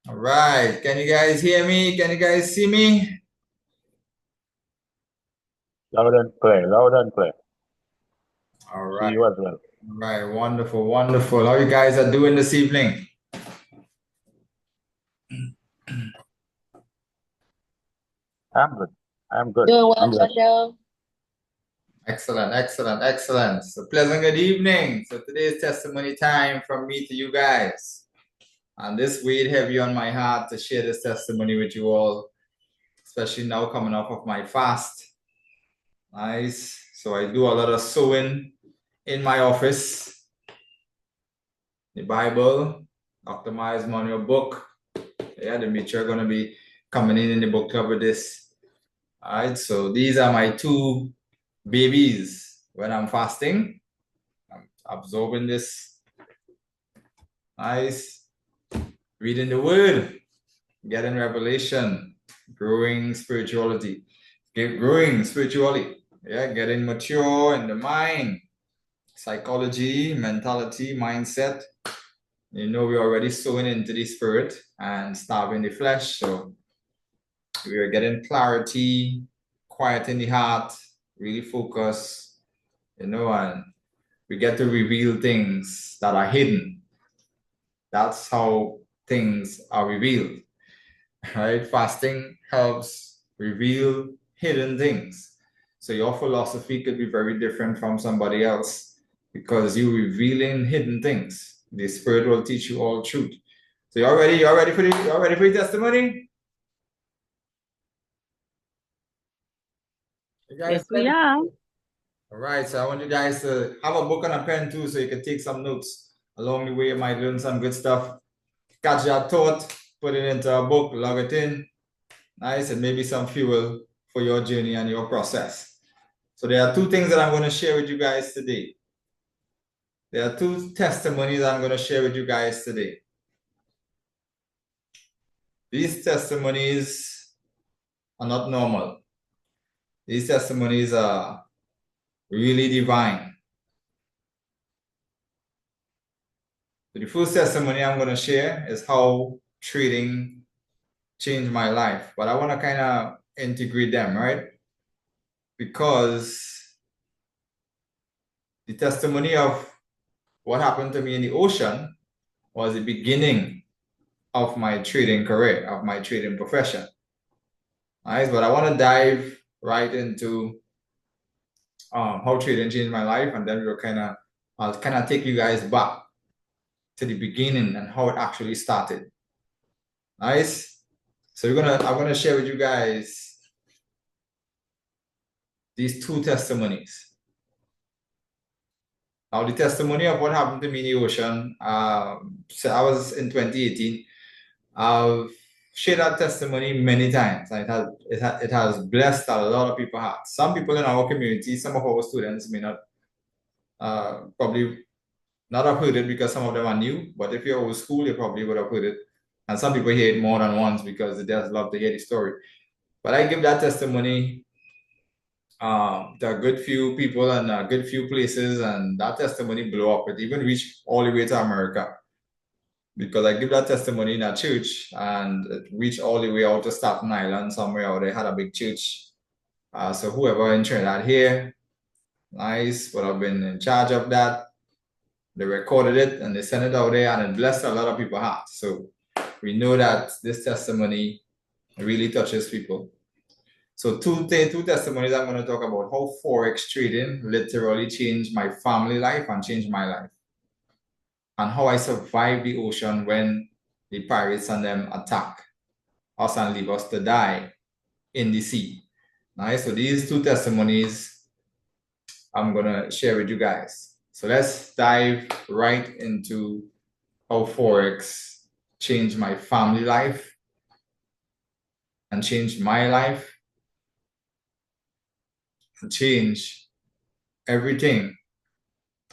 All right, can you guys hear me? Can you guys see me? Loud and clear, loud and clear. All See right. you as well. All right, wonderful, wonderful. How you guys are doing this evening? I'm good. I'm good. Doing well, I'm blessed. Jojo. Excellent, excellent, excellent. So pleasant good evening. So today's testimony time from me to you guys. And this weighed heavy on my heart to share this testimony with you all, especially now coming off of my fast. Nice. So I do a lot of sewing in my office. The Bible, Dr. Myers Manual book. Yeah, the Mitchell are going to be coming in the book club with this. All right, so these are my two babies when I'm fasting. I'm absorbing this. Nice. Reading the word, getting revelation, growing spirituality, growing spiritually. Yeah, getting mature in the mind, psychology, mentality, mindset. You know, we're already sowing into the spirit and starving the flesh. So we are getting clarity, quiet in the heart, really focus, you know, and we get to reveal things that are hidden. That's how things are revealed, right? Fasting helps reveal hidden things. So your philosophy could be very different from somebody else because you're revealing hidden things. The Spirit will teach you all truth. So you're ready? You're ready for your testimony? You guys Yes, we ready? are. All right, so I want you guys to have a book and a pen too, so you can take some notes along the way. You might learn some good stuff. Catch that thought, put it into a book, log it in. Nice, and maybe some fuel for your journey and your process. So there are two things that I'm going to share with you guys today. There are two testimonies I'm going to share with you guys today. These testimonies are not normal. These testimonies are really divine. So the first testimony I'm going to share is how trading changed my life. But I want to kind of integrate them, right? Because the testimony of what happened to me in the ocean was the beginning of my trading career, of my trading profession. Nice, but I want to dive right into how trading changed my life, and then I'll kind of take you guys back to the beginning and how it actually started. Nice. So I'm gonna share with you guys these two testimonies. Now, the testimony of what happened to me in the ocean. So I was in 2018. I've shared that testimony many times, and it has blessed a lot of people's hearts. Some people in our community, some of our students may not probably not have heard it because some of them are new. But if you're old school, you probably would have heard it. And some people hear it more than once because they just love to hear the story. But I give that testimony to a good few people and a good few places, and that testimony blew up. It even reached all the way to America because I give that testimony in a church, and it reached all the way out to Staten Island somewhere out there. Had a big church. So whoever in Trinidad here, nice, would have been in charge of that. They recorded it and they sent it out there, and it blessed a lot of people's hearts. So we know that this testimony really touches people. So two testimonies I'm going to talk about how Forex trading literally changed my family life and changed my life. And how I survived the ocean when the pirates and them attack us and leave us to die in the sea. Nice. So these two testimonies I'm going to share with you guys. So let's dive right into how Forex changed my family life and changed my life. change everything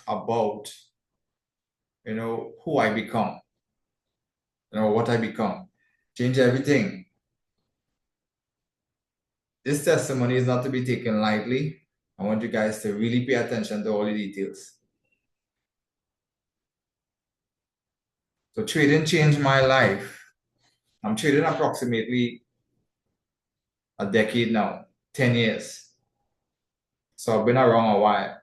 about, who I become, what I become. Change everything. This testimony is not to be taken lightly. I want you guys to really pay attention to all the details. So trading changed my life. I'm trading approximately a decade now, 10 years. So I've been around a while.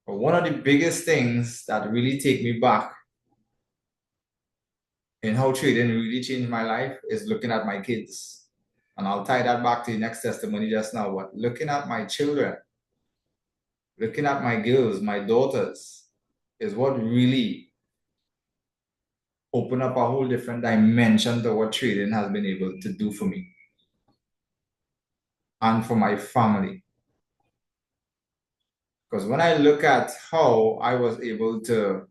But one of the biggest things that really take me back in how trading really changed my life is looking at my kids. And I'll tie that back to the next testimony just now. But looking at my children, looking at my girls, my daughters, is what really opened up a whole different dimension to what trading has been able to do for me and for my family. Because when I look at how I was able to,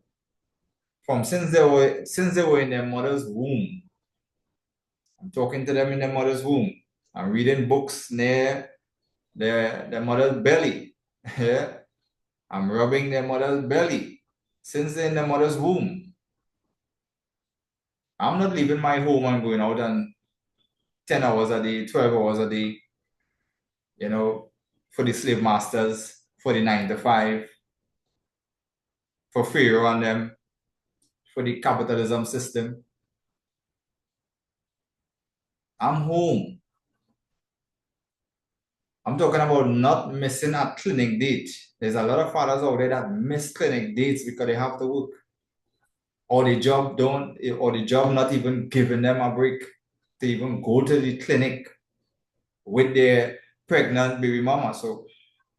since they were in their mother's womb, I'm talking to them in their mother's womb. I'm reading books near their mother's belly. Yeah. I'm rubbing their mother's belly since they're in their mother's womb. I'm not leaving my home and going out and 10 hours a day, 12 hours a day, for the slave masters, for the 9 to 5, for Pharaoh and them, for the capitalism system. I'm home. I'm talking about not missing a clinic date. There's a lot of fathers out there that miss clinic dates because they have to work. Or the job not even giving them a break to even go to the clinic with their pregnant baby mama. So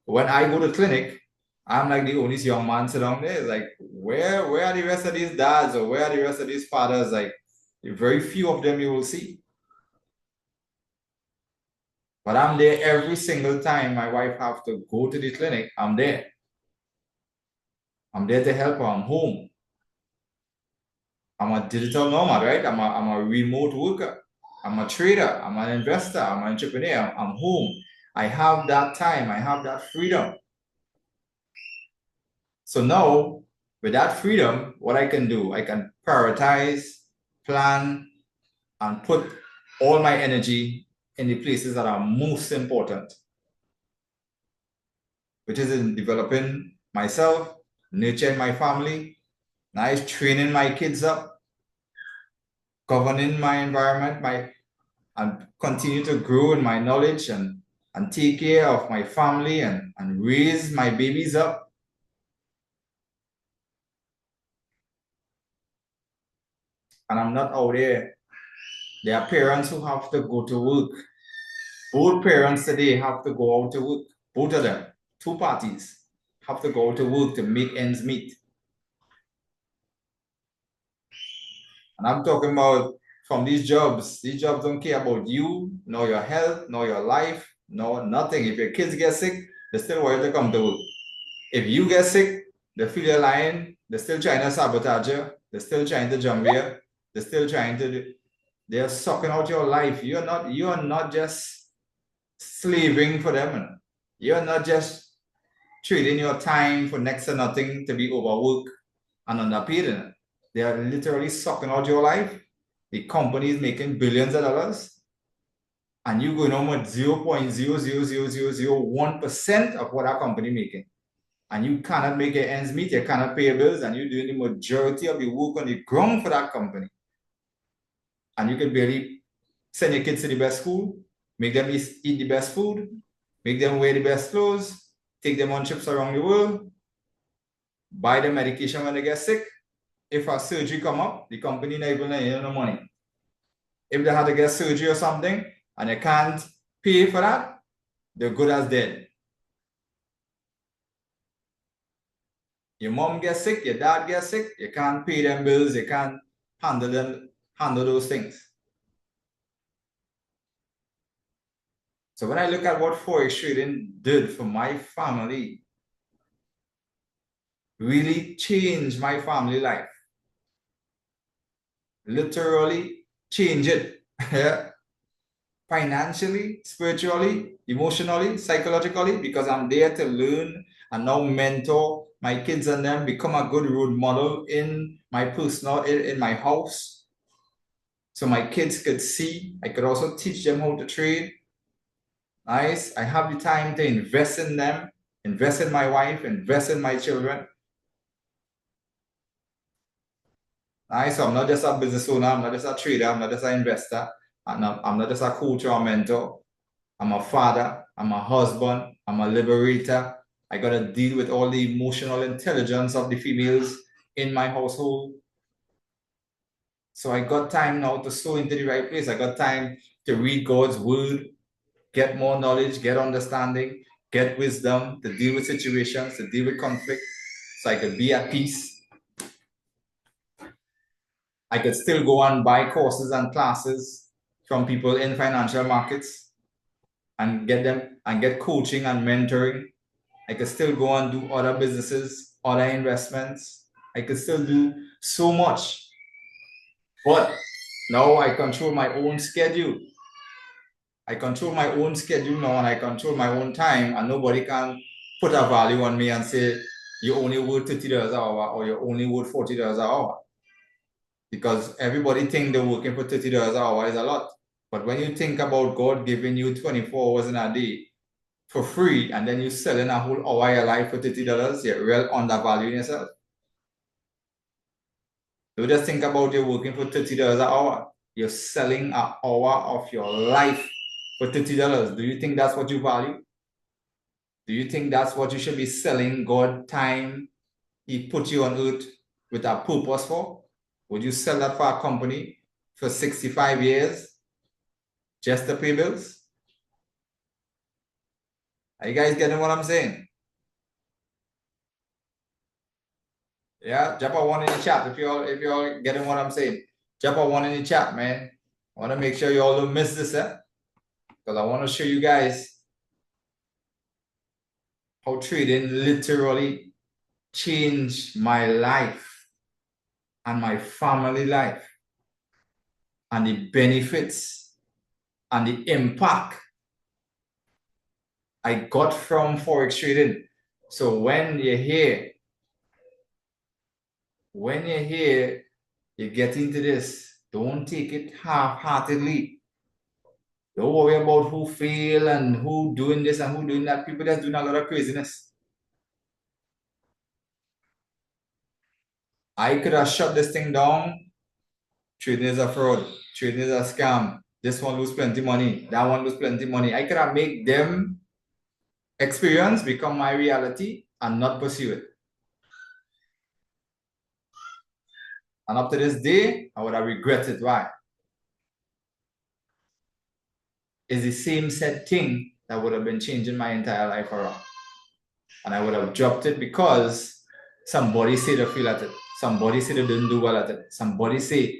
when I go to clinic, I'm like the only young man sitting down there. It's like, where are the rest of these dads, or where are the rest of these fathers? Like, very few of them you will see. But I'm there every single time my wife have to go to the clinic. I'm there. I'm there to help her. I'm home. I'm a digital nomad, right? I'm a remote worker. I'm a trader. I'm an investor. I'm an entrepreneur. I'm home. I have that time. I have that freedom. So now, with that freedom, what I can do, I can prioritize, plan, and put all my energy in the places that are most important, which is in developing myself, nurturing my family, nice training my kids up, governing my environment, and continue to grow in my knowledge and take care of my family and raise my babies up. And I'm not out there. There are parents who have to go to work. Both parents today have to go out to work. Both of them, two parties, have to go out to work to make ends meet. And I'm talking about from these jobs don't care about you, nor your health, nor your life, nor nothing. If your kids get sick, they still want you to come to work. If you get sick, they feel you're lying, they're still trying to sabotage you, they're still trying to jump you, they're still trying to, they're sucking out your life. You are not just slaving for them. You're not just trading your time for next to nothing to be overworked and underpaid. They are literally sucking out your life. The company is making billions of dollars, and you going on with 0.0000001% of what our company making. And you cannot make your ends meet, you cannot pay your bills, and you're doing the majority of the work on the ground for that company. And you can barely send your kids to the best school, make them eat the best food, make them wear the best clothes, take them on trips around the world, buy them medication when they get sick. If a surgery come up, the company not even lending you no money. If they had to get surgery or something and they can't pay for that, they're good as dead. Your mom gets sick, your dad gets sick, you can't pay them bills, you can't handle those things. So when I look at what Forex trading did for my family, really changed my family life. Literally change it. Yeah. financially, spiritually, emotionally, psychologically, because I'm there to learn and now mentor my kids and them, become a good role model in my personal, in my house. So my kids could see. I could also teach them how to trade. Nice. I have the time to invest in them, invest in my wife, invest in my children. Nice. So I'm not just a business owner, I'm not just a trader, I'm not just an investor, I'm not just a coach or a mentor. I'm a father, I'm a husband, I'm a liberator. I got to deal with all the emotional intelligence of the females in my household. So I got time now to sow into the right place. I got time to read God's word, get more knowledge, get understanding, get wisdom to deal with situations, to deal with conflict, so I could be at peace. I could still go and buy courses and classes from people in financial markets and get them and get coaching and mentoring. I could still go and do other businesses, other investments. I could still do so much. But now I control my own schedule. I control my own schedule now and I control my own time, and nobody can put a value on me and say, you only worth $30 an hour or you only worth $40 an hour. Because everybody think they're working for $30 an hour is a lot. But when you think about God giving you 24 hours in a day for free, and then you selling a whole hour of your life for $30, you're real undervaluing yourself. Don't just think about you working for $30 an hour. You're selling an hour of your life for $30. Do you think that's what you value? Do you think that's what you should be selling God time He put you on earth with a purpose for? Would you sell that for a company for 65 years just to pay bills? Are you guys getting what I'm saying? Yeah, drop a one in the chat if y'all getting what I'm saying. Drop a one in the chat, man. I want to make sure you all don't miss this, because I want to show you guys how trading literally changed my life and my family life, and the benefits and the impact I got from Forex trading. So when you're here, you get into this, don't take it half-heartedly. Don't worry about who fail and who doing this and who doing that. People that's doing a lot of craziness. I could have shut this thing down. Trading is a fraud. Trading is a scam. This one lose plenty money. That one lose plenty money. I could have made them experience become my reality and not pursue it. And up to this day, I would have regretted. Why? It's the same said thing that would have been changing my entire life around. And I would have dropped it because somebody said they feel at it. Somebody said they didn't do well at it. Somebody said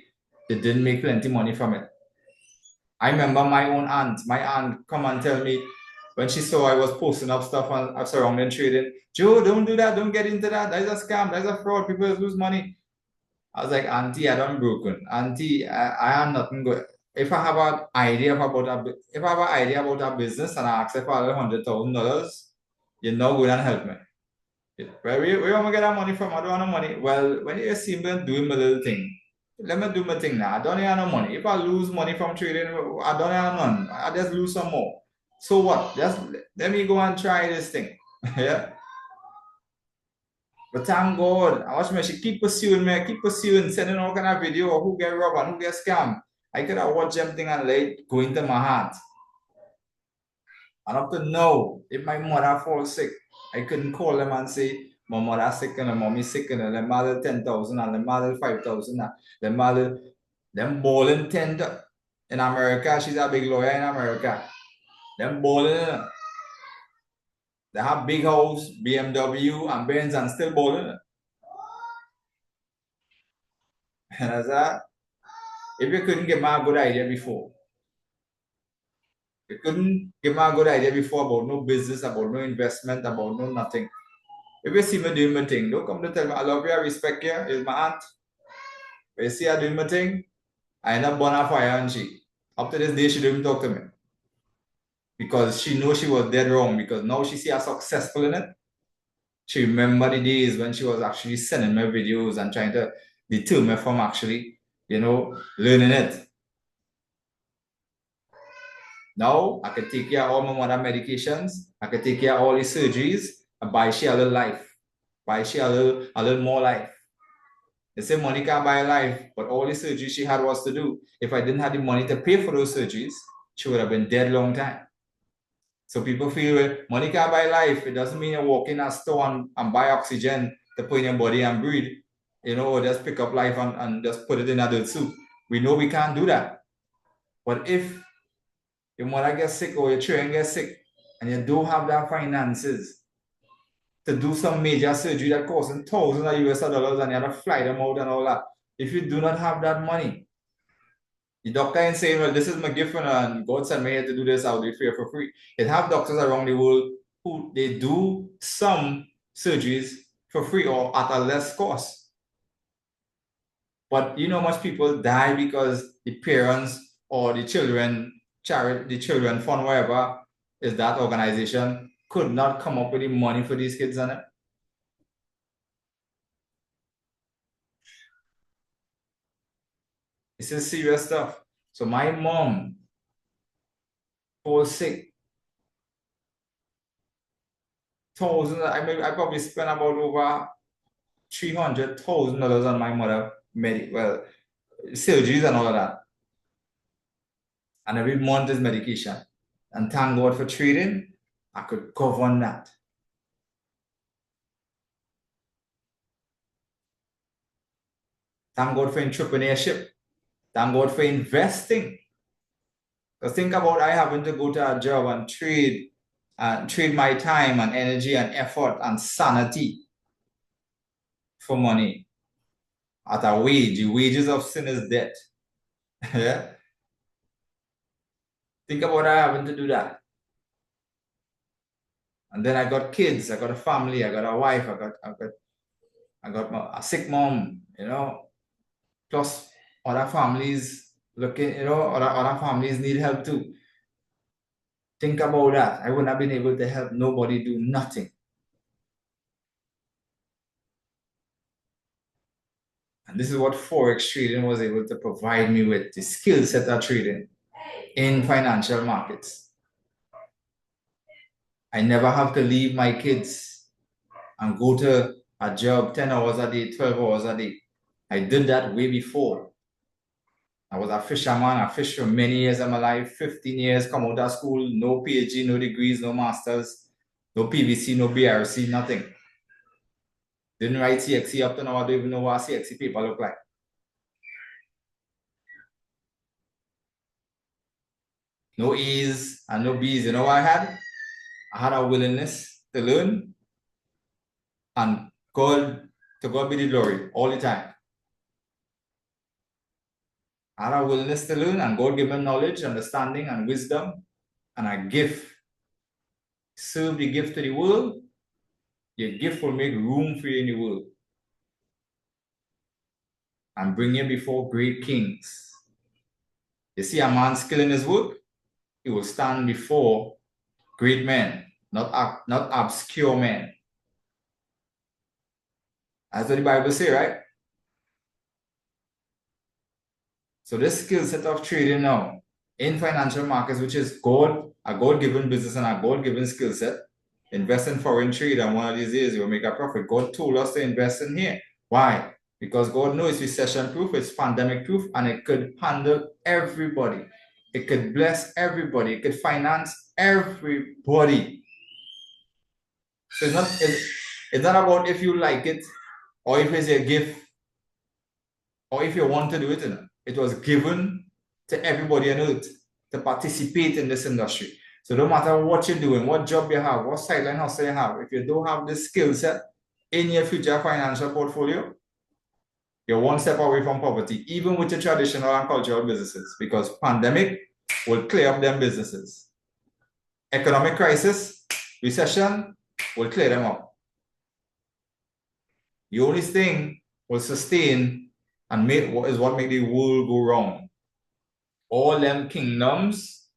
they didn't make plenty money from it. I remember my own aunt. My aunt come and tell me when she saw I was posting up stuff on surrounding trading. Joe, don't do that. Don't get into that. That's a scam. That's a fraud. People lose money. I was like, Auntie, I don't broken. Auntie, I am nothing good. If I have an idea about a business and I ask for $100,000, you're not going to help me. Where am I get that money from? I don't have no money. Well, when you see me doing my little thing, let me do my thing now. I don't have no money. If I lose money from trading, I don't have none. I just lose some more. So what? Just let me go and try this thing. Yeah. But thank God, I watch me. She keep pursuing me. I keep pursuing, sending all kind of video of who get robbed and who get scammed. I could have watched them thing and let it go into my heart. And up to now, if my mother falls sick, I couldn't call them and say, my mother sick and my mommy sick and the mother 10,000 and the mother 5,000 and the mother, them balling 10 in America. She's a big lawyer in America. Them balling. They have big house, BMW and Benz and still balling. And I said, if you couldn't give me a good idea before, you couldn't give me a good idea before about no business, about no investment, about no nothing. If you see me doing my thing, don't come to tell me I love you, I respect you, is my aunt. If you see her doing my thing, I end up burn her fire and she. Up to this day, she don't even talk to me. because she knows she was dead wrong, because now she see her successful in it. She remember the days when she was actually sending me videos and trying to deter me from actually, learning it. Now I can take care of all my mother medications. I can take care of all the surgeries and buy she a little life. Buy she a little more life. They say money can't buy life, but all the surgery she had was to do. If I didn't have the money to pay for those surgeries, she would have been dead long time. So people feel money can't buy life. It doesn't mean you walk in a store and buy oxygen to put in your body and breathe, or just pick up life and just put it in a dirt soup. We know we can't do that. But if your mother gets sick or your children get sick and you don't have that finances to do some major surgery that costs thousands of US dollars and you have to fly them out and all that, if you do not have that money, the doctor ain't saying, well, this is my gift and God sent me here to do this, I'll do it for free. It have doctors around the world who they do some surgeries for free or at a less cost. But most people die because the parents or the children, charity, the children fund, wherever is that organization, could not come up with the money for these kids on it. This is serious stuff. So my mom was sick. I probably spent about over $300,000 on my mother surgeries and all of that. And every month is medication. And thank God for trading, I could govern that. Thank God for entrepreneurship. Thank God for investing. Because think about I having to go to a job and trade my time and energy and effort and sanity for money at a wage. The wages of sin is death. Yeah. Think about I having to do that. And then I got kids, I got a family, I got a wife, I got a sick mom, plus other families looking, other families need help too. Think about that. I wouldn't have been able to help nobody do nothing. And this is what Forex trading was able to provide me with, the skill set of trading in financial markets. I never have to leave my kids and go to a job 10 hours a day, 12 hours a day. I did that way before. I was a fisherman. I fished for many years of my life, 15 years, come out of school, no PhD, no degrees, no masters, no PVC, no BRC, nothing. Didn't write CXC up to now. I don't even know what a CXC paper look like. No A's and no B's. You know what I had? I had a willingness to learn, and to God be the glory all the time. I had a willingness to learn, and God gave me knowledge, understanding, and wisdom, and a gift. Serve the gift to the world. Your gift will make room for you in the world and bring you before great kings. You see a man skilled in his work, he will stand before great men, not obscure men. That's what the Bible says, right? So this skill set of trading now in financial markets, which is a God-given business and a God-given skill set, invest in foreign trade, and one of these days you'll make a profit. God told us to invest in here. Why? Because God knows it's recession-proof, it's pandemic-proof, and it could handle everybody. It could bless everybody. It could finance everybody. So it's not about if you like it or if it's a gift or if you want to do it. It was given to everybody on earth to participate in this industry. So no matter what you're doing, what job you have, what sideline hustle you have, if you don't have this skill set in your future financial portfolio, you're one step away from poverty, even with your traditional and cultural businesses, because pandemic will clear up them businesses. Economic crisis, recession will clear them up. The only thing will sustain and is what make the world go round. All them kingdoms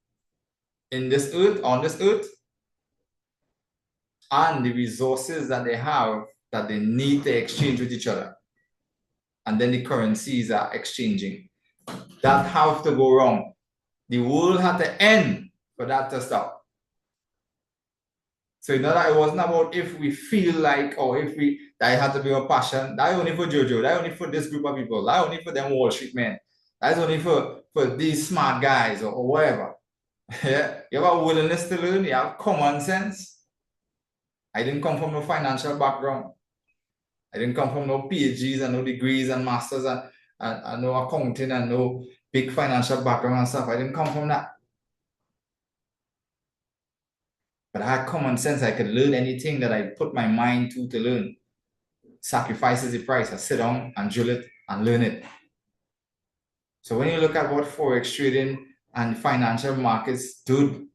in this earth, on this earth, and the resources that they have that they need to exchange with each other. And then the currencies are exchanging. That have to go wrong. The world had to end for that to stop. So you know that it wasn't about if we feel like or if we that had to be a passion. That only for Jojo, that only for this group of people, that only for them Wall Street men. That's only for these smart guys or whatever. Yeah. You have a willingness to learn, you have common sense. I didn't come from no financial background. I didn't come from no PhDs and no degrees and masters and no accounting and no big financial background and stuff. I didn't come from that. But I had common sense. I could learn anything that I put my mind to learn. Sacrifice is the price. I sit down and drill it and learn it. So when you look at what Forex trading and financial markets do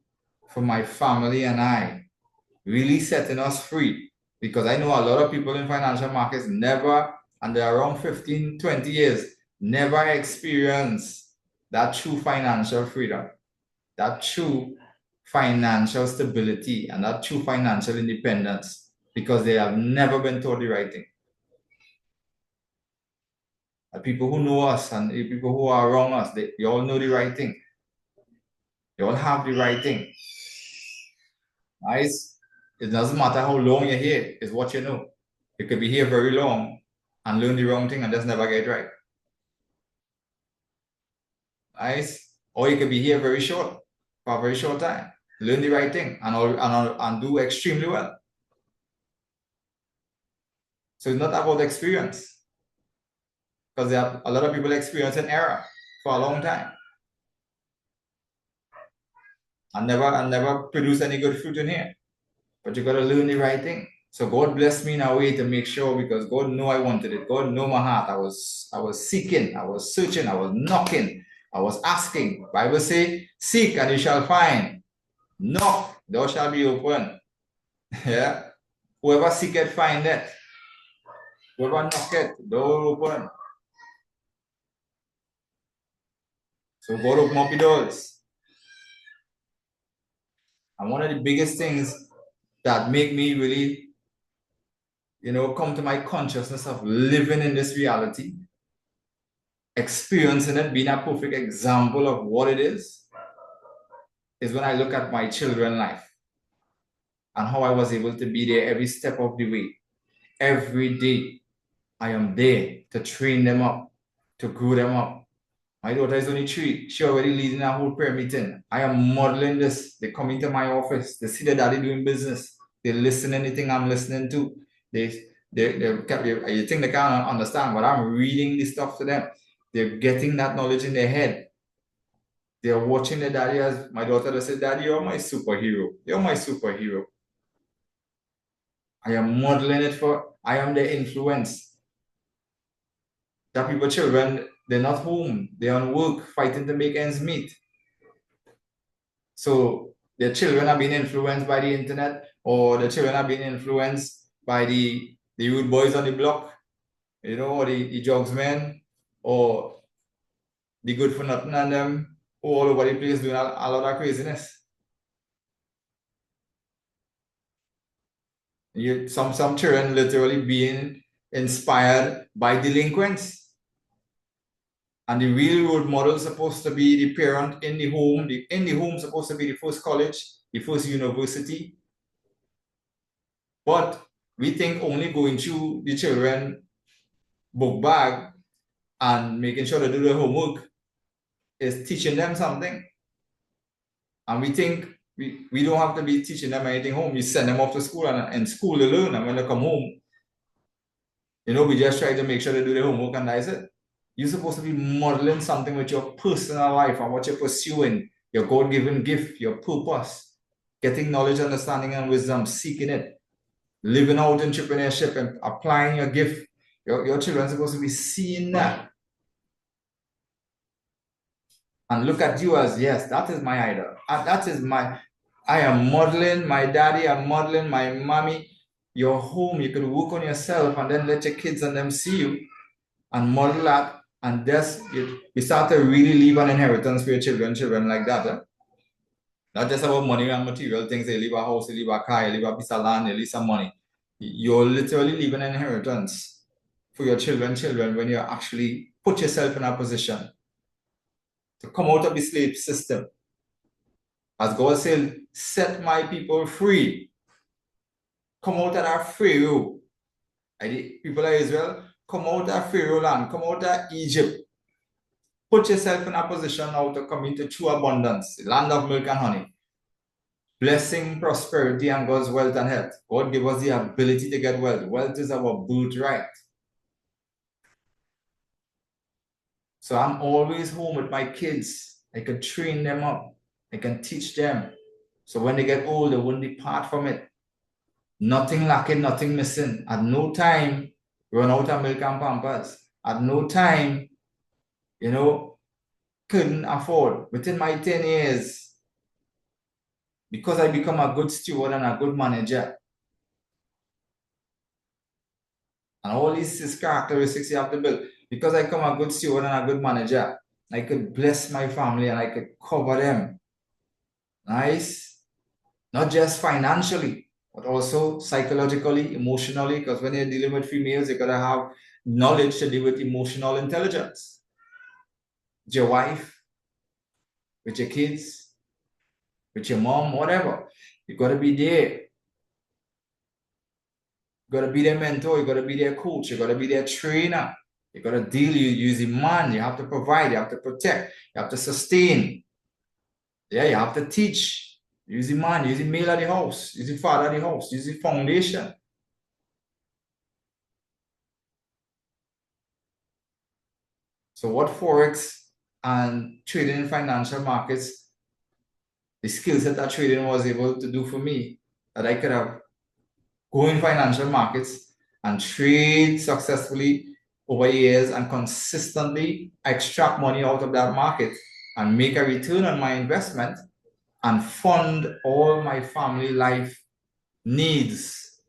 for my family and I, really setting us free. Because I know a lot of people in financial markets never, and they're around 15, 20 years, never experience that true financial freedom, that true financial stability, and that true financial independence because they have never been taught the right thing. The people who know us and the people who are around us, they all know the right thing. They all have the right thing. Nice. It doesn't matter how long you're here, it's what you know. You could be here very long and learn the wrong thing and just never get it right. Nice. Or you could be here very short, for a very short time, learn the right thing and do extremely well. So it's not about experience. Because there are a lot of people experiencing error for a long time. And never produce any good fruit in here. But you gotta learn the right thing. So God blessed me in a way to make sure because God knew I wanted it. God knew my heart. I was seeking, I was searching, I was knocking, I was asking. Bible say, seek and you shall find. Knock, thou shalt be open. Yeah. Whoever seeketh findeth. Whoever knocketh, thou will open. So God open up the doors. And one of the biggest things that make me really, come to my consciousness of living in this reality, experiencing it, being a perfect example of what it is when I look at my children's life and how I was able to be there every step of the way. Every day, I am there to train them up, to grow them up. My daughter is only 3. She already leading a whole prayer meeting. I am modeling this. They come into my office. They see the daddy doing business. They listen anything I'm listening to. You think they can't understand, but I'm reading this stuff to them. They're getting that knowledge in their head. They're watching the daddy as my daughter said, Daddy, you're my superhero. You're my superhero. I am modeling it I am the influence. That people, children, they're not home. They're on work, fighting to make ends meet. So their children are being influenced by the internet, or the children are being influenced by the rude boys on the block, or the jogs men, or the good for nothing and them all over the place doing a lot of craziness. Some children literally being inspired by delinquents. And the real role model is supposed to be the parent in the home. In the home supposed to be the first college, the first university. But we think only going through the children book bag and making sure they do their homework is teaching them something. And we think we don't have to be teaching them anything home. We send them off to school and in school they learn. And when they come home, we just try to make sure they do their homework and that's it. You're supposed to be modeling something with your personal life and what you're pursuing, your God-given gift, your purpose, getting knowledge, understanding, and wisdom, seeking it, living out entrepreneurship and applying your gift. Your children are supposed to be seeing that. And look at you as, yes, that is my idol. I am modeling my daddy, I'm modeling my mommy. Your home, you could work on yourself and then let your kids and them see you and model that. And you start to really leave an inheritance for your children like that. Not just about money and material things. You leave a house, you leave a car, you leave a piece of land, you leave some money. You're literally leaving an inheritance for your children when you actually put yourself in a position to come out of the slave system. As God said, set my people free. Come out of that Pharaoh. People of Israel, come out of Pharaoh land, come out of Egypt. Put yourself in a position now to come into true abundance, the land of milk and honey. Blessing, prosperity, and God's wealth and health. God gave us the ability to get wealth. Wealth is our birthright. So I'm always home with my kids. I can train them up. I can teach them. So when they get old, they won't depart from it. Nothing lacking, nothing missing. At no time, run out of milk and pampers. At no time, couldn't afford. Within my 10 years, because I become a good steward and a good manager, and all these characteristics you have to build, because I become a good steward and a good manager, I could bless my family and I could cover them. Nice. Not just financially, but also psychologically, emotionally, because when you're dealing with females, you gotta have knowledge to deal with emotional intelligence. With your wife, with your kids, with your mom, whatever. You gotta be there. You gotta be their mentor, you gotta be their coach, you gotta be their trainer. You gotta deal using man, you have to provide, you have to protect, you have to sustain. Yeah, you have to teach. Using man, using male at the house, using father at the house, using foundation. So what Forex and trading in financial markets, the skill set that trading was able to do for me, that I could have go in financial markets and trade successfully over years and consistently extract money out of that market and make a return on my investment and fund all my family life needs,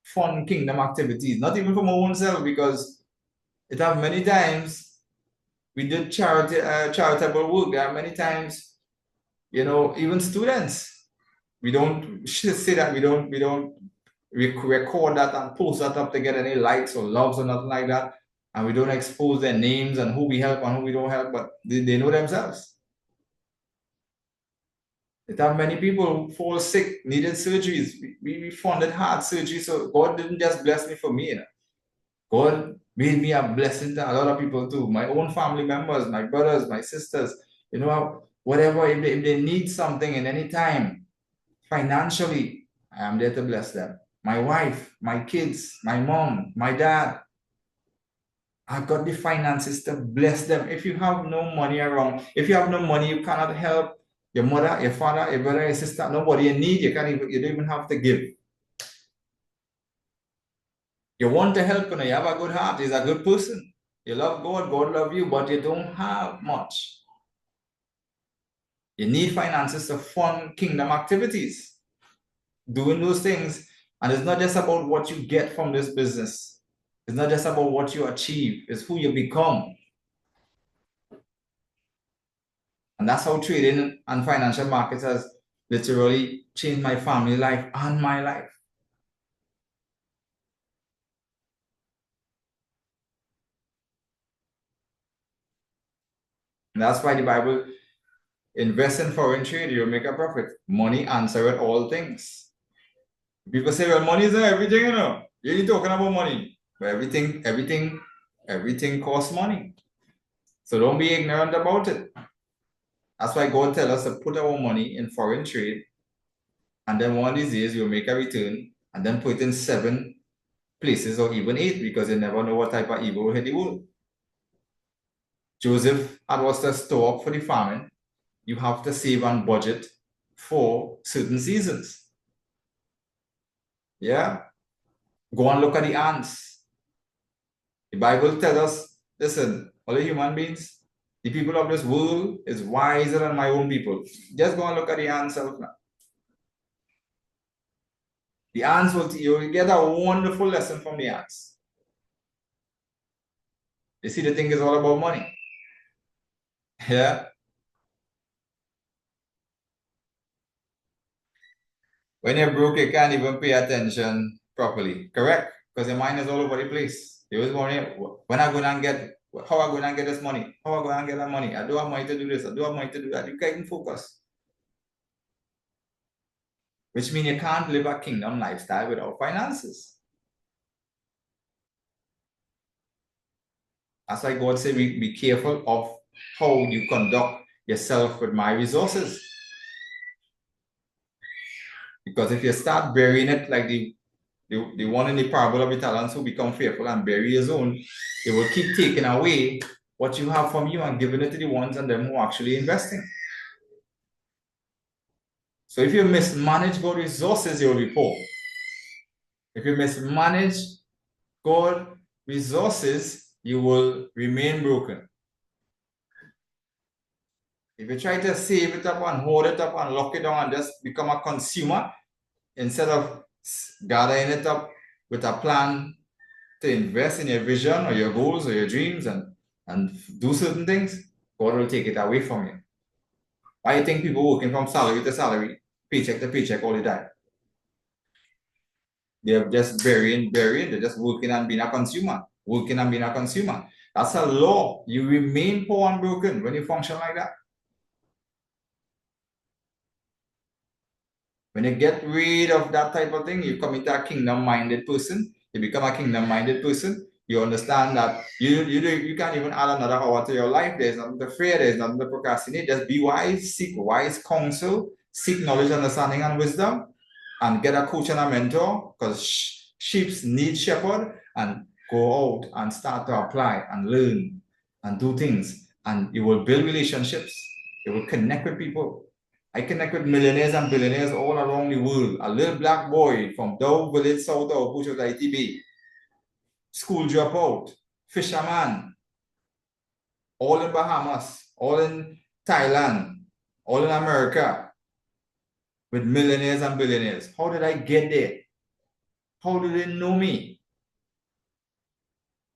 fund kingdom activities, not even for my own self, because it have many times we did charitable work. There are many times, even students, we don't say that we don't record that and post that up to get any likes or loves or nothing like that. And we don't expose their names and who we help and who we don't help, but they know themselves. It have many people who fall sick, needed surgeries. We funded heart surgery. So God didn't just bless me for me. God made me a blessing to a lot of people too. My own family members, my brothers, my sisters, whatever, if they need something in any time, financially, I am there to bless them. My wife, my kids, my mom, my dad. I've got the finances to bless them. If you have no money around, if you have no money, you cannot help your mother, your father, your brother, your sister, nobody in need. You don't even have to give. You want to help, you have a good heart, you're a good person. You love God, God love you, but you don't have much. You need finances to fund kingdom activities. Doing those things, and it's not just about what you get from this business. It's not just about what you achieve, it's who you become. And that's how trading and financial markets has literally changed my family life and my life. And that's why the Bible, invest in foreign trade, you'll make a profit. Money answereth all things. People say, well, money is everything, You ain't talking about money. But everything costs money. So don't be ignorant about it. That's why God tells us to put our money in foreign trade, and then one of these days you'll make a return, and then put it in 7 places or even 8, because you never know what type of evil will hit the world. Joseph had was to store up for the famine. You have to save and budget for certain seasons. Yeah. Go and look at the ants. The Bible tells us, listen, all the human beings, the people of this world is wiser than my own people. Just go and look at the ants out now. The ants you'll get a wonderful lesson from the ants. You see, the thing is all about money. Yeah. When you're broke, you can't even pay attention properly. Correct? Because your mind is all over the place. You always wondering, when I go and get, how I go and get this money? How I go and get that money? I do have money to do this. I do have money to do that. You can't even focus. Which means you can't live a kingdom lifestyle without finances. That's why God said, be careful of how you conduct yourself with my resources. Because if you start burying it like the one in the parable of the talents who become fearful and bury his own, they will keep taking away what you have from you and giving it to the ones and them who are actually investing. So if you mismanage God's resources, you'll be poor. If you mismanage God's resources, you will remain broken. If you try to save it up and hold it up and lock it down and just become a consumer, instead of gathering it up with a plan to invest in your vision or your goals or your dreams and do certain things, God will take it away from you. Why do you think people working from salary to salary, paycheck to paycheck all the time? They're just burying, they're just working and being a consumer, working and being a consumer. That's a law. You remain poor and broken when you function like that. When you get rid of that type of thing, you come into a kingdom-minded person. You become a kingdom-minded person. You understand that you can't even add another hour to your life. There's nothing to fear. There's nothing to procrastinate. Just be wise, seek wise counsel, seek knowledge, understanding, and wisdom, and get a coach and a mentor, because sheep need shepherd, and go out and start to apply and learn and do things. And you will build relationships. You will connect with people. I connect with millionaires and billionaires all around the world. A little black boy from Dow Village, South of which was ITB, school dropout, fisherman, all in Bahamas, all in Thailand, all in America, with millionaires and billionaires. How did I get there? How do they know me?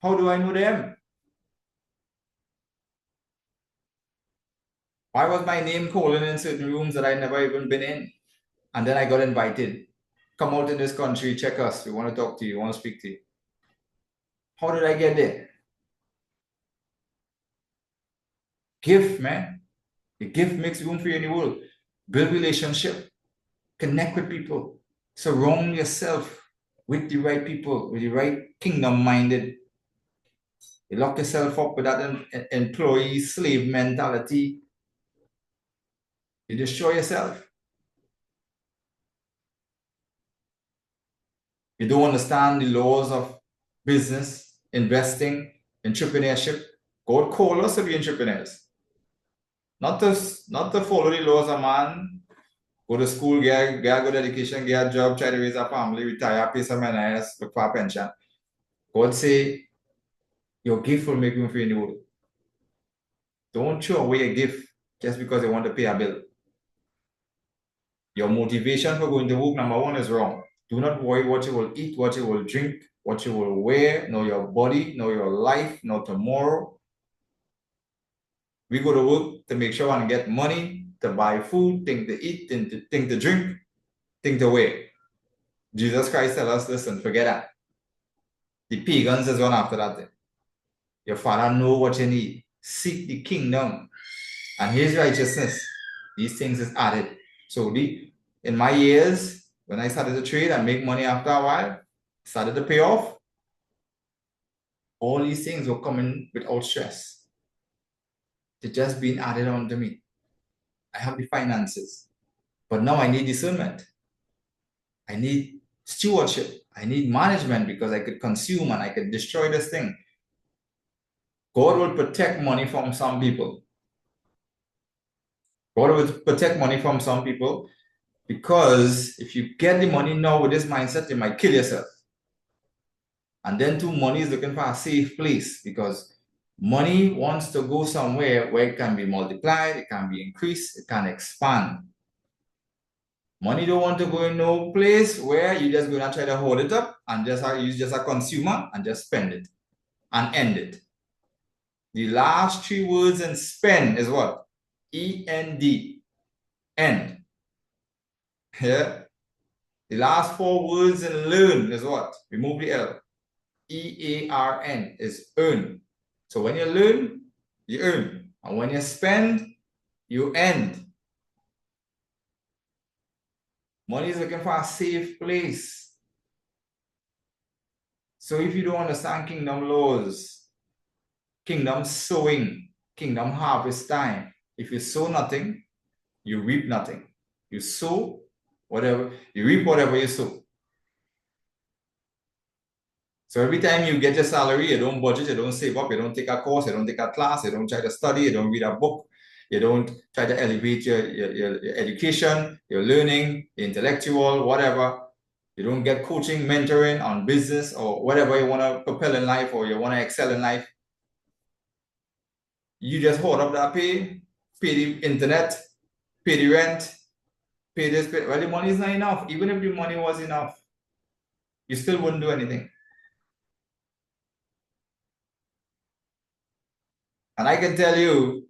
How do I know them? Why was my name calling in certain rooms that I never even been in? And then I got invited. Come out in this country, check us. We want to talk to you, we want to speak to you. How did I get there? Gift, man. The gift makes room for you in the world. Build relationship. Connect with people. Surround yourself with the right people, with the right kingdom-minded. You lock yourself up with that employee slave mentality, you destroy yourself. You don't understand the laws of business, investing, entrepreneurship. God called us to be entrepreneurs. Not to follow the laws of man, go to school, get a good education, get a job, try to raise a family, retire, pay some NIS, look for a pension. God say, your gift will make room for you in the world. Don't throw away a gift just because you want to pay a bill. Your motivation for going to work, number one, is wrong. Do not worry what you will eat, what you will drink, what you will wear, nor your body, nor your life, nor tomorrow. We go to work to make sure and get money, to buy food, thing to eat, thing to drink, thing to wear. Jesus Christ tells us, listen, forget that. The pagans is one after that thing. Your Father know what you need. Seek the kingdom and his righteousness. These things is added. So in my years, when I started to trade and make money after a while, started to pay off, all these things were coming without stress. They're just being added on to me. I have the finances, but now I need discernment. I need stewardship. I need management, because I could consume and I could destroy this thing. God will protect money from some people. God will protect money from some people, because if you get the money now with this mindset, you might kill yourself. And then too, money is looking for a safe place, because money wants to go somewhere where it can be multiplied, it can be increased, it can expand. Money don't want to go in no place where you're just going to try to hold it up and you're just a consumer and just spend it and end it. The last three words in spend is what? E-N-D. End. Yeah. The last four words in learn is what? Remove the L. EARN is earn. So when you learn, you earn. And when you spend, you end. Money is looking for a safe place. So if you don't understand kingdom laws, kingdom sowing, kingdom harvest time, if you sow nothing, you reap nothing. You sow whatever, you reap whatever you sow. So every time you get your salary, you don't budget, you don't save up, you don't take a course, you don't take a class, you don't try to study, you don't read a book, you don't try to elevate your education, your learning, your intellectual, whatever. You don't get coaching, mentoring on business or whatever you want to propel in life or you want to excel in life. You just hold up that pay the internet, pay the rent, pay this, pay. Well, the money is not enough. Even if the money was enough, you still wouldn't do anything. And I can tell you,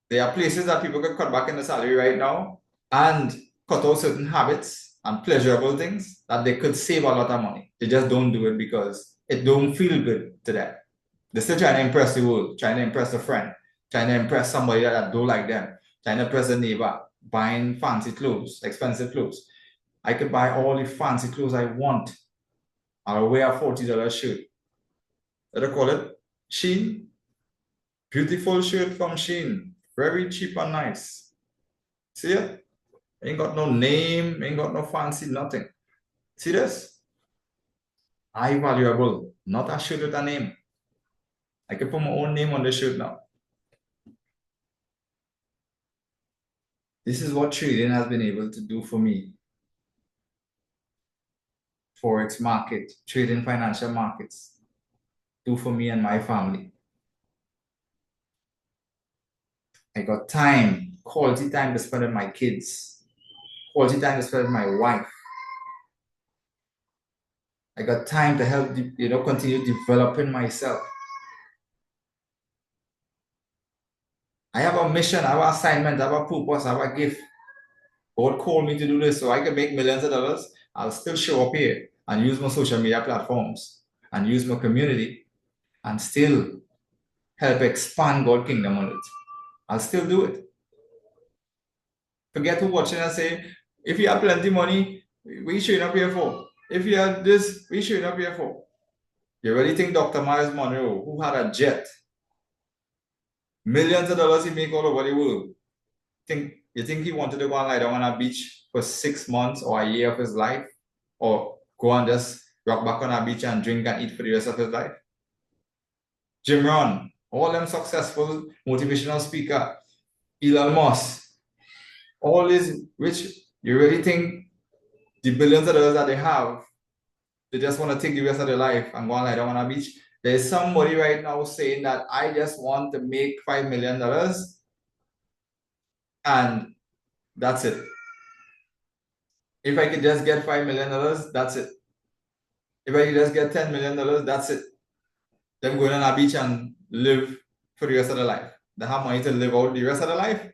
there are places that people can cut back in the salary right now and cut out certain habits and pleasurable things that they could save a lot of money. They just don't do it because it don't feel good to them. They're still trying to impress the world, trying to impress a friend, trying to impress somebody that don't like them, trying to impress a neighbor, buying fancy clothes, expensive clothes. I could buy all the fancy clothes I want. I'll wear a $40 shirt. What do you call it? Sheen. Beautiful shirt from Sheen. Very cheap and nice. See it? Ain't got no name, ain't got no fancy, nothing. See this? I valuable, not a shirt with a name. I can put my own name on the shirt now. This is what trading has been able to do for me. Forex market, trading financial markets, do for me and my family. I got time, quality time to spend with my kids, quality time to spend with my wife. I got time to help, continue developing myself. I have a mission, I have an assignment, I have a purpose, I have a gift. God called me to do this so I can make millions of dollars. I'll still show up here and use my social media platforms and use my community and still help expand God's kingdom on it. I'll still do it. Forget who watching and say, if you have plenty money, we should not here for. If you have this, we should not here for. You really think Dr. Miles Monroe, who had a jet, millions of dollars he make all over the world, you think he wanted to go and lie down on a beach for 6 months or a year of his life? Or go and just rock back on a beach and drink and eat for the rest of his life? Jim Rohn, all them successful motivational speaker, Elon Musk, all these rich, you really think the billions of dollars that they have, they just want to take the rest of their life and go and lie down on a beach? There's somebody right now saying that I just want to make $5 million and that's it. If I could just get $5 million, that's it. If I could just get $10 million, that's it. Them going on a beach and live for the rest of their life. They have money to live out the rest of their life.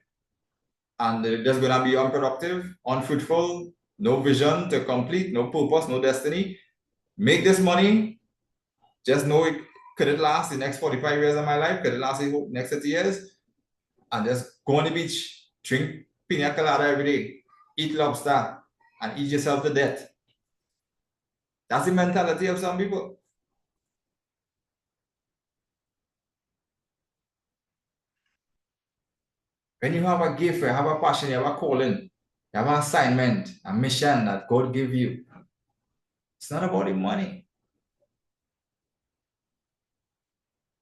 And they're just going to be unproductive, unfruitful, no vision to complete, no purpose, no destiny. Make this money. Just know it could it last the next 45 years of my life? Could it last the next 30 years? And just go on the beach, drink pina colada every day, eat lobster, and eat yourself to death. That's the mentality of some people. When you have a gift, you have a passion, you have a calling, you have an assignment, a mission that God gave you, it's not about the money.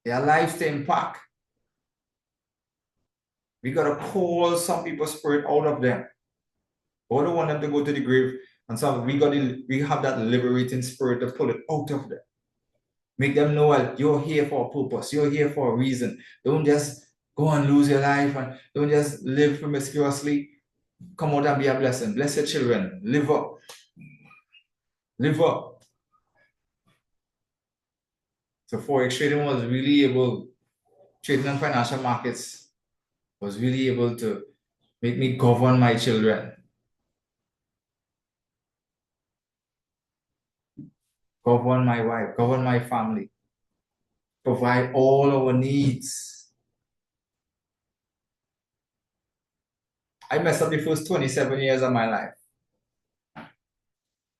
Their lives to impact. We got to call some people's spirit out of them. We don't want them to go to the grave. And so we have that liberating spirit to pull it out of them. Make them know that you're here for a purpose. You're here for a reason. Don't just go and lose your life and don't just live promiscuously. Come out and be a blessing. Bless your children. Live up. Live up. So Forex trading was really able, trading on financial markets was really able to make me govern my children. govern my wife, govern my family, provide all our needs. I messed up the first 27 years of my life.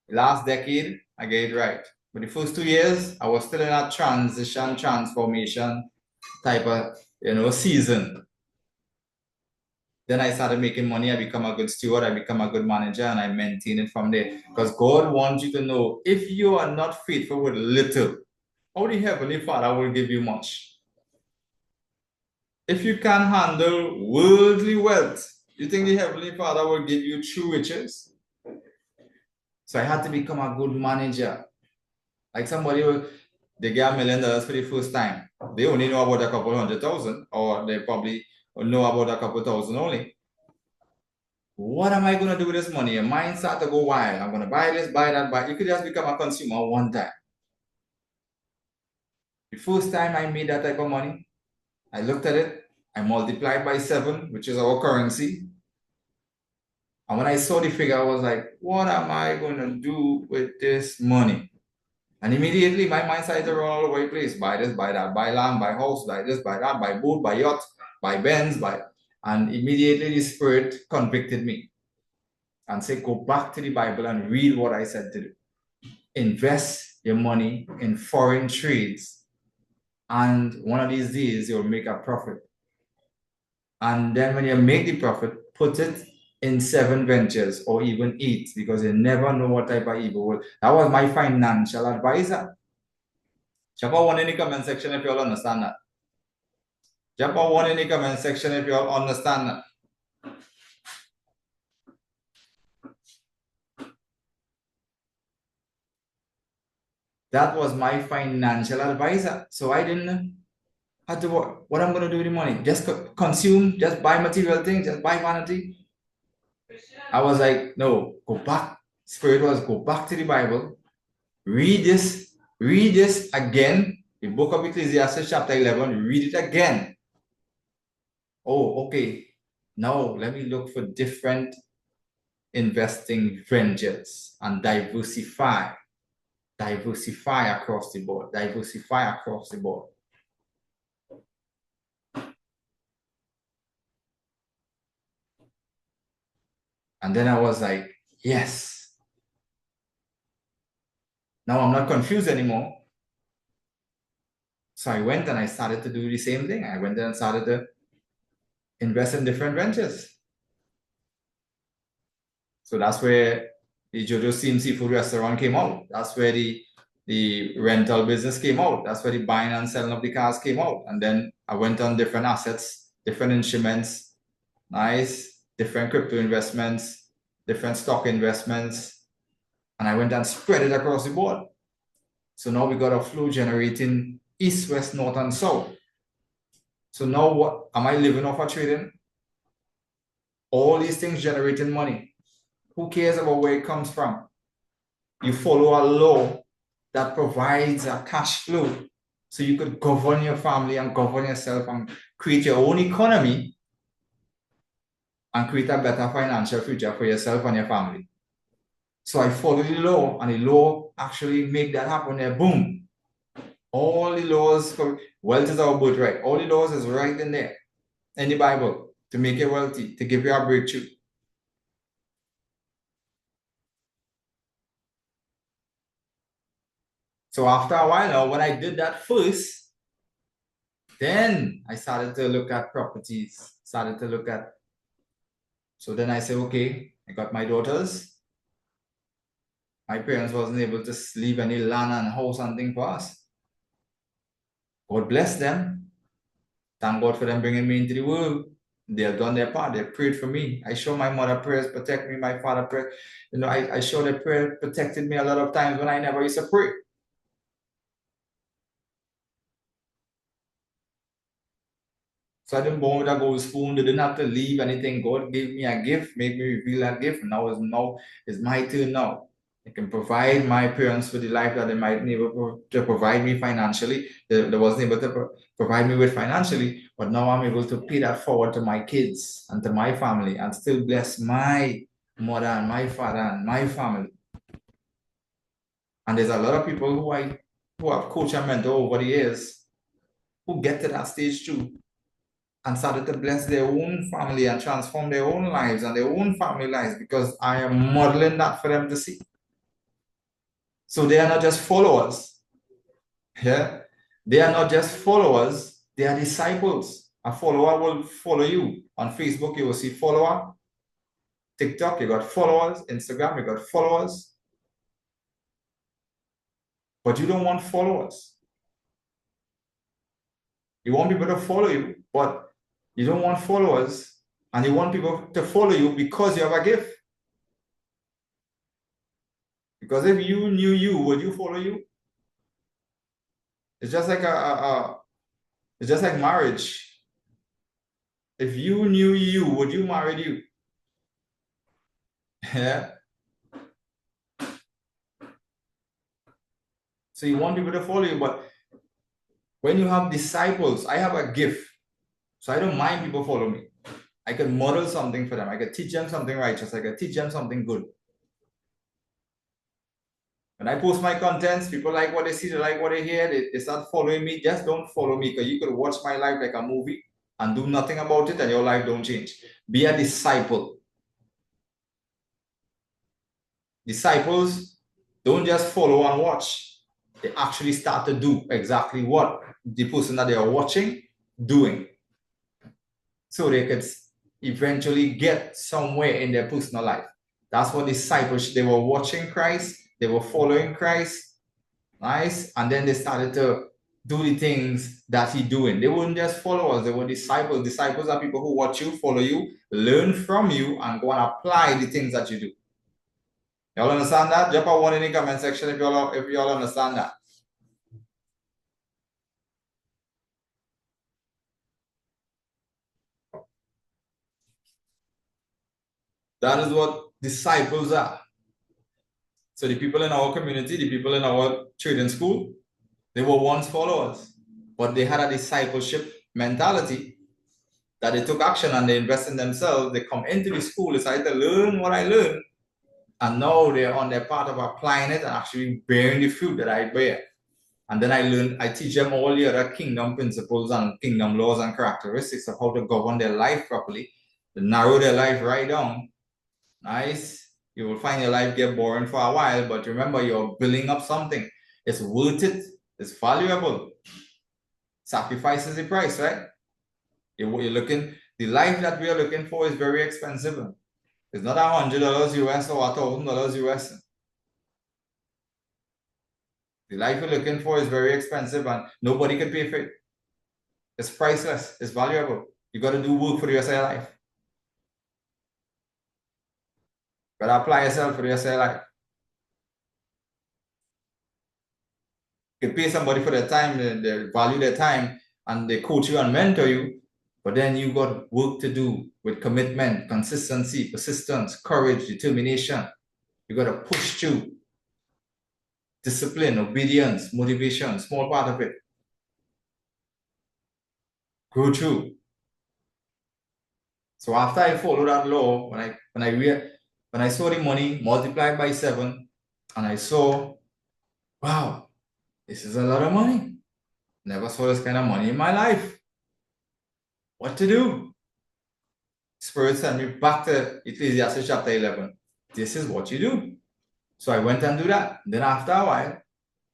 The last decade, I get it right. But the first 2 years, I was still in a transition, transformation type of, season. Then I started making money. I become a good steward. I become a good manager, and I maintain it from there. Because God wants you to know, if you are not faithful with little, how the Heavenly Father will give you much. If you can't handle worldly wealth, you think the Heavenly Father will give you true riches? So I had to become a good manager. Like somebody they get $1 million for the first time. They only know about a couple 100,000, or they probably know about a couple thousand only. What am I going to do with this money? Your mind start to go wild. I'm going to buy this, buy that, buy. You could just become a consumer one time. The first time I made that type of money, I looked at it, I multiplied by 7, which is our currency. And when I saw the figure, I was like, what am I going to do with this money? And immediately my mind started to run all over the place. Buy this, buy that, buy land, buy house, buy this, buy that, buy boat, buy yacht, buy Benz, buy. And immediately the Spirit convicted me and said, go back to the Bible and read what I said to do. Invest your money in foreign trades, and one of these days you'll make a profit. And then when you make the profit, put it in 7 ventures or even 8, because you never know what type of evil will. That was my financial advisor. Drop a 1 in the comment section if you all understand that. Drop a 1 in the comment section if you all understand that. That was my financial advisor. So I didn't have to what I'm going to do with the money. Just consume, just buy material things, just buy vanity. I was like, no, go back. Spirit was, go back to the Bible, read this again. The book of Ecclesiastes chapter 11, read it again. Oh, okay. Now let me look for different investing ventures and diversify across the board, And then I was like, yes. Now I'm not confused anymore. So I went and I started to do the same thing. I went and started to invest in different ventures. So that's where the Jojo Steam Seafood Restaurant came out. That's where the rental business came out. That's where the buying and selling of the cars came out. And then I went on different assets, different instruments, different crypto investments, different stock investments. And I went and spread it across the board. So now we got a flow generating east, west, north, and south. So now what am I living off of trading? All these things generating money. Who cares about where it comes from? You follow a law that provides a cash flow so you could govern your family and govern yourself and create your own economy and create a better financial future for yourself and your family. So I follow the law, and the law actually make that happen there. Boom. All the laws, wealth is our birthright. All the laws is right in there in the Bible to make you wealthy, to give you a breakthrough. So after a while now, when I did that first, then I started to look at properties, so then I said, okay, I got my daughters. My parents wasn't able to leave any land and house and thing for us. God bless them. Thank God for them bringing me into the world. They have done their part. They prayed for me. I show my mother prayers protect me. My father prayed. I show their prayer protected me a lot of times when I never used to pray. So I didn't born with a gold spoon. They didn't have to leave anything. God gave me a gift, made me reveal that gift. Now it's my turn now. I can provide my parents with the life that they might be able to provide me financially. They wasn't able to provide me with financially, but now I'm able to pay that forward to my kids and to my family and still bless my mother and my father and my family. And there's a lot of people who have coached and mentor over the years who get to that stage too and started to bless their own family and transform their own lives and their own family lives because I am modeling that for them to see. So they are not just followers. Yeah. They are not just followers, they are disciples. A follower will follow you. On Facebook, you will see follower. TikTok, you got followers. Instagram, you got followers. But you don't want followers. You want people to follow you, but you don't want followers. And you want people to follow you because you have a gift. Because if you knew you, would you follow you? It's just like it's just like marriage. If you knew you, would you marry you? Yeah. So you want people to follow you, but when you have disciples, I have a gift. So I don't mind people follow me. I can model something for them. I can teach them something righteous. I can teach them something good. When I post my contents, people like what they see, they like what they hear, they start following me. Just don't follow me because you could watch my life like a movie and do nothing about it and your life don't change. Be a disciple. Disciples don't just follow and watch. They actually start to do exactly what the person that they are watching doing. So they could eventually get somewhere in their personal life. That's what discipleship, they were watching Christ, they were following Christ, nice, and then they started to do the things that he's doing. They weren't just followers, they were disciples. Disciples are people who watch you, follow you, learn from you, and go and apply the things that you do. Y'all understand that? Drop a one in the comment section if y'all understand that. That is what disciples are. So the people in our community, the people in our trading school, they were once followers, but they had a discipleship mentality that they took action and they invest in themselves. They come into the school, decided to learn what I learned, and now they're on their part of applying it and actually bearing the fruit that I bear. And then I teach them all the other kingdom principles and kingdom laws and characteristics of how to govern their life properly, to narrow their life right down. Nice. You will find your life get boring for a while, but remember, you're building up something. It's worth it. It's valuable. Sacrifice is the price, right? You're looking, the life that we are looking for is very expensive. It's not $100 US or $1,000 US. The life you're looking for is very expensive and nobody can pay for it. It's priceless. It's valuable. You got to do work for the rest of your life. You got to apply yourself for the rest of your life. You can pay somebody for their time, they value their time, and they coach you and mentor you. But then you got work to do with commitment, consistency, persistence, courage, determination. You got to push through. Discipline, obedience, motivation, small part of it. Grow through. So after I follow that law, when I saw the money multiplied by 7, and I saw, wow, this is a lot of money. Never saw this kind of money in my life. What to do? Spirit sent me back to Ecclesiastes chapter 11. This is what you do. So I went and do that. Then after a while,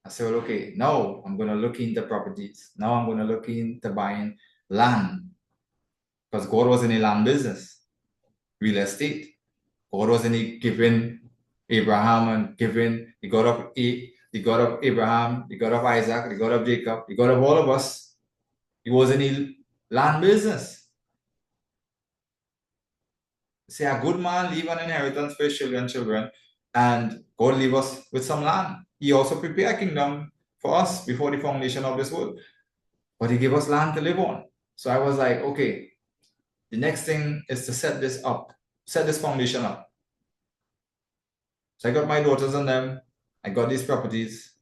I said, well, okay, now I'm going to look into properties. Now I'm going to look into buying land. Because God was in a land business, real estate. God was in a giving Abraham and giving the God of Abraham, the God of Isaac, the God of Jacob, the God of all of us. He was in a land business. Say a good man leave an inheritance for his children, and God leave us with some land. He also prepared a kingdom for us before the foundation of this world. But he gave us land to live on. So I was like, okay, the next thing is to set this up, set this foundation up. So I got my daughters and them, I got these properties.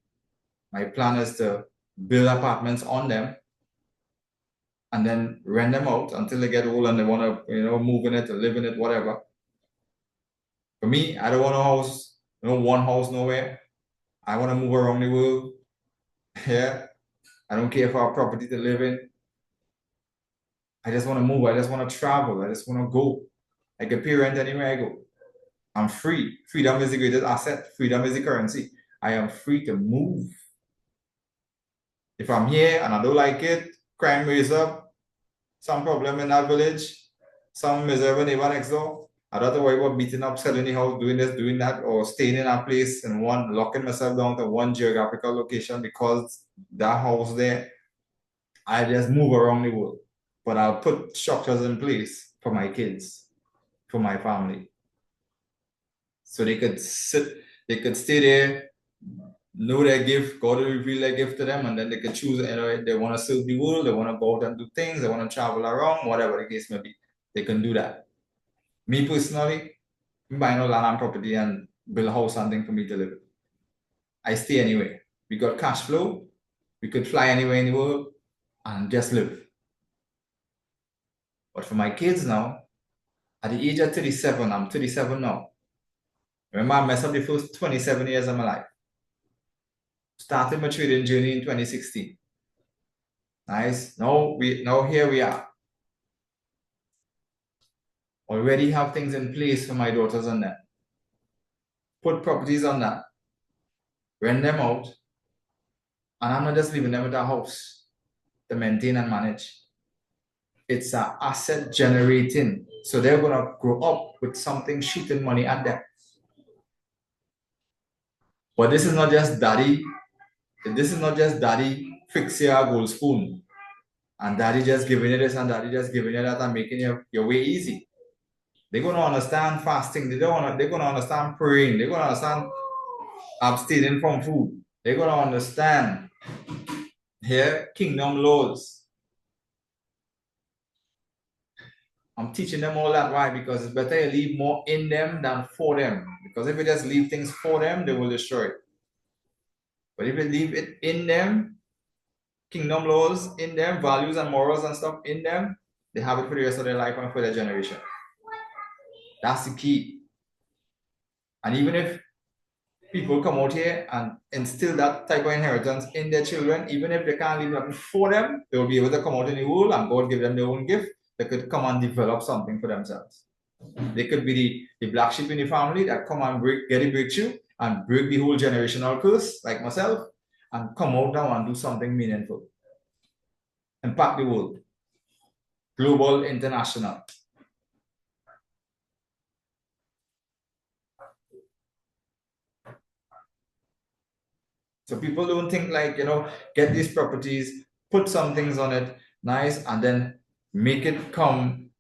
My plan is to build apartments on them and then rent them out until they get old and they want to, move in it or live in it, whatever. For me, I don't want a house, one house nowhere. I want to move around the world. Yeah. I don't care for a property to live in. I just want to move. I just want to travel. I just want to go. I can pay rent anywhere I go. I'm free. Freedom is the greatest asset. Freedom is the currency. I am free to move. If I'm here and I don't like it, crime raise up, some problem in that village, some miserable neighbor next door, I don't have to worry about beating up, selling the house, doing this, doing that, or staying in a place and locking myself down to one geographical location because that house there, I just move around the world. But I'll put structures in place for my kids, for my family. So they could stay there, know their gift, God will reveal their gift to them, and then they can choose, they want to serve the world, they want to go out and do things, they want to travel around, whatever the case may be. They can do that. Me personally, I'm buying no land and property and build a house and thing for me to live. I stay anywhere. We got cash flow, we could fly anywhere in the world and just live. But for my kids now, at the age of 37, I'm 37 now. Remember, I messed up the first 27 years of my life. Started my trading journey in 2016. Nice. Now here we are. Already have things in place for my daughters and them. Put properties on that. Rent them out. And I'm not just leaving them with a house to maintain and manage. It's an asset generating. So they're gonna grow up with something shooting money at them. But this is not just daddy. This is not just daddy fix your gold spoon. And daddy just giving you this and daddy just giving you that and making your way easy. They're gonna understand fasting. They're gonna understand praying. They're gonna understand abstaining from food. They're gonna understand here kingdom laws. I'm teaching them all that. Why? Because it's better you leave more in them than for them. Because if you just leave things for them, they will destroy it. But if you leave it in them, kingdom laws in them, values and morals and stuff in them, they have it for the rest of their life and for their generation. That's the key. And even if people come out here and instill that type of inheritance in their children, even if they can't leave nothing for them, they will be able to come out in the world and God give them their own gift. They could come and develop something for themselves. They could be the black sheep in the family that come and get a breakthrough and break the whole generational curse, like myself, and come out now and do something meaningful. Impact the world. Global, international. So people don't think like, get these properties, put some things on it, nice, and then make it come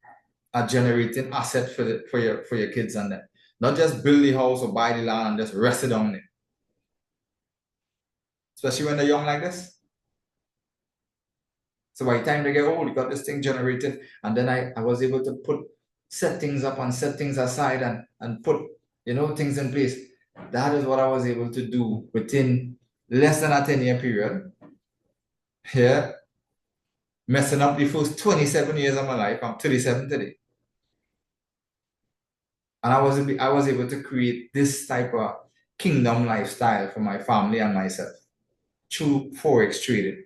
a generating asset for your kids and them. Not just build the house or buy the land and just rest it on it. Especially when they're young like this. So by the time they get old, you got this thing generated, and then I was able to set things up and set things aside and put things in place. That is what I was able to do within less than a 10-year period. Here, messing up the first 27 years of my life. I'm 37 today. And I was able to create this type of kingdom lifestyle for my family and myself through Forex trading,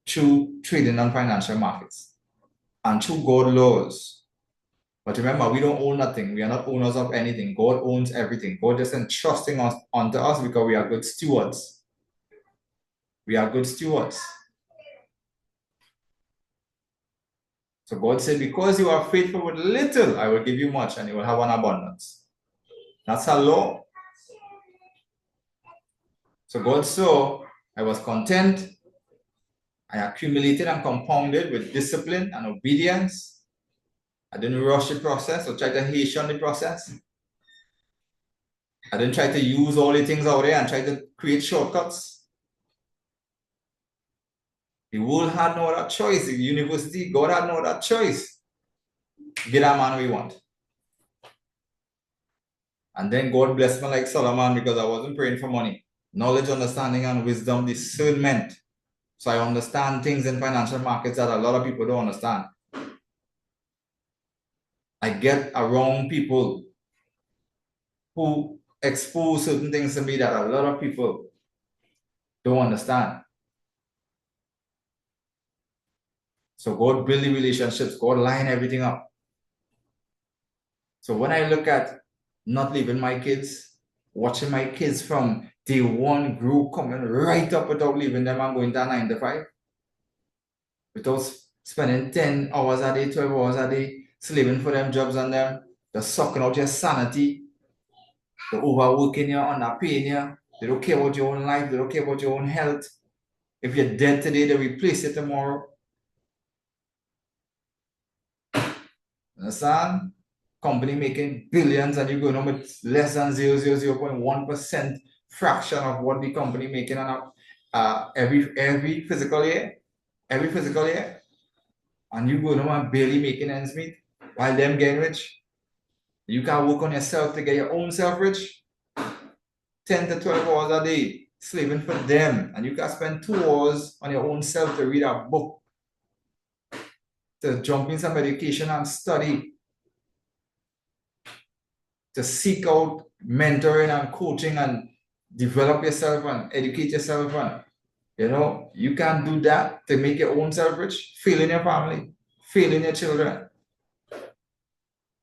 through trading on financial markets, and through God laws. But remember, we don't own nothing. We are not owners of anything. God owns everything. God just entrusting us onto us because we are good stewards. We are good stewards. So God said, because you are faithful with little, I will give you much and you will have an abundance. That's a law. So God saw I was content. I accumulated and compounded with discipline and obedience. I didn't rush the process or try to hasten the process. I didn't try to use all the things out there and try to create shortcuts. The world had no other choice. The university, God had no other choice. Get that man we want. And then God blessed me like Solomon because I wasn't praying for money. Knowledge, understanding, and wisdom, discernment. So I understand things in financial markets that a lot of people don't understand. I get around people who expose certain things to me that a lot of people don't understand. So God build the relationships, God line everything up. So when I look at not leaving my kids, watching my kids from day one grow coming right up without leaving them and going to 9 to 5, without spending 10 hours a day, 12 hours a day, slaving for them jobs and them, just sucking out your sanity, the overworking you, underpaying you. They don't care about your own life, they don't care about your own health. If you're dead today, they replace it tomorrow. Understand? Company making billions and you're going on with less than 0.1% fraction of what the company making on every physical year. Every physical year. And you going on and barely making ends meet while them getting rich. You can work on yourself to get your own self rich. 10 to 12 hours a day, slaving for them. And you can spend 2 hours on your own self to read a book, to jump in some education and study, to seek out mentoring and coaching and develop yourself and educate yourself. And you can do that to make your own self rich. Fail in your family, fail in your children.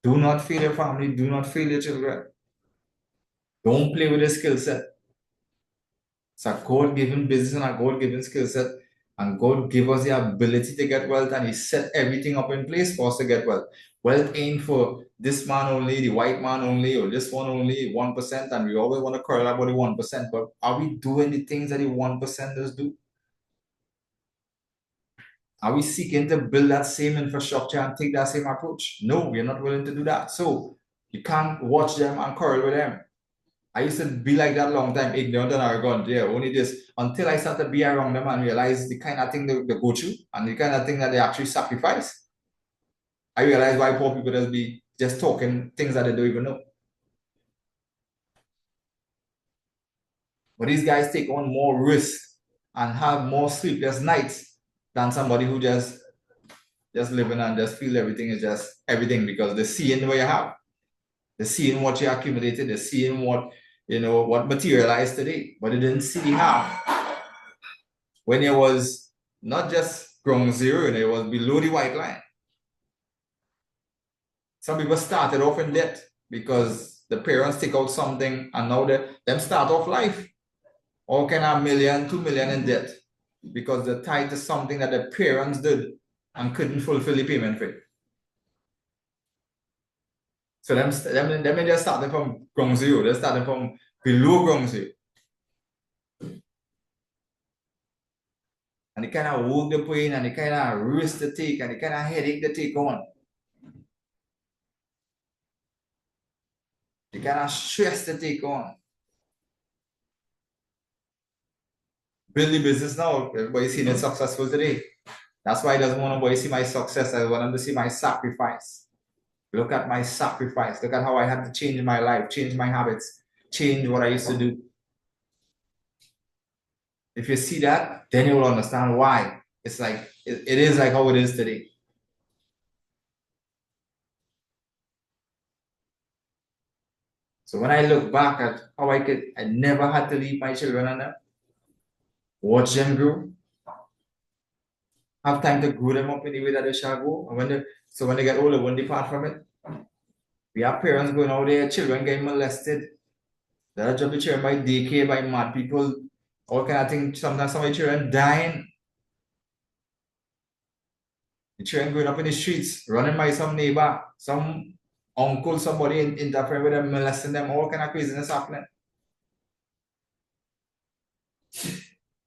Do not fail your family, do not fail your children. Don't play with the skill set. It's a God-given business and a God-given skill set. And God give us the ability to get wealth, and He set everything up in place for us to get wealth. Wealth ain't for this man only, the white man only, or this one only, 1%. And we always want to quarrel about the 1%. But are we doing the things that the 1%ers do? Are we seeking to build that same infrastructure and take that same approach? No, we're not willing to do that. So you can't watch them and quarrel with them. I used to be like that long time, ignorant and arrogant. Yeah, only this. Until I started to be around them and realize the kind of thing they go through and the kind of thing that they actually sacrifice. I realized why poor people just be just talking things that they don't even know. But these guys take on more risk and have more sleepless nights than somebody who just living and just feel everything is just everything, because they're seeing what you have. They're seeing what you accumulated. They're seeing what materialized today, but they didn't see how. When it was not just ground zero, and it was below the white line. Some people started off in debt because the parents take out something and now them start off life. All kind of $1 million, $2 million in debt because they're tied to something that the parents did and couldn't fulfill the payment for it. So them just starting from ground zero. They're starting from below ground zero. And the kind of work they put in, and the kind of risk they take, and the kind of headache they take on. The kind of stress they take on. Build the business now. Everybody's seeing it successful today. That's why I doesn't want nobody to see my success. I want them to see my sacrifice. Look at my sacrifice. Look at how I had to change my life, change my habits, change what I used to do. If you see that, then you will understand why. It's like, it is like how it is today. So when I look back at how I never had to leave my children and them, watch them grow, have time to grow them up in the way that they shall go. And when they get older, when they depart from it, we have parents going out there, children getting molested. They're job the children by daycare, by mad people, all kind of things. Sometimes some of the children dying. The children going up in the streets, running by some neighbor, some uncle, somebody interfering with them, molesting them, all kind of craziness happening.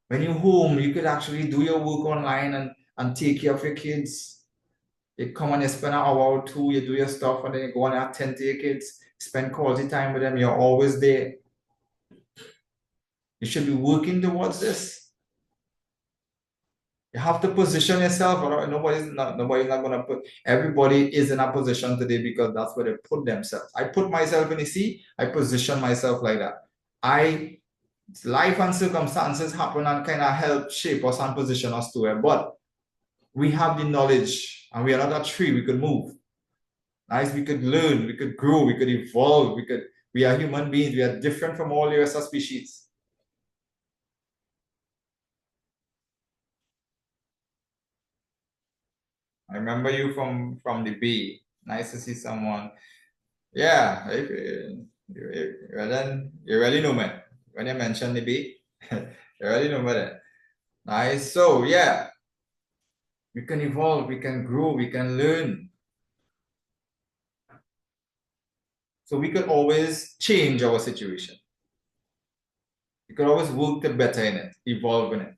When you're home, you could actually do your work online and take care of your kids. You come and you spend an hour or two, you do your stuff, and then you go and attend to your kids, spend quality time with them. You're always there. You should be working towards this. You have to position yourself. Nobody's not going to put. Everybody is in a position today because that's where they put themselves. I put myself in the sea. I position myself like that. Life and circumstances happen and kind of help shape us and position us to it. But we have the knowledge, and we are not a tree. We could move. Nice. We could learn. We could grow. We could evolve. We are human beings. We are different from all the rest of species. I remember you from the B. Nice to see someone. Yeah, you really know me. When you mentioned the B, you really know me then. Nice. So yeah, we can evolve, we can grow, we can learn. So we could always change our situation. We could always work to better in it, evolve in it.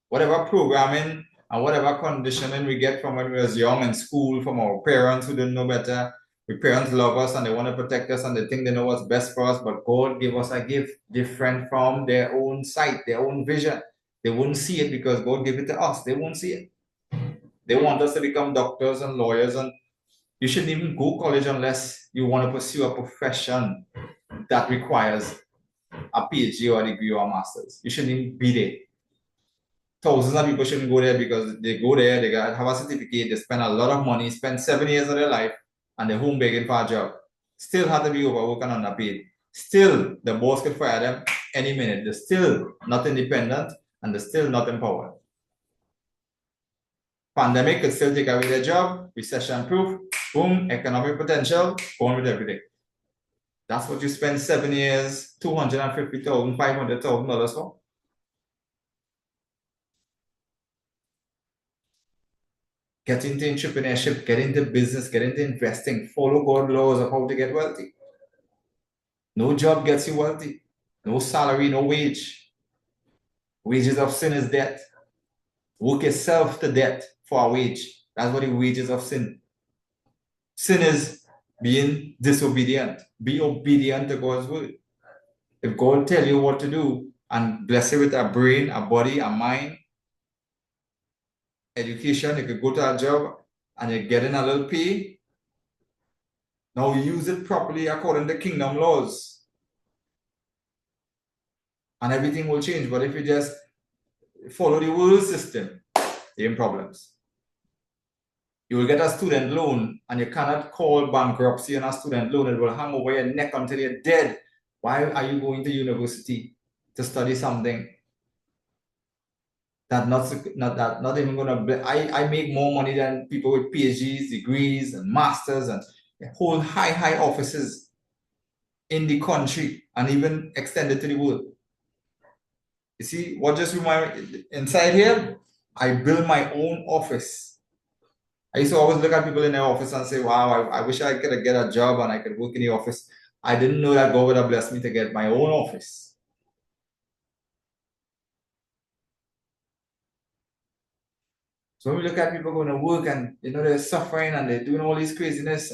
Whatever programming and whatever conditioning we get from when we was young in school, from our parents who didn't know better. We parents love us and they want to protect us and they think they know what's best for us, but God gave us a gift different from their own sight, their own vision. They wouldn't see it because God gave it to us. They won't see it. They want us to become doctors and lawyers, and you shouldn't even go college unless you want to pursue a profession that requires a PhD or a degree or a master's. You shouldn't even be there. Thousands of people shouldn't go there because they go there, they got have a certificate, they spend a lot of money, spend 7 years of their life, and they're home begging for a job. Still have to be overworked and underpaid. Still, the boss could fire them any minute. They're still not independent and they're still not empowered. Pandemic could still take away their job, recession proof, boom, economic potential, going with everything. That's what you spend 7 years, $250,000, $500,000 for. Get into entrepreneurship, get into business, get into investing, follow God's laws of how to get wealthy. No job gets you wealthy. No salary, no wage. Wages of sin is debt. Work yourself to death for a wage. That's what the wages of sin. Sin is being disobedient. Be obedient to God's word. If God tell you what to do and bless you with a brain, a body, a mind, education, you could go to a job and you're getting a little pay. Now use it properly according to kingdom laws. And everything will change. But if you just follow the world system, you're in problems. You will get a student loan and you cannot call bankruptcy on a student loan. It will hang over your neck until you're dead. Why are you going to university to study something that not even gonna I make more money than people with PhDs, degrees, and masters, and hold high offices in the country and even extended to the world. You see, what just remind inside here, I build my own office. I used to always look at people in their office and say, wow, I wish I could get a job and I could work in the office. I didn't know that God would have blessed me to get my own office. So when we look at people going to work and they're suffering and they're doing all this craziness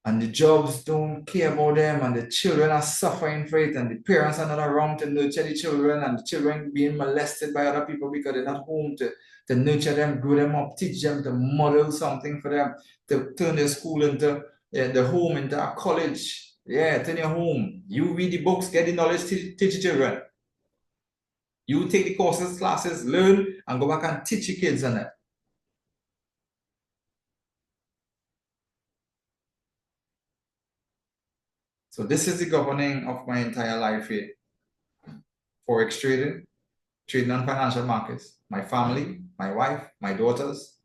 and the jobs don't care about them and the children are suffering for it and the parents are not around to nurture the children and the children being molested by other people because they're not home to nurture them, grow them up, teach them to model something for them, to turn their school into the home into a college. Yeah, turn your home. You read the books, get the knowledge, teach your children. You take the courses, classes, learn, and go back and teach your kids on it. So this is the governing of my entire life here. Forex trading, trading on financial markets, my family, my wife, my daughters.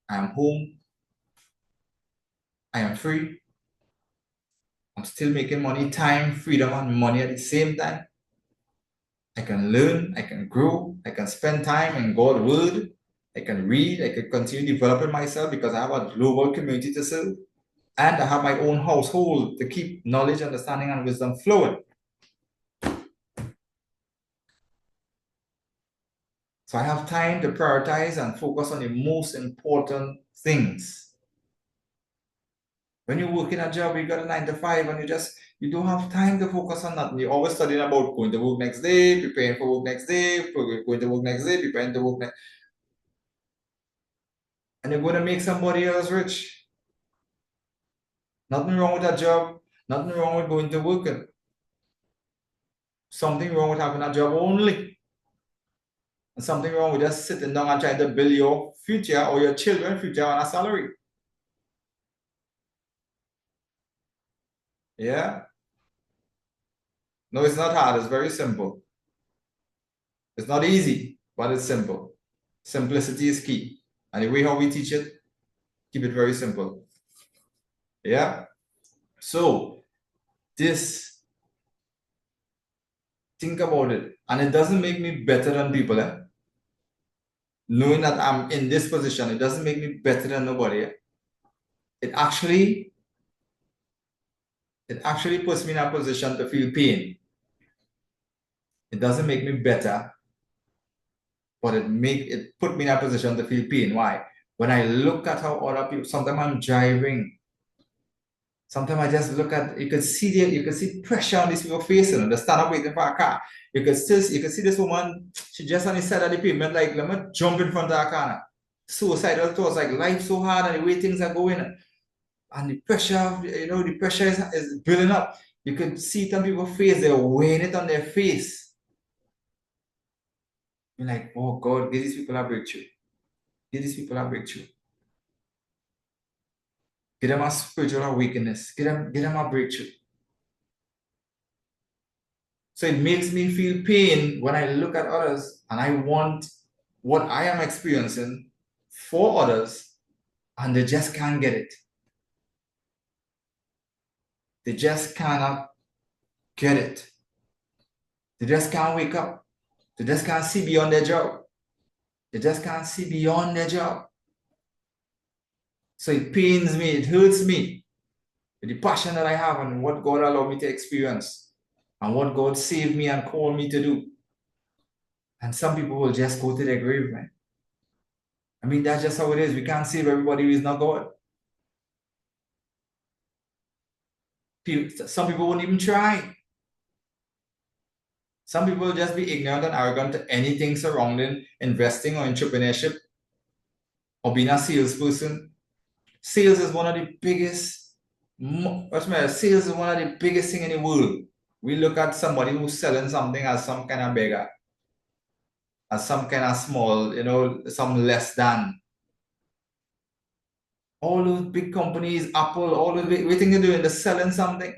I am home. I am free. I'm still making money, time, freedom, and money at the same time. I can learn, I can grow, I can spend time in God's word, I can read, I can continue developing myself because I have a global community to serve. And I have my own household to keep knowledge, understanding, and wisdom flowing. So I have time to prioritize and focus on the most important things. When you're working a job, you got a 9 to 5 and you don't have time to focus on that. You're always studying about going to work next day, preparing for work next day, going to work next day, preparing to work next. And you're going to make somebody else rich. Nothing wrong with that job. Nothing wrong with going to work. Something wrong with having a job only. And something wrong with just sitting down and trying to build your future or your children's future on a salary. Yeah. No, it's not hard. It's very simple. It's not easy, but it's simple. Simplicity is key. And the way how we teach it, keep it very simple. Yeah. So this, think about it. And it doesn't make me better than people. Knowing that I'm in this position, it doesn't make me better than nobody. It actually, it actually puts me in a position to feel pain. It doesn't make me better, but it put me in a position to feel pain. Why? When I look at how other people, sometimes I'm driving. Sometimes I just look at, you could see pressure on these people facing, and they stand up waiting for a car. You could see this woman, she just on the side of the pavement, like, let me jump in front of her car now. Suicidal thoughts, like life so hard and the way things are going. And the pressure, the pressure is building up. You could see some people face, they're weighing it on their face. You're like, oh God, give these people a breakthrough. Give these people a breakthrough. Give them a spiritual awakeness. Give them a breakthrough. So it makes me feel pain when I look at others and I want what I am experiencing for others and they just can't get it. They just cannot get it. They just can't wake up. They just can't see beyond their job. They just can't see beyond their job. So it pains me, it hurts me. The passion that I have and what God allowed me to experience and what God saved me and called me to do. And some people will just go to their grave, man. I mean, that's just how it is. We can't save everybody who is not God. Some people won't even try. Some people will just be ignorant and arrogant to anything surrounding investing or entrepreneurship or being a salesperson. Sales is one of the biggest, sales is one of the biggest thing in the world. We look at somebody who's selling something as some kind of beggar, as some kind of small, some less than. All those big companies, Apple, all those big, everything they're doing, they're selling something.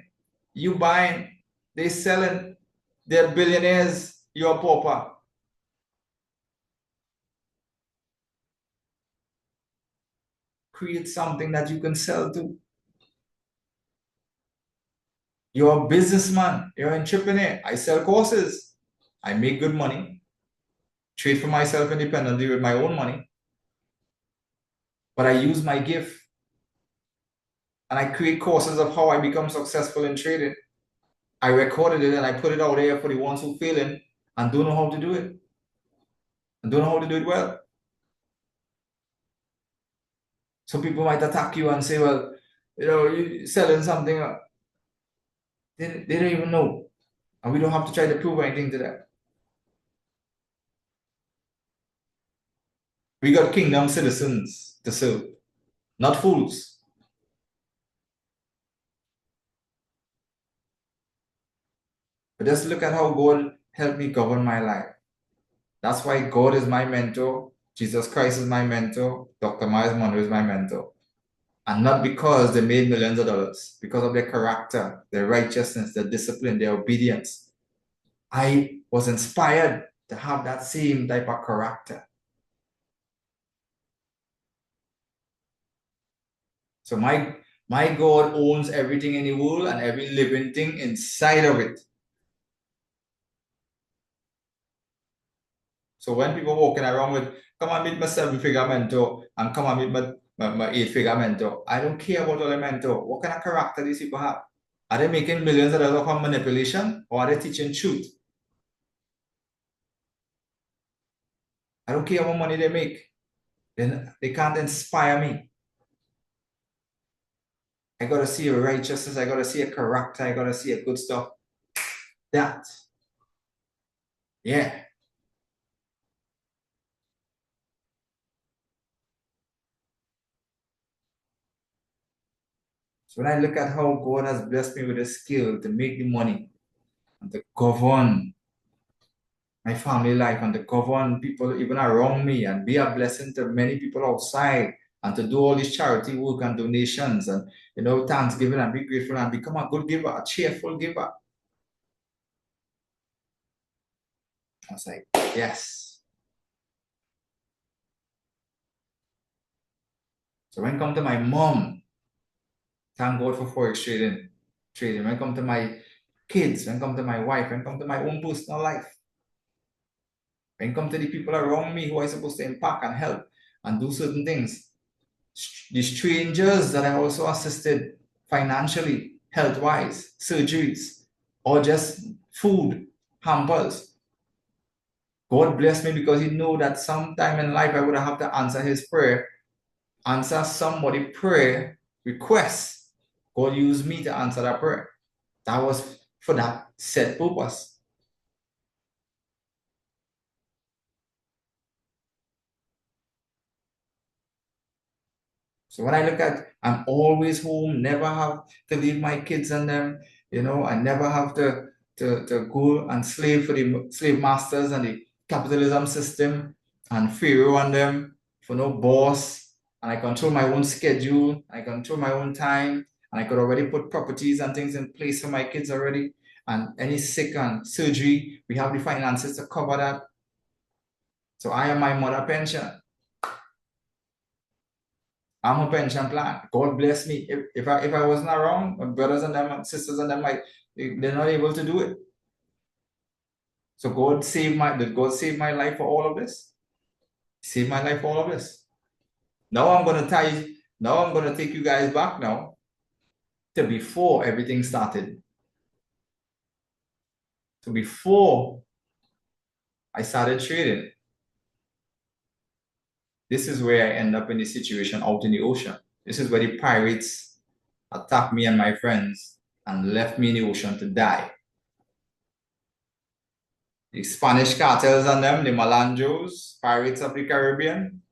You buying, they selling, they're billionaires, you're a pauper. Create something that you can sell to. You're a businessman, you're an entrepreneur. I sell courses. I make good money. Trade for myself independently with my own money. But I use my gift and I create courses of how I become successful in trading. I recorded it and I put it out there for the ones who failing and don't know how to do it. And don't know how to do it well. Some people might attack you and say, well, you're selling something. They don't even know. And we don't have to try to prove anything to them. We got kingdom citizens to serve, not fools. But just look at how God helped me govern my life. That's why God is my mentor. Jesus Christ is my mentor. Dr. Miles Monroe is my mentor. And not because they made millions of dollars, because of their character, their righteousness, their discipline, their obedience. I was inspired to have that same type of character. So my God owns everything in the world and every living thing inside of it. So when people walking around with, come and meet my 7-figure mentor and come and meet my 8-figure mentor, I don't care about all the mentor. What kind of character these people have? Are they making millions of dollars from manipulation or are they teaching truth? I don't care how much money they make. Then they can't inspire me. I gotta see a righteousness, I gotta see a character, I gotta see a good stuff. That. Yeah. So when I look at how God has blessed me with a skill to make the money and to govern my family life and to govern people even around me and be a blessing to many people outside and to do all this charity work and donations and, thanksgiving and be grateful and become a good giver, a cheerful giver. I was like, yes. So when it comes to my mom, thank God for Forex trading. When it comes to my kids, when it comes to my wife, when it comes to my own personal life, when it comes to the people around me who are supposed to impact and help and do certain things, the strangers that I also assisted financially, health-wise, surgeries, or just food, hampers. God bless me because He knew that sometime in life I would have to answer His prayer, answer somebody prayer request. God used me to answer that prayer. That was for that set purpose. So when I look at, I'm always home, never have to leave my kids and them, I never have to go and slave for the slave masters and the capitalism system and Pharaoh on them for no boss. And I control my own schedule, I control my own time, and I could already put properties and things in place for my kids already. And any sick and surgery, we have the finances to cover that. So I am my mother pension. I'm a pension plan. God bless me. If I wasn't around, my brothers and them and sisters and them, they're not able to do it. So did God save my life for all of this? Save my life for all of this. Now I'm gonna take you guys back now to before everything started. So before I started trading, this is where I end up in the situation out in the ocean. This is where the pirates attacked me and my friends and left me in the ocean to die. The Spanish cartels and them, the Malandros, Pirates of the Caribbean,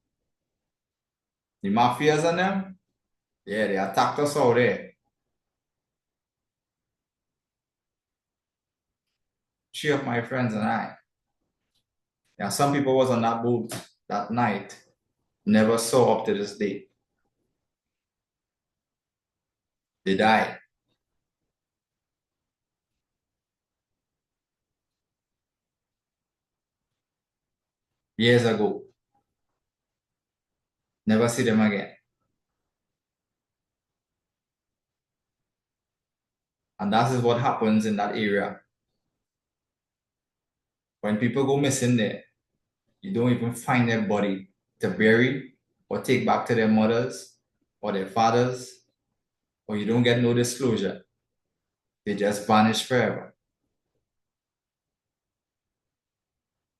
the mafias and them, yeah, they attacked us out there. 3 of my friends and I. Yeah, some people was on that boat that night, never saw up to this day. They died. Years ago. Never see them again. And that is what happens in that area. When people go missing there, you don't even find their body to bury or take back to their mothers or their fathers, or you don't get no disclosure. They just vanish forever.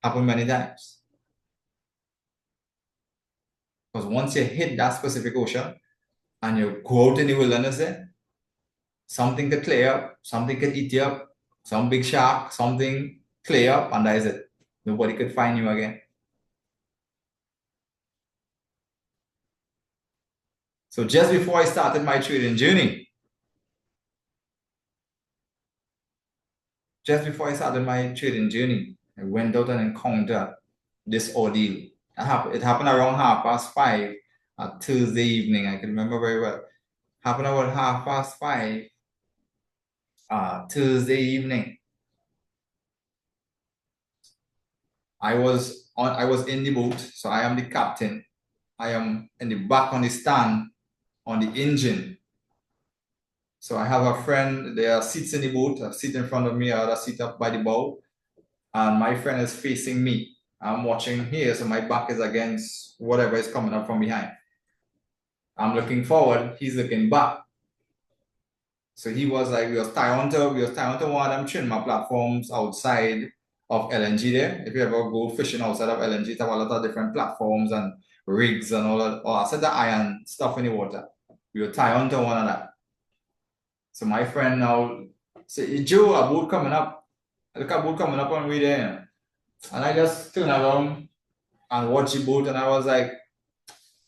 Happened many times. Because once you hit that specific ocean and you go out in the wilderness there, something could clear up, something could eat you up, some big shark, something clear up, and that is it. Nobody could find you again. So just before I started my trading journey, I went out and encountered this ordeal. It happened around 5:30 on Thursday evening. I can remember very well. Happened about 5:30 Thursday evening. I was in the boat, so I am the captain. I am in the back on the stand on the engine. So I have a friend, there are seats in the boat, a seat in front of me, other seat up by the bow, and my friend is facing me. I'm watching here, so my back is against whatever is coming up from behind. I'm looking forward, he's looking back. So he was like, we was tied onto one of them trim platforms outside of LNG there. If you ever go fishing outside of LNG, they have a lot of different platforms and rigs and all that. I said the iron stuff in the water. We were tied onto one of that. So my friend now said, Joe, a boat coming up. I look at a boat coming up on way there. And I just turned around and watched the boat and I was like,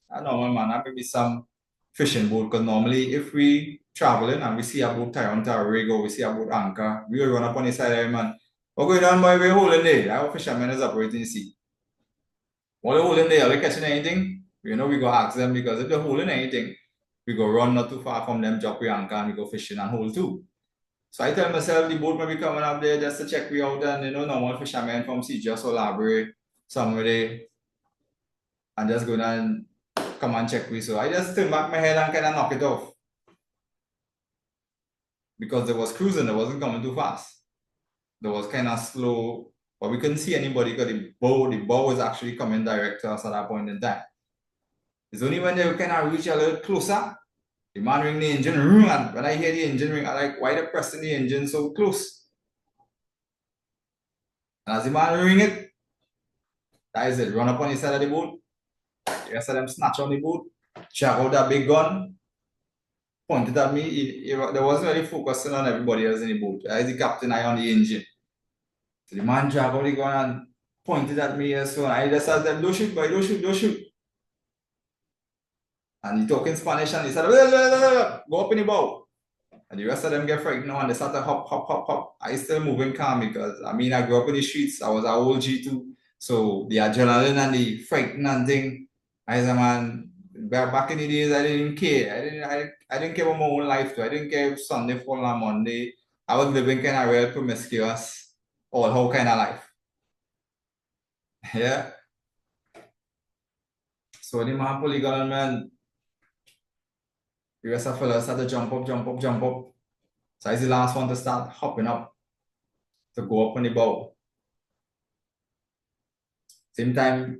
I don't know, man, that may be some fishing boat. Because normally if we traveling and we see a boat tie onto a rig or we see a boat anchor, we will run up on the side there, man. What going on, boy? We're holding there. Our fisherman is operating the sea. What are you holding there? Are you catching anything? We go ask them, because if they're holding anything, we go run not too far from them, drop we anchor, and we go fishing and hold too. So I tell myself the boat may be coming up there just to check we out, and normal fishermen from CGS or Library, somebody, and just go down and come and check we. So I just turn back my head and kind of knock it off. Because they was cruising, they wasn't coming too fast. They was kind of slow, but we couldn't see anybody because the bow was actually coming direct to us at that point in time. It's only when they kind of reach a little closer, the man ring the engine, and when I hear the engine ring, I'm like, why they pressing the engine so close? And as the man ring it, that is it. Run up on the side of the boat. The rest of them snatch on the boat, check out that big gun, pointed at me. They wasn't really focusing on everybody else in the boat. I was the captain, I on the engine. So the man dragged out the gun and pointed at me. So I just asked them, don't shoot, boy, don't shoot, don't shoot. And he talking Spanish, and he said, go up in the bow. And the rest of them get frightened now, and they start to hop, hop, hop, hop. I still moving calm because, I grew up in the streets. I was an old G2. So the adrenaline and the frightened and thing, I said, man, back in the days, I didn't care. I didn't care about my own life too. I didn't care if Sunday fall on Monday. I was living kind of real promiscuous, all whole kind of life. Yeah. So the man polygon, man, the rest of fellas start to jump up, jump up, jump up. So I was the last one to start hopping up to go up on the bow. Same time,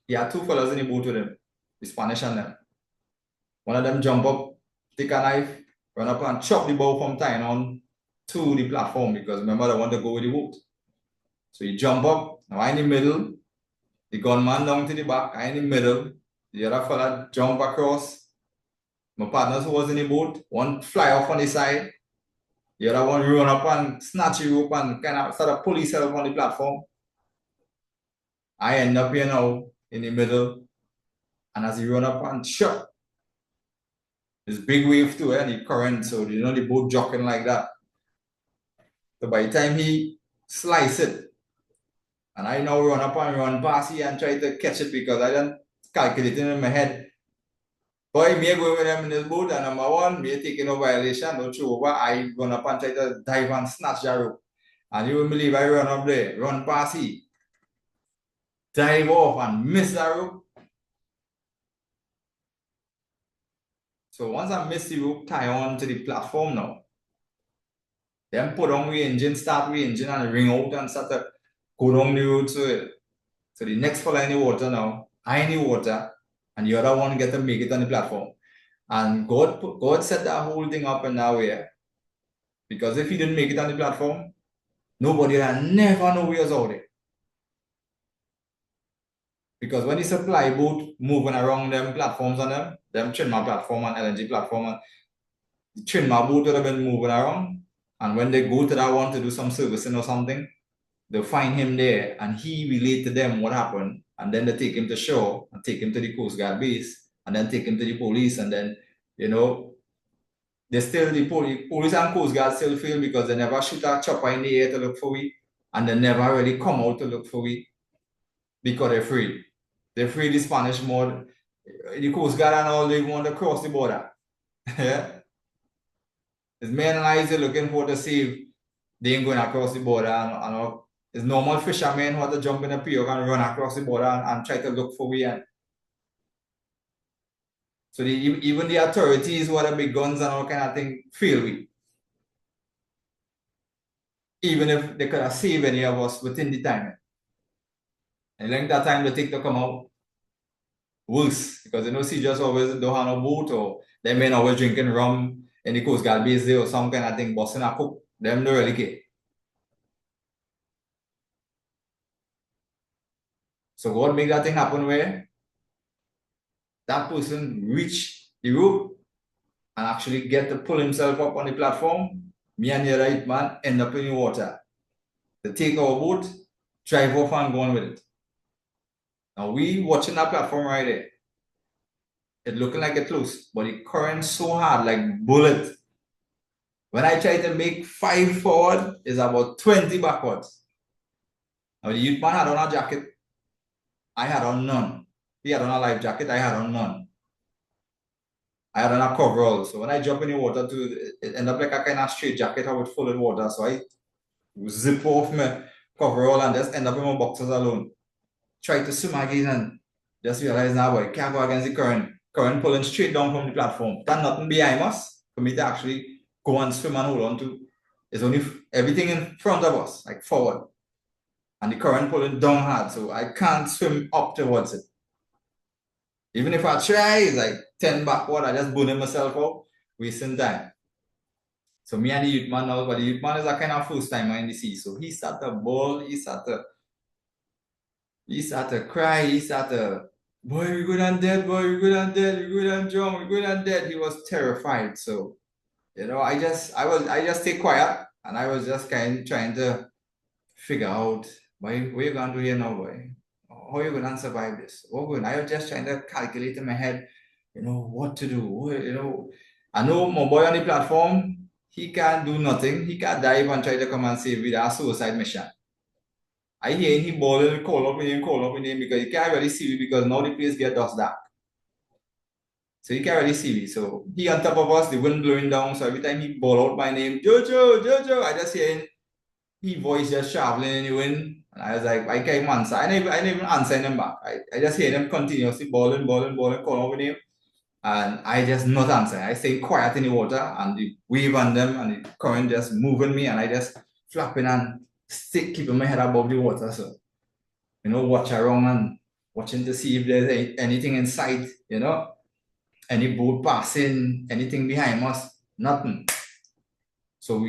he had two fellas in the boat with him, the Spanish and them. One of them jump up, take a knife, run up and chop the bow from tying on to the platform, because remember, they want to go with the boat. So he jump up, now I in the middle, the gunman down to the back, I in the middle, the other fella jump across. My partners who was in the boat, one fly off on the side, the other one run up and snatch the rope and kind of start to pull himself on the platform. I end up here now in the middle, and as he run up and shot, this big wave too, and the current, so the boat jockeying like that. So by the time he slice it, and I now run up and run past here and try to catch it, because I didn't calculate it in my head. Boy, me going with them in this boat, and number one, me taking no violation, no throw over. I run up and try to dive and snatch that rope. And you won't believe I run up there, run past he, dive off and miss that rope. So once I miss the rope, tie on to the platform now. Then put on the engine, start the engine, and ring out and start to go down the road to it. So the next fella in the water now, I in the water, and the other one get to make it on the platform. And God set that whole thing up in that way. Because if he didn't make it on the platform, nobody will never know we was out there. Because when the supply boat moving around them platforms on them Trinma platform and LNG platform, and the Trinma boat would have been moving around. And when they go to that one to do some servicing or something, they'll find him there, and he relate to them what happened, and then they take him to shore and take him to the Coast Guard base, and then take him to the police, and then they still, the police and Coast Guard still fail because they never shoot a chopper in the air to look for we, and they never really come out to look for we because they're afraid. They're afraid the Spanish mode, the Coast Guard and all, they want to cross the border. Yeah. It's men and eyes they're looking for to save. They ain't going across the border, and it's normal fishermen who have to jump in a pier and run across the border and try to look for we. And so even the authorities who have the big guns and all kind of thing fail we. Even if they could have saved any of us within the time. And then that time they take to come out worse, because CJS always don't have no boat, or they men always drinking rum in the Coast Guard base there or some kind of thing, busting a cook. Them don't really care. So God make that thing happen where that person reach the rope and actually get to pull himself up on the platform. Me and the other eight man end up in the water. They take our boat, drive off and go on with it. Now we watching that platform right there. It looking like it close, but the current so hard, like bullet. When I try to make 5 forward, it's about 20 backwards. Now the youth man had on a jacket. I had on none. He had on a life jacket, I had on none. I had on a coverall. So when I jump in the water too, it ended up like a kind of straight jacket with full of water. So I zip off my coverall and just end up in my boxers alone. Try to swim again and just realize now, boy, can't go against the current. Current pulling straight down from the platform. There's nothing behind us for me to actually go and swim and hold on to. It's only everything in front of us, like forward. And the current pulling down hard, so I can't swim up towards it. Even if I try, it's like 10 backward, I just burning myself out, wasting time. So me and the youth man now, but the youth man is a kind of first timer in the sea. So he started to bawl, he started to cry, he started to, boy, we're good and dead, boy, we're good and dead, we're good and drunk, we're good and dead. He was terrified. So, I just stay quiet and I was just kind of trying to figure out, boy, what you gonna do here now, boy? How you gonna survive this? I was just trying to calculate in my head, what to do. I know my boy on the platform, he can't do nothing. He can't dive and try to come and save with a suicide mission. I hear he bowling, call up with him because he can't really see me because now the place get dust dark. So he can't really see me. So he on top of us, the wind blowing down. So every time he ball out my name, Jojo, Jojo, I just hear his voice just traveling in the wind. And I was like, I can't answer. I didn't even answer him back. I just hear him continuously balling, call out with him. And I just not answer. I stay quiet in the water and the wave on them and the current just moving me and I just flapping and keeping my head above the water. So, watch around and watching to see if there's anything in sight, any boat passing, anything behind us, nothing. So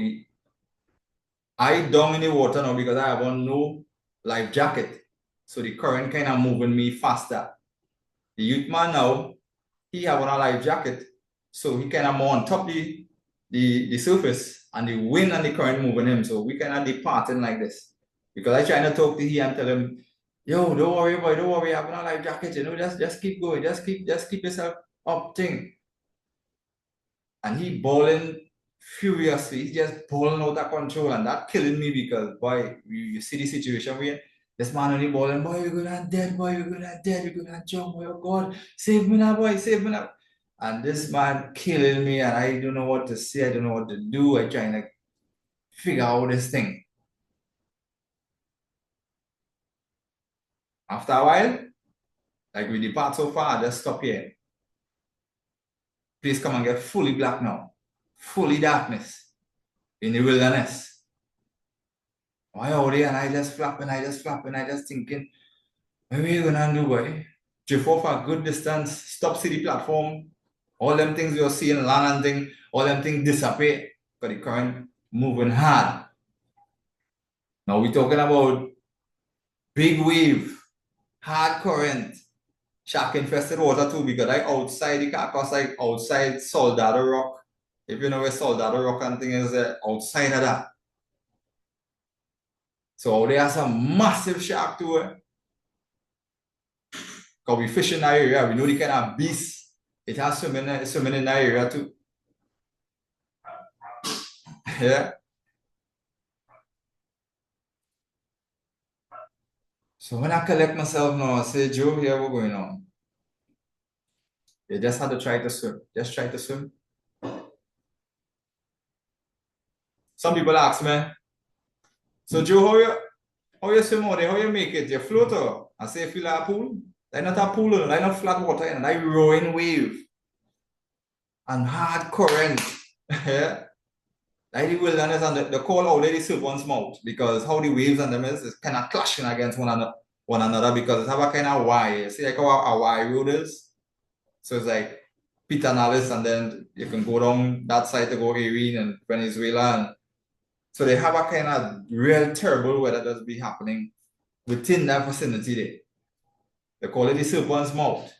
I down in the water now because I have on no life jacket. So the current kind of moving me faster. The youth man now, he have on a life jacket. So he kind of more on top the surface and the wind and the current moving him. So we kind of departing like this. Because I trying to talk to him and tell him, yo, don't worry, boy, don't worry, I have on a life jacket, just keep going, just keep yourself up thing. And he bowling furiously. He's just bowling out of control, and that killing me because, boy, you see the situation where this man only bowling, boy, you're gonna dead, boy, you're gonna dead, you're gonna jump, boy, oh God, save me now, boy, save me now. And this man killing me, and I don't know what to say, I don't know what to do. I trying to figure out this thing. After a while, like we depart so far, I just stop here. Please come and get fully black now, fully darkness in the wilderness. Why out there and I just flapping, I just thinking, what are you gonna do, boy? Drift off a good distance, stop see the platform, all them things you're seeing, land and thing, all them things disappear because the current moving hard. Now we're talking about big wave, hard current, shark infested water too, because like outside the carcass, like outside Soldado Rock. If you know where Soldado Rock and thing is, outside of that. So there are some massive shark too. Because we fish in that area, we know the kind of beast it has swimming in that area too. Yeah. So when I collect myself now, I say, Joe, here we're going on. You just have to try to swim. Just try to swim. Some people ask me, so Joe, how you swim out there? How you make it? You float or? I say, feel like a pool. Like not a pool, like not flat water, and like rowing wave. And hard current. Yeah. Like the wilderness and the call out there, the serpent's mouth, because how the waves and them is kind of clashing against one another because it's have a kind of Y. See like how a Y road is? So it's like Peter Nallis and then you can go down that side to go Erin and Venezuela. And so they have a kind of real terrible weather that's be happening within that vicinity there. They call it the serpent's mouth.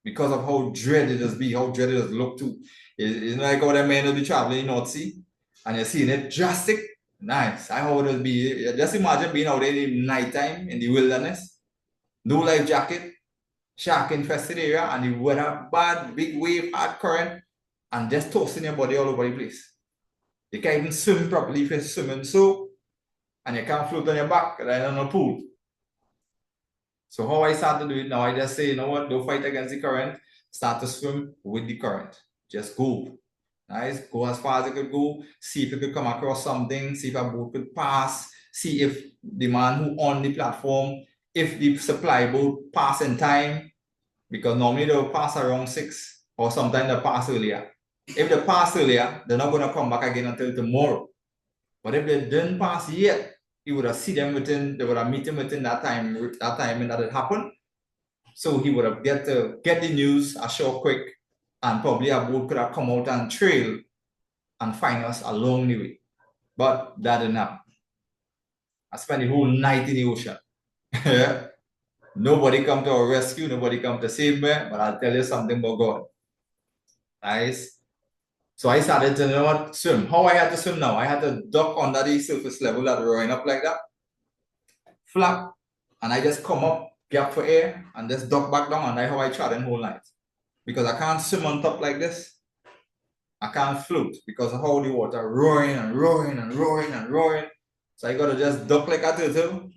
Because of how dread it does be, how dread it does look too. It's like how the men will be traveling in North Sea and you're seeing it drastic. Nice. I how it will be. Just imagine being out there in nighttime in the wilderness, no life jacket, shark infested area, and the weather bad, big wave, hard current, and just tossing your body all over the place. You can't even swim properly if you're swimming so, and you can't float on your back like in a pool. So how I start to do it now, I just say, you know what, don't fight against the current, start to swim with the current. Just go. Nice. Go as far as you could go, see if you could come across something, see if a boat could pass, see if the man who on the platform, if the supply boat pass in time, because normally they'll pass around 6 or sometimes they'll pass earlier. If they pass earlier, they're not going to come back again until tomorrow. But if they didn't pass yet, you would have seen them within, they would have met him within that time that it happened. So he would have get the news a short quick, and probably a boat could have come out and trail and find us along the way. But that didn't happen. I spent the whole night in the ocean. Nobody come to our rescue, nobody come to save me, but I'll tell you something about God. Nice. So I started to, you know what, swim. How I had to swim now? I had to duck under the surface level that rowing up like that, flap, and I just come up, gap for air, and just duck back down, and that's how I tried the whole night. Because I can't swim on top like this. I can't float because of how the water roaring and roaring and roaring and roaring. So I gotta just duck like a turtle,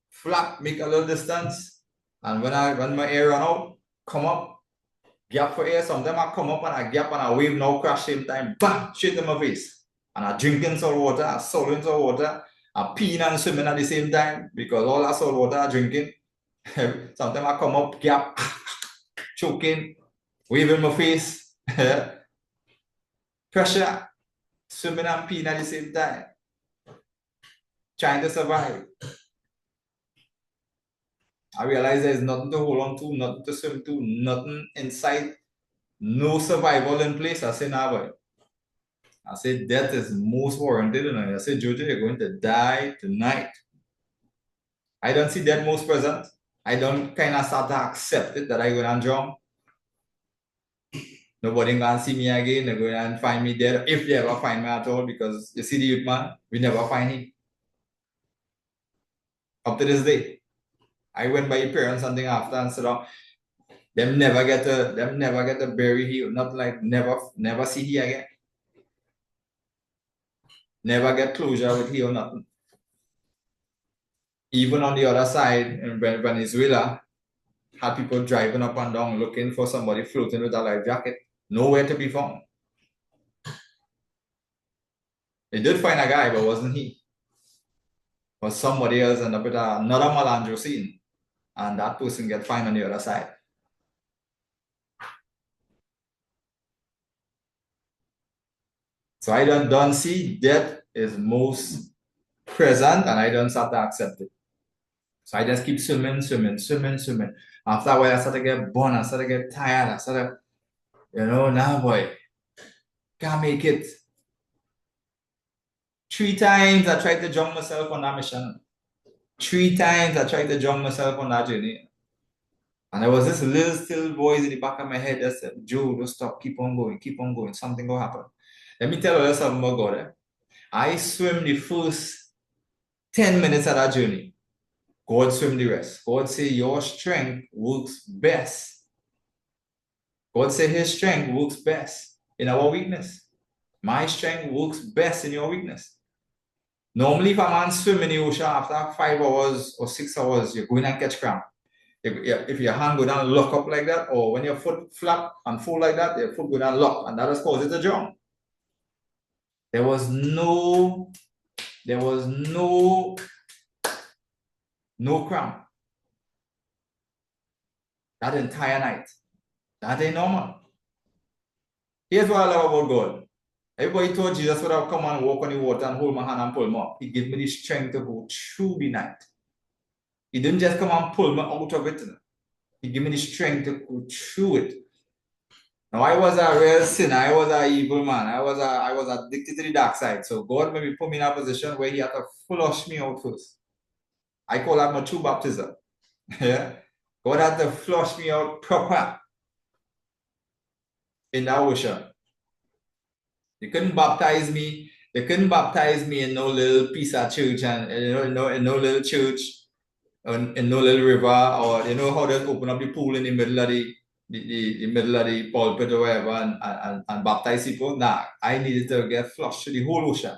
flap, make a little distance, and when my air run out, come up, gap for air. Sometimes I come up and I gap and I wave now crash same time, bam, straight in my face. And I drinking salt water, I swallowing salt water, I peeing and swimming at the same time because all that salt water I drinking. Sometimes I come up, gap, choking, waving my face. Pressure, swimming and peeing at the same time, trying to survive. I realize there's nothing to hold on to, nothing to swim to, nothing inside, no survival in place. I say, nah, boy. I say, death is most warranted. And I say, Jojo, you're going to die tonight. I don't see death most present. I don't kind of start to accept it that I'm going to drown. Nobody can see me again. They're going to find me dead if they ever find me at all, because you see the youth man, we never find him. Up to this day. I went by your parents something after and said, oh, them never get to bury him. Not like never see he again. Never get closure with he or nothing. Even on the other side, in Venezuela, had people driving up and down looking for somebody floating with a life jacket. Nowhere to be found. They did find a guy, but wasn't he. But somebody else ended up with another Malandro scene. And that person get found on the other side. So I don't see death is most present, and I don't start to accept it. So I just keep swimming. After a while, I start to get burned, I start to get tired, I start to, nah, boy, can't make it. 3 times I tried to jump myself on that mission. 3 times I tried to jump myself on that journey. And there was this little still voice in the back of my head that said, Joe, don't stop, keep on going, something will happen. Let me tell you something about God. I swim the first 10 minutes of that journey. God swim the rest. God say your strength works best. God say his strength works best in our weakness. My strength works best in your weakness. Normally, if a man swim in the ocean after 5 hours or 6 hours, you're going and catch cramp. If your hand go down lock up like that, or when your foot flap and fall like that, your foot go down lock, and that is cause it to drown. There was no cramp that entire night. That ain't normal. Here's what I love about God. Everybody thought Jesus would have come and walk on the water and hold my hand and pull me up. He gave me the strength to go through the night. He didn't just come and pull me out of it. He gave me the strength to go through it. Now, I was a real sinner. I was an evil man. I was addicted to the dark side. So God maybe put me in a position where he had to flush me out first. I call that my true baptism. Yeah. God had to flush me out proper in that ocean. They couldn't baptize me. They couldn't baptize me in no little piece of church and in no little church in no little river, or how they open up the pool in the middle of the middle of the pulpit or whatever and baptize people. Nah, I needed to get flushed to the whole ocean.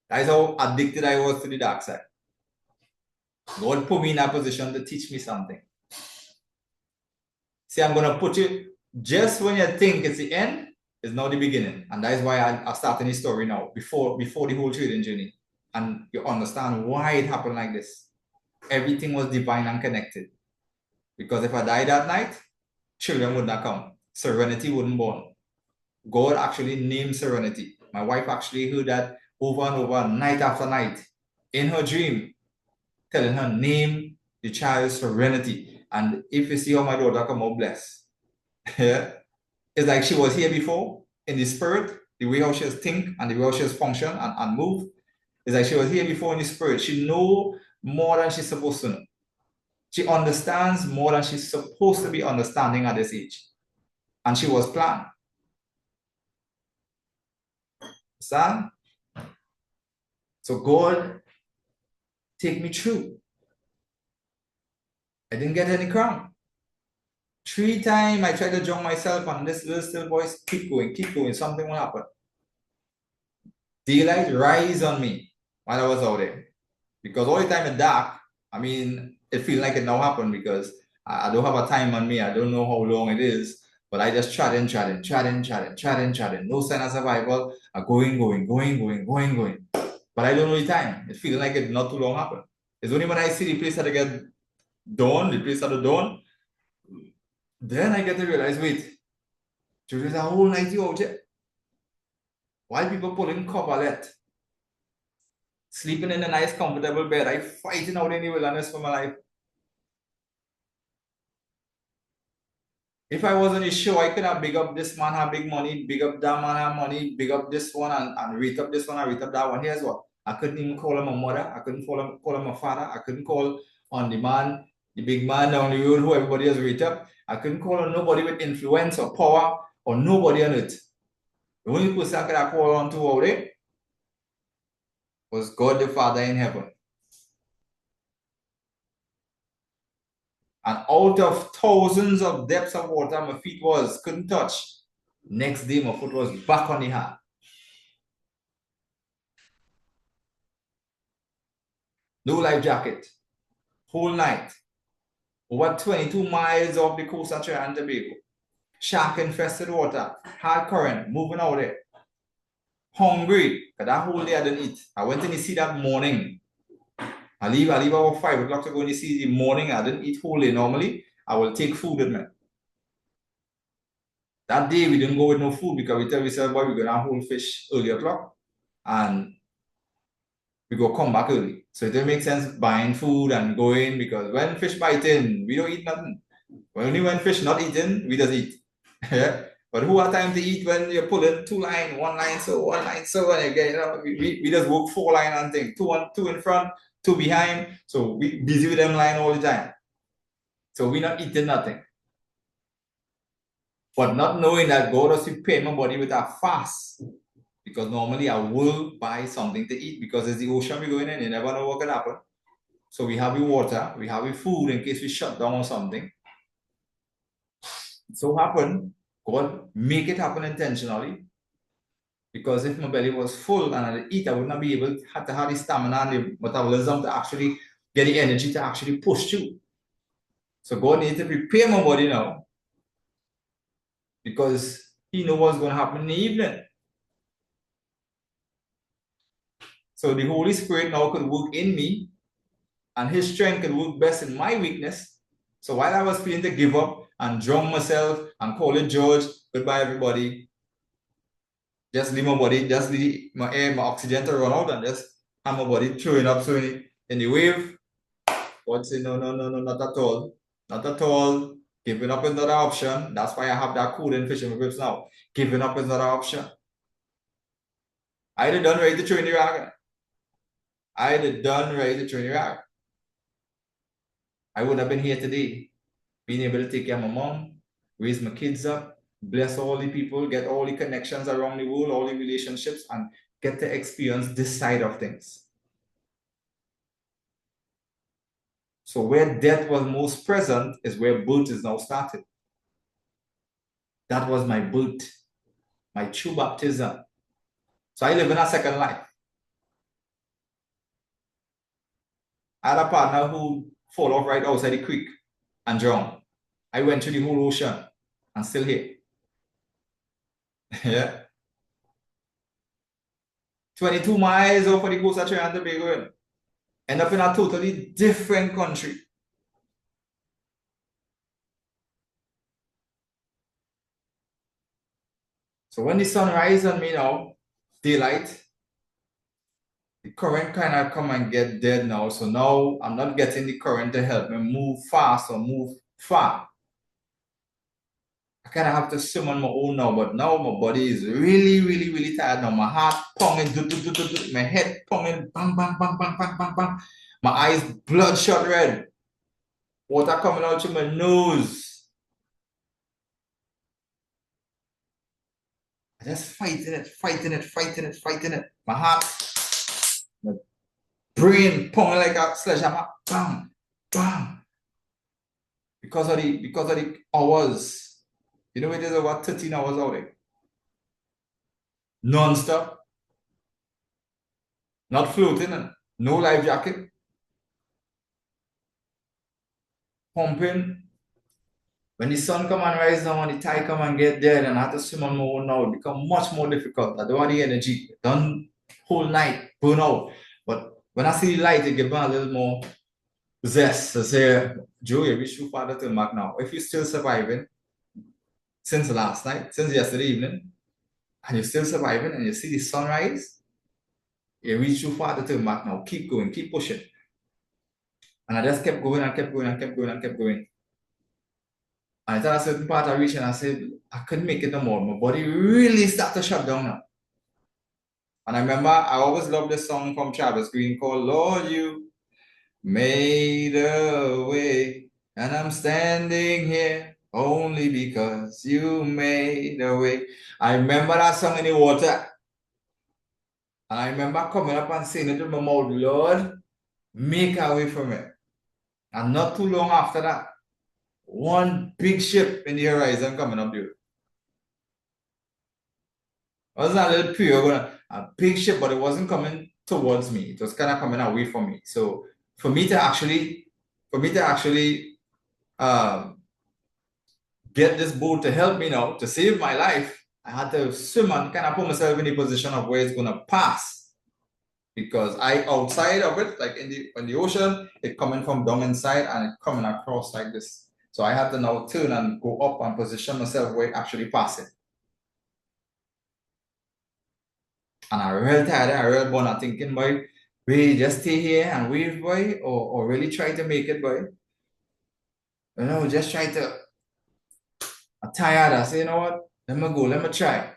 That's how addicted I was to the dark side. God put me in that position to teach me something. See, I'm going to put you just when you think it's the end, is now the beginning. And that is why I starting this story now, before the whole trading journey. And you understand why it happened like this. Everything was divine and connected. Because if I died that night, children would not come. Serenity wouldn't born. God actually named Serenity. My wife actually heard that over and over, night after night, in her dream, telling her, name the child Serenity. And if you see how my daughter come out blessed, yeah, it's like she was here before in the spirit, the way how she has think and the way how she has function and move. It's like she was here before in the spirit. She know more than she's supposed to know. She understands more than she's supposed to be understanding at this age. And she was planned. Son, so God take me through. I didn't get any crown. 3 times I tried to drown myself, and this little still voice keep going, something will happen. Daylight rise on me while I was out there. Because all the time in dark, I mean, it feels like it now happened because I don't have a time on me. I don't know how long it is, but I just chatting. No sign of survival. I'm going. But I don't know the time. It feels like it not too long happened. It's only when I see the place that I get dawn, the place at the dawn, then I get to realize, wait, there's a whole night you out here. While people pulling coverlet, sleeping in a nice comfortable bed, I fighting out in the wilderness for my life. If I wasn't sure, I could have big up this man, have big money, big up that man, have money, big up this one, and rate up this one, and rate up that one. Here's what. I couldn't even call him a mother. I couldn't call him a father. I couldn't call on the man, the big man down the road who everybody has rate up. I couldn't call on nobody with influence or power or nobody on it. The only person I could have called on to out there was God the Father in heaven. And out of thousands of depths of water my feet couldn't touch. Next day, my foot was back on the hand. No life jacket. Whole night. Over 22 miles off the coast of Trinidad and Tobago. Shark infested water. Hard current. Moving out there. Hungry. Because that whole day I didn't eat. I went in the sea that morning. I leave about 5 o'clock to go in the sea in the morning. I didn't eat whole day normally. I will take food with me. That day we didn't go with no food because we tell ourselves, boy, we're going to hold fish early o'clock. And we go come back early. So it doesn't make sense buying food and going because when fish biting, we don't eat nothing. Only when fish not eating, we just eat. Yeah. But who have time to eat when you're pulling 2 lines, 1 line so, 1 line so, and again, you know, we just work 4 line and things. Two in front, 2 behind. So we busy with them line all the time. So we're not eating nothing. But not knowing that God has prepared my body with a fast. Because normally I will buy something to eat because it's the ocean we're going in. You never know what can happen. So we have the water, we have the food in case we shut down or something. It so happen, God make it happen intentionally. Because if my belly was full and I eat, I would not be able to have the stamina and the metabolism to actually get the energy to actually push through. So God needs to prepare my body now. Because He knows what's going to happen in the evening. So the Holy Spirit now could work in me, and His strength could work best in my weakness. So while I was feeling to give up and drown myself and call it George, goodbye everybody, just leave my body, just leave my air, my oxygen to run out and just have my body throwing up so in the wave. God say, no, not at all. Not at all. Giving up is not an option. That's why I have that code in fishing grips now. Giving up is not an option. I'd have done ready to throw in the rag. I'd have done ready to throw in the rag. I would have been here today, being able to take care of my mom, raise my kids up, bless all the people, get all the connections around the world, all the relationships, and get to experience this side of things. So where death was most present is where birth is now started. That was my birth, my true baptism. So I live in a second life. I had a partner who fall off right outside the creek and drowned. I went through the whole ocean and still here. Yeah. 22 miles off of the coast of Trinidad and Tobago. End up in a totally different country. So when the sun rises on me now, daylight, the current kind of come and get dead now. So now I'm not getting the current to help me move fast or move far. I kind of have to swim on my own now, but now my body is really, really, really tired now. My heart pounding, my head pounding, bang, bang, bang, bang, bang, bang, bang. My eyes bloodshot red. Water coming out through my nose. I just fighting it, fighting it, fighting it, fighting it. My heart, my brain pounding like a sledgehammer. Bam, bam. Because of the hours. You know, it is about 13 hours out there. Non-stop. Not floating, no life jacket. Pumping. When the sun come and rise down and the tide come and get there, and I have to swim on my own now, it become much more difficult. I don't have the energy. Done whole night, burn out. But when I see the light, it gives me a little more zest to say, Joe, you reach too far to turn back now. If you're still surviving since last night, since yesterday evening, and you're still surviving and you see the sunrise, you reach too far to turn back now. Keep going, keep pushing. And I just kept going and kept going and kept going and kept going. And at a certain part I reached and I said, I couldn't make it no more. My body really started to shut down now. And I remember I always loved this song from Travis Green called Lord, You Made a Way. And I'm standing here only because you made a way. I remember that song in the water. And I remember coming up and saying it in my mouth, Lord, make a way for me. And not too long after that, one big ship in the horizon coming up there. It wasn't a little pure, a big ship, but it wasn't coming towards me. It was kind of coming away from me. So for me to actually get this boat to help me now, to save my life, I had to swim and kind of put myself in the position of where it's going to pass. Because I outside of it, like in the ocean, it coming from down inside and it coming across like this. So I had to now turn and go up and position myself where it actually passing. And I real tired, I real born, I'm thinking, boy, we just stay here and wave, boy, or really try to make it, boy. You know, just try to, I'm tired, I say, you know what, let me go, let me try.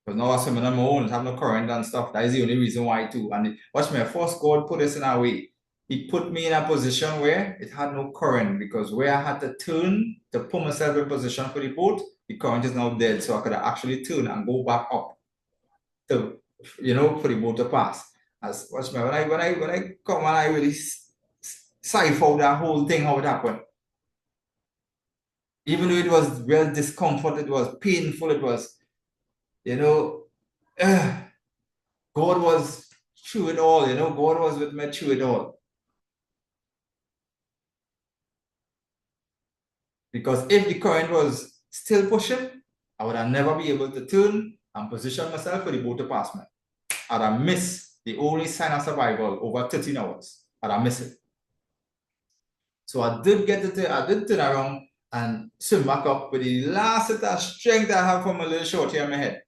Because now I'm swimming on my own, have no current and stuff. That is the only reason why too. And watch me, first God put this in a way. He put me in a position where it had no current because where I had to turn to put myself in position for the boat, the current is now dead. So I could actually turn and go back up to, you know, for the boat to pass. As watch me, when I come and I really cipher out that whole thing, how it happened. Even though it was real discomfort, it was painful, it was, you know, God was through it all, you know, God was with me through it all. Because if the current was still pushing, I would have never be able to turn and position myself for the boat to pass me. I'd have missed the only sign of survival over 13 hours. I'd have missed it. So I did turn around and swim back up with the last bit of strength I have from a little short here in my head.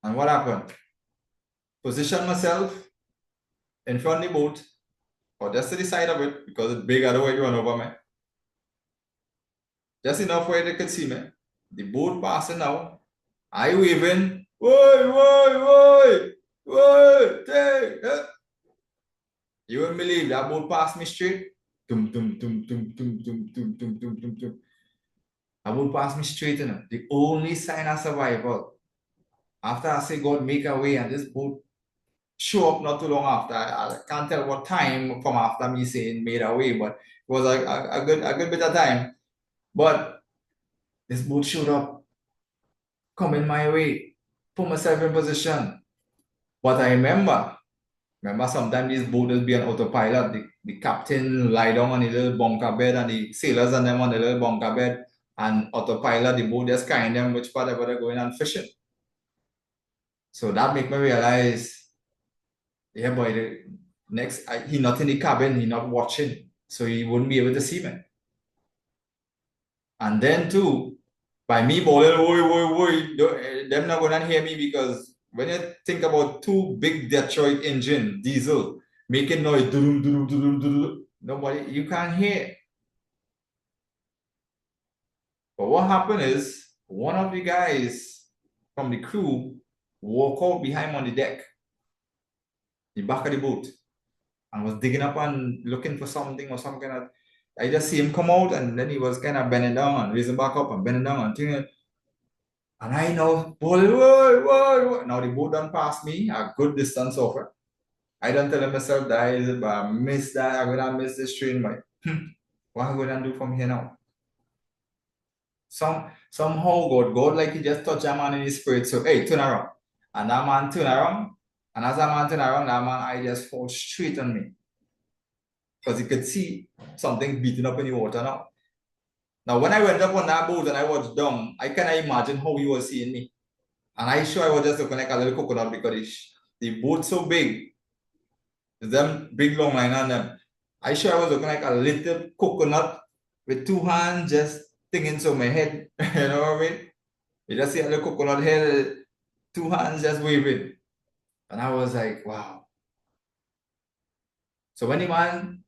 And what happened? Position myself in front of the boat, or just to the side of it, because it's big, otherwise you run over me. Just enough where they could see me. The boat passing now. I waving. Woi, take it. You wouldn't believe that boat passed me straight. Tum, tum, tum, tum, tum, tum, tum, tum, tum, tum, tum. That boat passed me straight in. The only sign of survival. After I say God make a way and this boat show up not too long after. I can't tell what time from after me saying made a way, but it was a good bit of time. But this boat showed up, coming my way, put myself in position. But I remember sometimes these boats will be on autopilot. The captain lie down on the little bunker bed and the sailors and them on the little bunker bed, and autopilot, the boat just carrying them which part ever they're going and fishing. So that make me realize, yeah, boy, the next, he not in the cabin, he not watching, so he wouldn't be able to see me. And then too, by me bowling, them not gonna hear me, because when you think about two big Detroit engine diesel making noise, nobody, you can't hear. But what happened is one of the guys from the crew walked out behind on the deck, the back of the boat, and was digging up and looking for something or some kind of. I just see him come out, and then he was kind of bending down and raising back up and bending down and thinking. And I know, boy, whoa. Now the boat done past me a good distance over. I don't tell myself that is it, but I miss that. I'm gonna miss this train, but what am I gonna do from here now? Somehow God like he just touched a man in his spirit. So hey, turn around. And that man turn around. And as that man turn around, that man I just fall straight on me. Because he could see something beating up in the water now. Now when I went up on that boat and I was down, I cannot imagine how he was seeing me. And I sure I was just looking like a little coconut, because the boat so big, them big long line on them. I sure I was looking like a little coconut with two hands just thinking so my head. You know what I mean? You just see a little coconut head, two hands just waving. And I was like, wow. So when the man,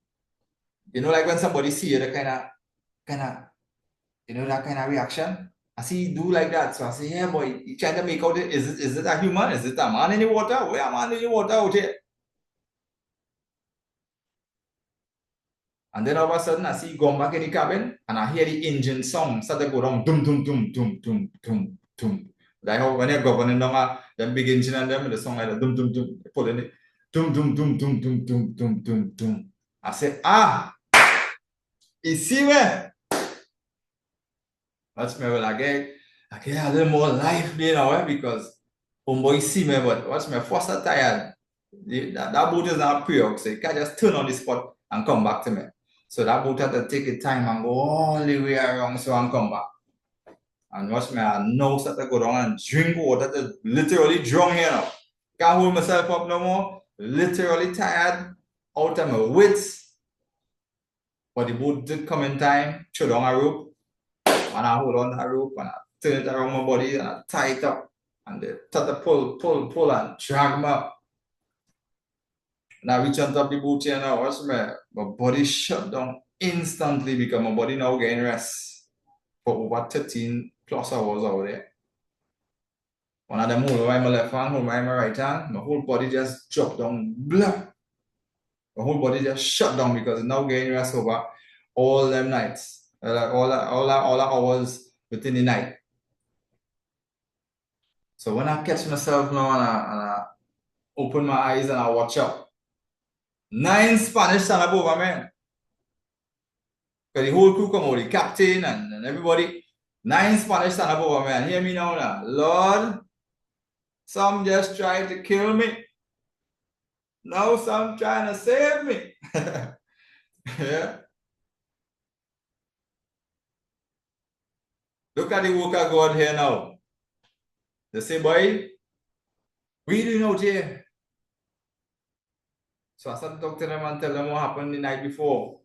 like when somebody see you, the kind of, that kind of reaction. I see you do like that. So I say, yeah, boy, you trying to make out is it a human? Is it a man in the water? Where a man in the water out here? And then all of a sudden I see going back in the cabin and I hear the engine song start to go down, dum dum dum dum dum dum dum. Like how when you're governing down them big engine and them, the song like dum dum dum, pulling it, dum dum dum dum dum dum dum dum dum. I say, you see me? That's me. Well, I get a little more life, because homeboy see me, but what's my first tired. That boat is not pre-op, so you can't just turn on the spot and come back to me. So that boat had to take its time and go all the way around so and come back. And watch me, I now start to go down and drink water to literally drown here now. Can't hold myself up no more. Literally tired, out of my wits. But the boat did come in time, throw down a rope, and I hold on that rope and I turn it around my body and I tie it up. And they start to pull and drag me up. And I reach on top of the boat here now, watch me, my body shut down instantly, because my body now getting rest for over 13 plus hours out there. One of them hold over my left hand, hold over my right hand, my whole body just dropped down, blah. My whole body just shut down because it's now getting rest over all them nights, all the hours within the night. So when I catch myself now and I open my eyes and I watch up, 9 Spanish stand up over me. Because the whole crew come out, the captain and everybody, 9 Spanish stand up over me and hear me now. Lord, some just tried to kill me. Now some trying to save me. Yeah. Look at the work of God here now. They say, boy, what are you doing out here? So I started to talk to them and tell them what happened the night before.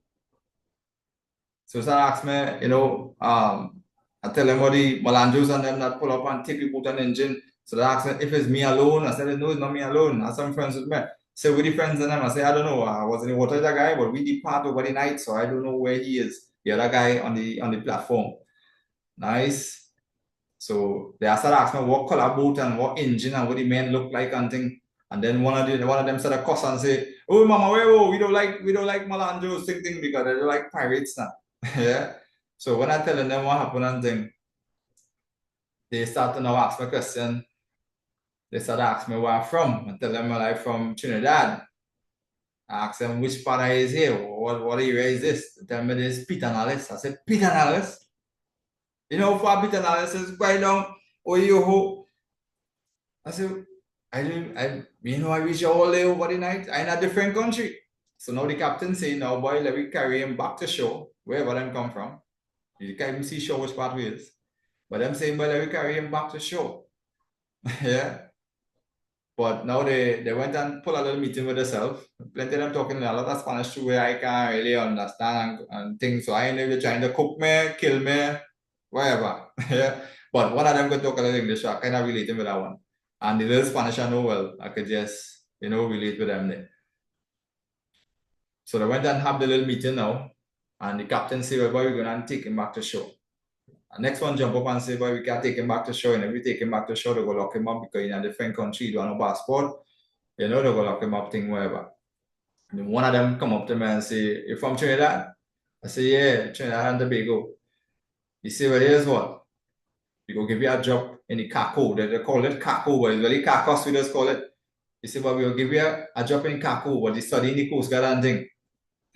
So they asked me, I tell them what the Malanjos and them that pull up and take the boat and engine. So they asked me if it's me alone. I said, no, it's not me alone. I have some friends with me. So with the friends and them, I say, I don't know. I was in the water with that guy, but we depart over the night, so I don't know where he is. The other guy on the platform. Nice. So they started asking me what color boat and what engine and what the men look like and thing. And then one of them started cuss and say, "Oh mama, we don't like Malanjos thing because they don't like pirates now." Yeah. So when I telling them what happened and thing, they start to now ask me question. They start asking me where I'm from. I tell them I'm from Trinidad. I ask them which part is here. What area is this? They tell me this Pitanalis. I said, Pitanalis? You know, for Pitanalis is quite long. Oh, you hope. I said, I reach all day over the night. I in a different country. So now the captain say, now boy, let me carry him back to shore, wherever them come from. You can't even see shore which part we is. But I'm saying, boy, let me carry him back to shore. Yeah. But now they went and pull a little meeting with themselves. Plenty of them talking a lot of Spanish too, where I can't really understand and things. So I ain't even trying to cook me, kill me, whatever. Yeah. But one of them could talk a little English, so I kind of related with that one. And the little Spanish I know well, I could just, relate with them there. So they went and have the little meeting now. And the captain said, well, boy, we're going to take him back to shore. And next one jump up and say, boy, we can't take him back to shore. And if we take him back to shore, they go lock him up because he's in a different country, he don't have no passport. They go lock him up, thing, whatever. And then one of them come up to me and say, you from Trinidad? I say, yeah, Trinidad and Tobago. He say, well, here's what. We go give you a job in the CACO. They call it CACO, but it's really CACOS, we just call it. He said, but we'll give you a job in CACO, but he's studying the Coast Guard and thing.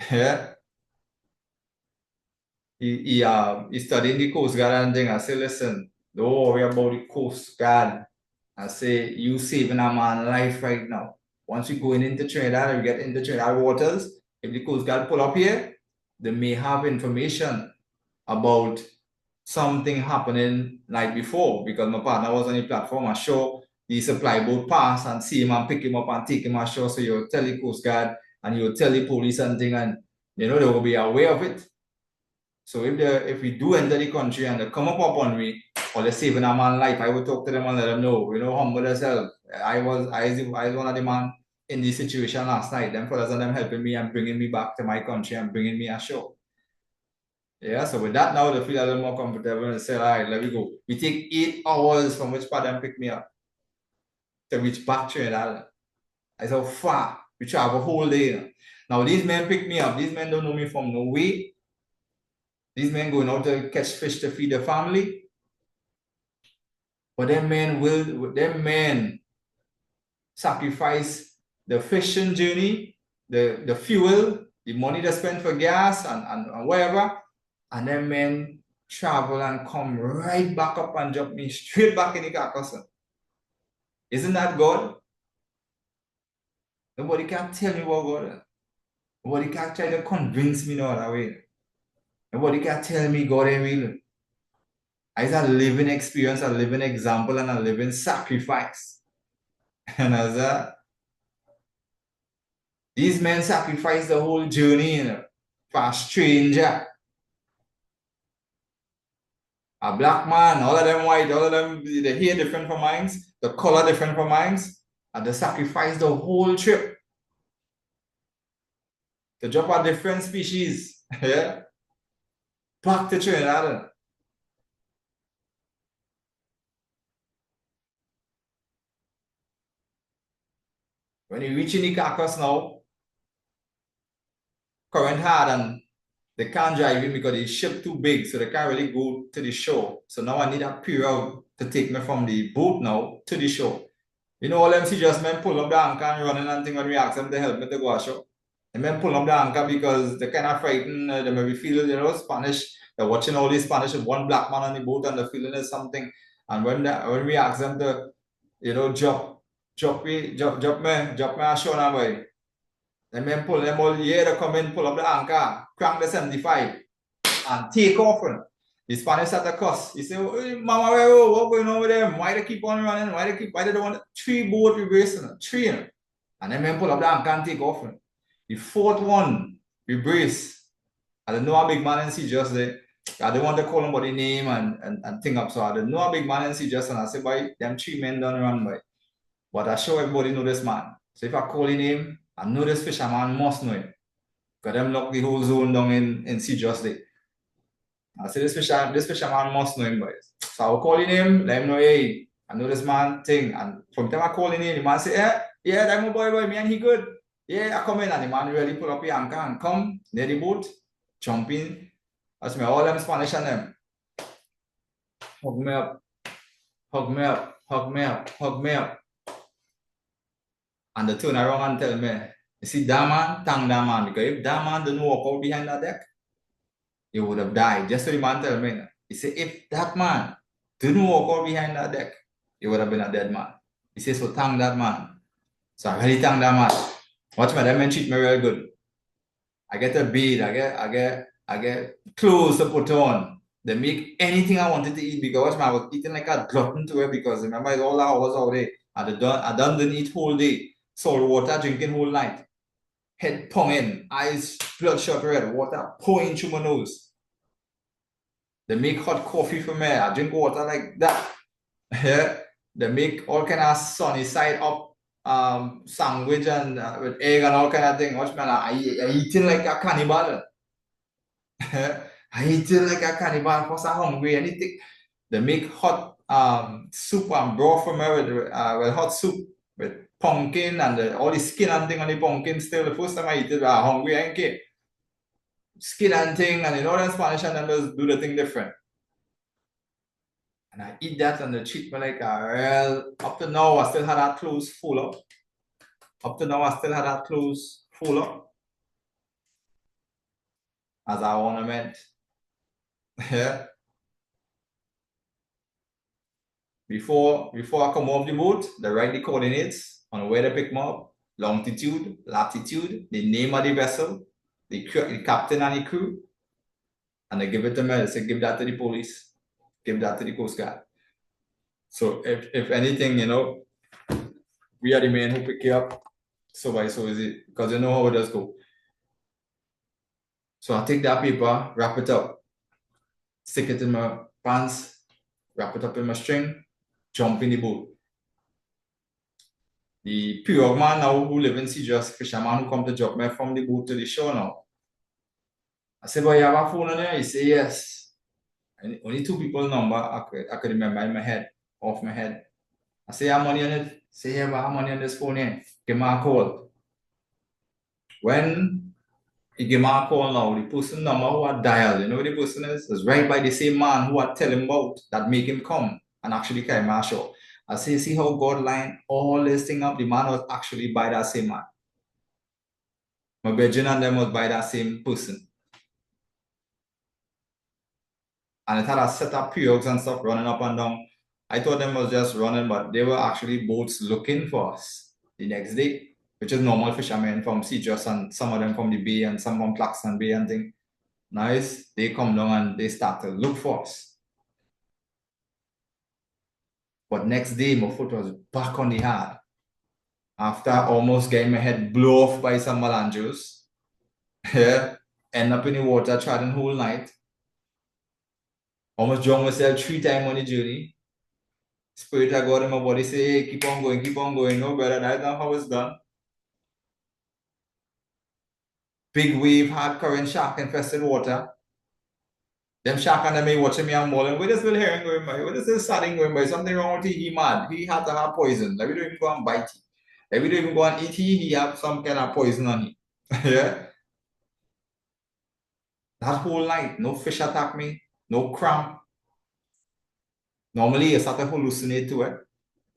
Yeah. He studying the Coast Guard and thing. I say, listen, don't worry about the Coast Guard. I say, you saving a man's life right now. Once you going into Trinidad, you get into Trinidad waters, if the Coast Guard pull up here, they may have information about something happening like before, because my partner was on the platform ashore, the supply boat pass and see him and pick him up and take him ashore. So you'll tell the Coast Guard and you'll tell the police and thing, and they will be aware of it. So if we do enter the country and they come up upon me, or they're saving a man's life, I would talk to them and let them know, humble yourself. I was one of the man in this situation last night. Them fellas and them helping me and bringing me back to my country and bringing me ashore. Yeah, so with that now, they feel a little more comfortable and say, all right, let me go. We take 8 hours from which part them pick me up to reach back Trinidad. I said, far. We travel a whole day. Now, these men pick me up. These men don't know me from no way. These men going out to catch fish to feed their family. But them men sacrifice the fishing journey, the fuel, the money they spend for gas and whatever. And them men travel and come right back up and drop me straight back in the Carcassonne. Isn't that God? Nobody can tell me what God. Nobody can try to convince me no other way. Nobody can tell me God ain't real. It's a living experience, a living example, and a living sacrifice. And as these men sacrifice the whole journey, for a stranger. A black man, all of them white, all of them, the hair different from mine, the color different from mine, and they sacrifice the whole trip to drop a different species, yeah, back to Trinidad. When you reach in the Carcass now, current hard and they can't drive in because the ship too big, so they can't really go to the shore. So now I need a period to take me from the boat now to the shore. All them see just men pull up the anchor and running and thing when we ask them to help me to go ashore. And men pull up the anchor because they're kind of frightened, they maybe feel, Spanish. They're watching all these Spanish with one black man on the boat and the feeling is something. And when we ask them to, drop me ashore now, boy. And men pull them all, yeah, they come in, pull up the anchor, crank the 75, and take off. The Spanish at the cost. He said, hey, Mama, what's going on with them? Why they keep on running? Why they don't want 3 boats we racing? 3. And then men pull up the anchor and take off. The 4th one, we brace. I don't know a big man and see just there. I don't want to call him by the name and thing up. So I don't know a big man and see just and I say, boy, them 3 men don't run by. But I show everybody know this man. So if I call his name, I know this fisherman must know him. Because them lock the whole zone down in sea just there. I say this fisherman must know him, boys. So I'll call his name, let him know, hey, I know this man thing. And from the time I call his name, the man say, yeah, that's my boy, me and he good. Yeah, I come in and the man really pull up the anchor and come near the boat, jump in. That's me, all them Spanish and them. Hug me up, hug me up, hug me up, hug me up. And they turn around and tell me, you see that man, thank that man. Because if that man didn't walk out behind that deck, he would have died. Just so the man tell me. He said, if that man didn't walk out behind that deck, he would have been a dead man. says, so thank that man. So I really thank that man. Watch my that man treat me real good. I get a bed, I get clothes to put on. They make anything I wanted to eat because I was eating like a glutton to it because remember it's all the hours all day. I done didn't eat whole day. Salt water drinking whole night. Head pounding, eyes bloodshot red, water pouring through my nose. They make hot coffee for me. I drink water like that. Yeah. They make all kind of sunny side up sandwich and with egg and all kind of thing. Watch man, I eating like a cannibal. I eating like a cannibal because I'm hungry. Anything. They make hot soup and broth for me with hot soup with pumpkin and all the skin and thing on the pumpkin. Still, the first time I eat it, I'm hungry. I ain't care. Skin and thing, and in all in Spanish, and then just do the thing different. And I eat that and they treat me like a real. Up to now, I still had that clothes full up. Up to now, I still had that clothes full up as I ornament. Yeah. Before I come off the boat, they write the coordinates on where they pick me up, longitude, latitude, the name of the vessel, the captain and the crew, and they give it to me. They say, give that to the police, give that to the Coast Guard. So if anything, we are the men who pick you up. So by so is it, because you know how it does go. So I take that paper, wrap it up, stick it in my pants, wrap it up in my string, jump in the boat. The pure man now who live in Sea, just fisherman who come to drop me from the boat to the shore now. I say, boy, you have a phone on there? He say, yes. And only two people number I could remember in my head, off my head. I say, I have money on it. Say, yeah, I have money on this phone here. Give me a call. When he give me a call now, the person number who I dialed, you know who the person is right by the same man who I tell him about that make him come and actually carry my show. I say, see how God line all this thing up. The man was actually by that same man. My brethren and them was by that same person. And it had a set of pirogues and stuff running up and down. I thought them was just running, but they were actually boats looking for us the next day, which is normal fishermen from Cetus and some of them from the bay and some from Claxton Bay and thing. Nice, they come down and they start to look for us. But next day, my foot was back on the hard. After almost getting my head blown off by some melanjos, yeah, end up in the water treading whole night. Almost drowned myself 3 times on the journey. Spirit of God in my body say, hey, keep on going. No, brother, that's not how it's done. Big wave, hard current, shark infested water. Them shark and them may watching me and mauling. Where does Will Herring going by? Where does this Sadding going by? Something wrong with him. He mad. He had to have poison. Like we don't even go and bite him. Like we don't even go and eat him. He have some kind of poison on him. Yeah. That whole night, no fish attack me, no cramp. Normally, I start to hallucinate to it.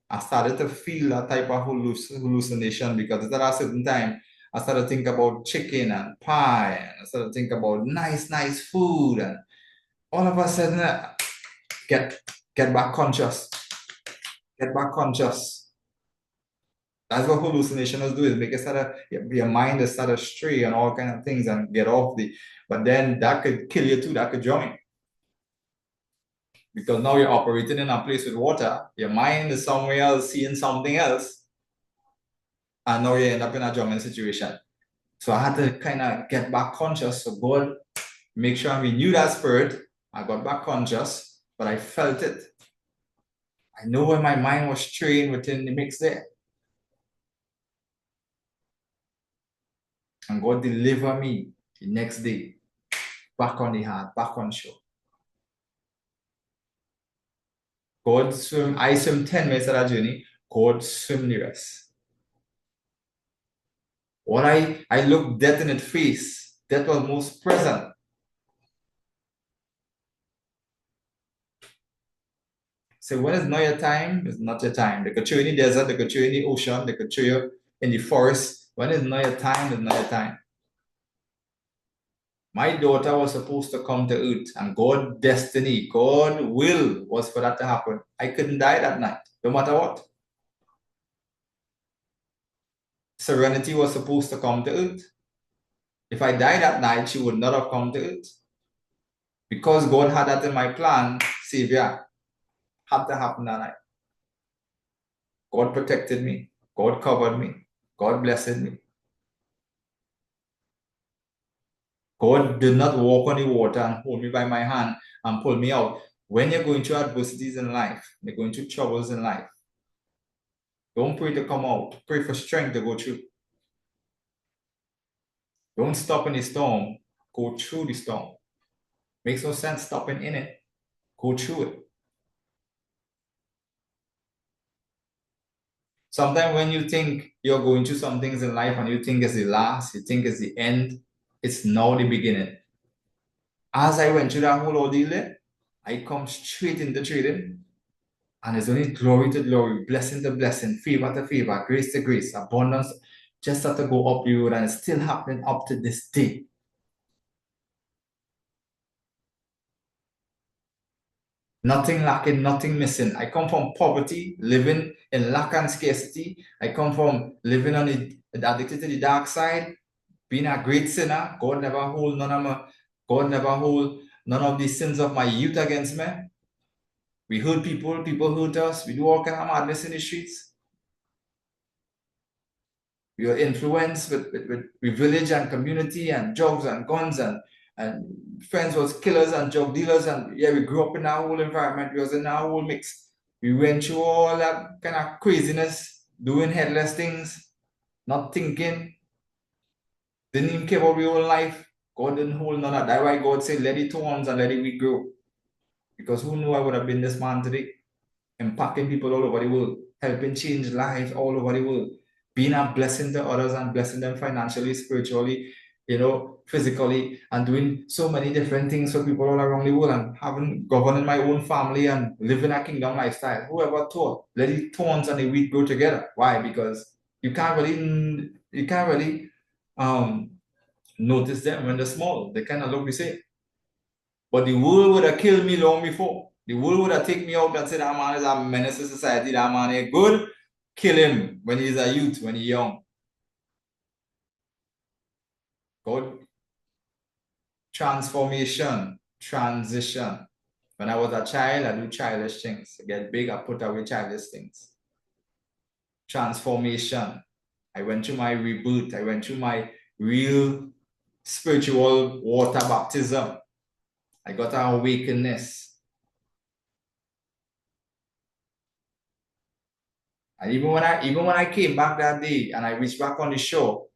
I started to feel that type of hallucination because at a certain time, I started to think about chicken and pie, and I started to think about nice food, and all of a sudden, get back conscious. Get back conscious. That's what hallucinations do, is make it your mind is start to stray and all kind of things and get off the, but then that could kill you too, that could join. Because now you're operating in a place with water, your mind is somewhere else, seeing something else, and now you end up in a drowning situation. So I had to kind of get back conscious. So God, make sure I renew that spirit. I got back conscious, but I felt it. I know when my mind was trained within the mix there. And God delivered me the next day, back on the heart, back on shore. I swim 10 minutes of that journey. God swim the rest. What I looked death in its face, death was most present. So when it's not your time, it's not your time. They could show you in the desert, they could show you in the ocean, they could show you in the forest. When it's not your time, it's not your time. My daughter was supposed to come to earth, and God's destiny, God's will was for that to happen. I couldn't die that night, no matter what. Serenity was supposed to come to earth. If I died that night, she would not have come to earth. Because God had that in my plan, Savior had to happen that night. God protected me. God covered me. God blessed me. God did not walk on the water and hold me by my hand and pull me out. When you're going through adversities in life, you're going through troubles in life, don't pray to come out. Pray for strength to go through. Don't stop in the storm. Go through the storm. Makes no sense stopping in it. Go through it. Sometimes when you think you're going through some things in life and you think it's the last, you think it's the end, it's now the beginning. As I went through that whole ordeal there, I come straight into trading. And it's only glory to glory, blessing to blessing, favor to favor, grace to grace, abundance. Just have to go up the road, and it's still happening up to this day. Nothing lacking, nothing missing. I come from poverty, living in lack and scarcity. I come from living on the addicted to the dark side, being a great sinner. God never hold none of the sins of my youth against me. We hurt people, people hurt us. We do all kind of madness in the streets. We were influenced with village and community and drugs and guns and friends was killers and drug dealers, and yeah, we grew up in our whole environment. We was in our whole mix. We went through all that kind of craziness, doing headless things, not thinking, didn't even care about real life. God didn't hold none of that. That's why God said, let it thorns and let it weed grow. Because who knew I would have been this man today? Impacting people all over the world, helping change lives all over the world, being a blessing to others and blessing them financially, spiritually, physically, and doing so many different things for people all around the world, and having governing my own family and living a kingdom lifestyle. Whoever thought? Let the thorns and the wheat grow together. Why? Because you can't really notice them when they're small. They kind of look the same. But the world would have killed me long before. The world would have taken me out and said, that man is a menace to society, that man is good. Kill him when he's a youth, when he's young. God, transformation, transition. When I was a child, I do childish things. I get big, I put away childish things. Transformation. I went through my reboot. I went through my real spiritual water baptism. I got an awakeness. And even when I came back that day and I reached back on the shore,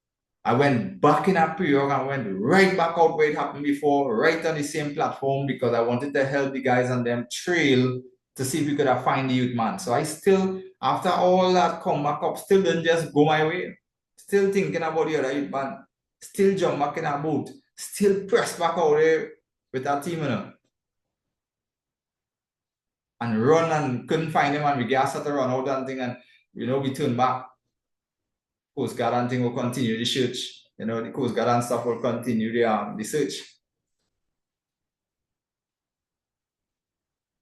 I went back in that period and went right back out where it happened before, right on the same platform, because I wanted to help the guys and them trail to see if we could have find the youth man. So I still, after all that come back up, still didn't just go my way. Still thinking about the other youth man. Still jump back in that boat. Still press back out there with that team, and run and couldn't find him, and we gas had to run out and thing, and we turned back. Coast Guard and thing will continue the search. The Coast Guard and stuff will continue the search.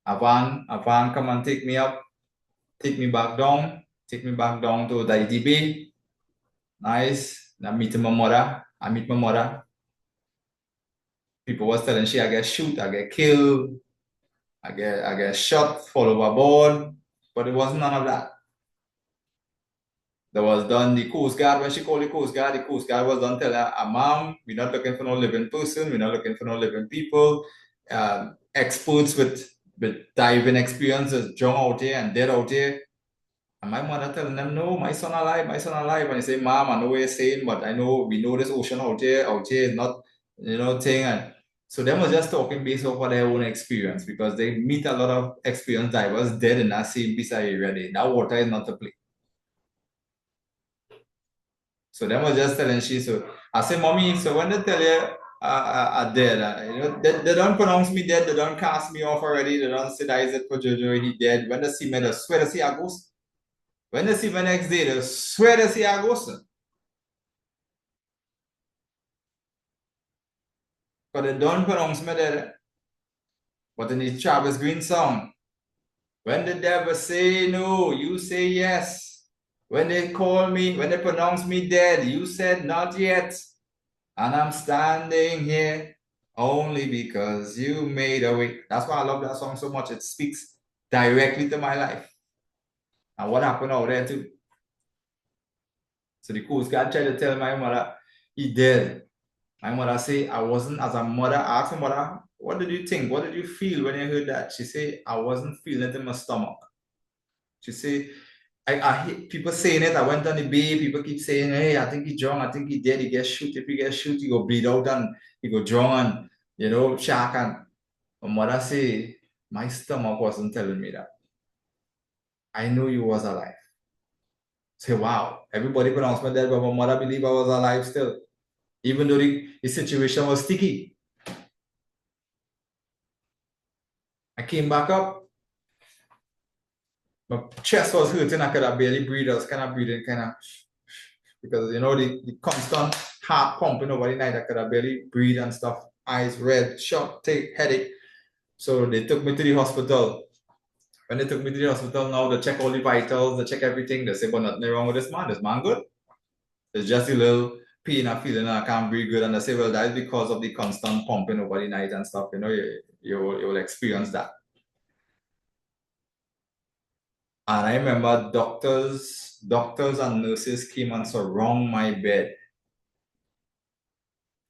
A van come and take me up, take me back down to the Bay. Nice. I meet my mother. People was telling she I get shoot, I get killed, I get shot, fall overboard, but it wasn't none of that. That was done. The Coast Guard, when she called the Coast Guard was done telling her, Ma'am, we're not looking for no living person, we're not looking for no living people. Experts with diving experiences, drown out here and dead out here. And my mother telling them, no, my son alive. And they say, Ma'am, I know what you're saying, but we know this ocean out here is not, thing. And so them was just talking based off of their own experience, because they meet a lot of experienced divers dead in that same piece of area. That water is not a play. So them was just telling she, so I say, Mommy, so when they tell you I'm dead, they don't pronounce me dead, they don't cast me off already, they don't say that is it for Jojo, he dead. When they see me, they swear to see a ghost. When they see me next day, they swear to see a ghost. But they don't pronounce me dead. But in the Travis Green song, when the devil say no, you say yes. When they call me, when they pronounce me dead, you said not yet. And I'm standing here only because you made a way. That's why I love that song so much. It speaks directly to my life and what happened out there too. So the Coast Guard tried to tell my mother he dead. My mother say I wasn't. As a mother, I asked her mother, what did you think? What did you feel when you heard that? She said I wasn't feeling it in my stomach. She said I hate people saying it. I went on the bay. People keep saying, hey, I think he drunk. I think he dead. He gets shoot. If he gets shoot, he go bleed out and he go drunk and, shark. And my mother say, my stomach wasn't telling me that. I knew you was alive. Say, wow, everybody pronounced me dead, but my mother believed I was alive still. Even though the situation was sticky. I came back up. My chest was hurting. I could have barely breathed. I was kind of breathing, because the constant heart pumping over the night. I could have barely breathe and stuff. Eyes red, shock, take headache. So they took me to the hospital. When they took me to the hospital, now they check all the vitals, they check everything. They say, but nothing wrong with this man. This man good. It's just a little pain and feeling and I can't breathe good. And they say, well, that is because of the constant pumping over the night and stuff. You will experience that. And I remember doctors and nurses came and surround my bed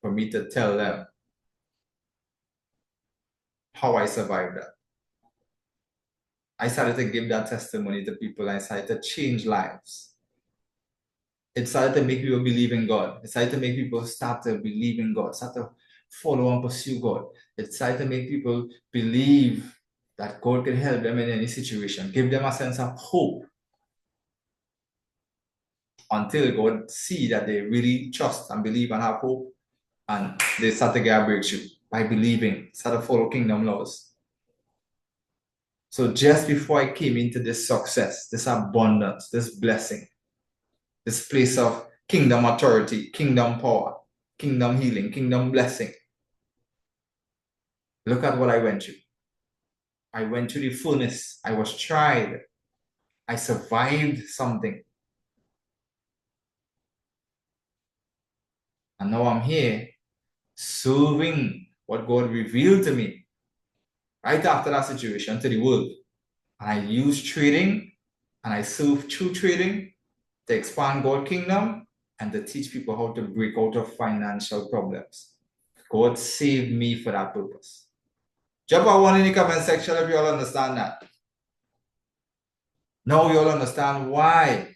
for me to tell them how I survived that. I started to give that testimony to people. I started to change lives. It started to make people believe in God. It started to make people start to believe in God, start to follow and pursue God. It started to make people believe that God can help them in any situation, give them a sense of hope until God see that they really trust and believe and have hope, and they start to get a breakthrough by believing, start to follow kingdom laws. So just before I came into this success, this abundance, this blessing, this place of kingdom authority, kingdom power, kingdom healing, kingdom blessing, look at what I went through. I went through the fullness. I was tried. I survived something. And now I'm here serving what God revealed to me right after that situation to the world. And I use trading and I serve through trading to expand God's kingdom and to teach people how to break out of financial problems. God saved me for that purpose. Drop a one in the comment section if you all understand that. Now you all understand why.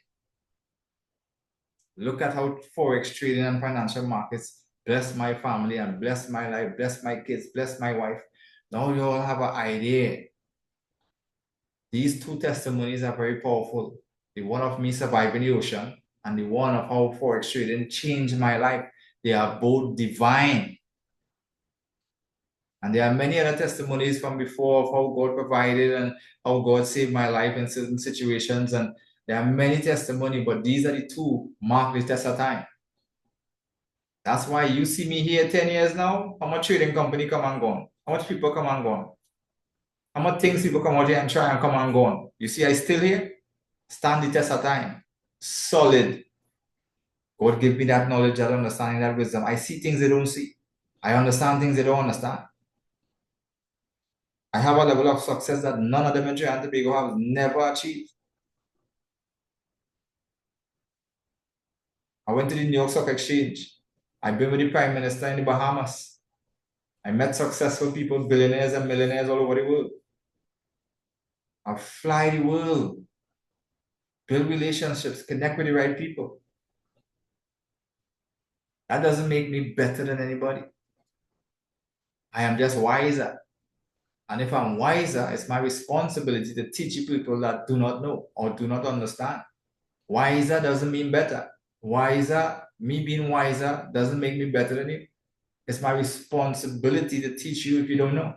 Look at how Forex trading and financial markets bless my family and bless my life, bless my kids, bless my wife. Now you all have an idea. These two testimonies are very powerful. The one of me surviving the ocean and the one of how Forex trading changed my life. They are both divine. And there are many other testimonies from before of how God provided and how God saved my life in certain situations. And there are many testimonies, but these are the two mark the test of time. That's why you see me here 10 years now. How much trading company come and gone? How much people come and gone? How much things people come out here and try and come and gone? You see, I still here. Stand the test of time. Solid. God give me that knowledge, that understanding, that wisdom. I see things they don't see. I understand things they don't understand. I have a level of success that none of them in Trinidad and Tobago have never achieved. I went to the New York Stock Exchange. I've been with the Prime Minister in the Bahamas. I met successful people, billionaires and millionaires all over the world. I fly the world, build relationships, connect with the right people. That doesn't make me better than anybody. I am just wiser. And if I'm wiser, it's my responsibility to teach people that do not know or do not understand. Wiser doesn't mean better. Wiser, me being wiser, doesn't make me better than you. It's my responsibility to teach you if you don't know.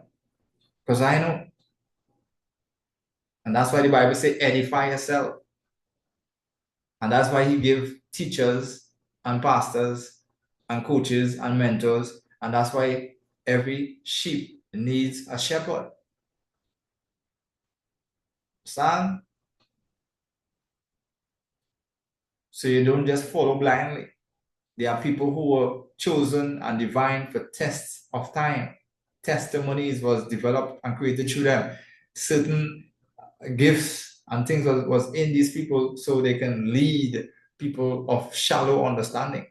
Because I know. And that's why the Bible says, edify yourself. And that's why he give teachers and pastors and coaches and mentors. And that's why every sheep needs a shepherd. Son, So you don't just follow blindly. There are people who were chosen and divine for tests of time. Testimonies was developed and created through them. Certain gifts and things was in these people so they can lead people of shallow understanding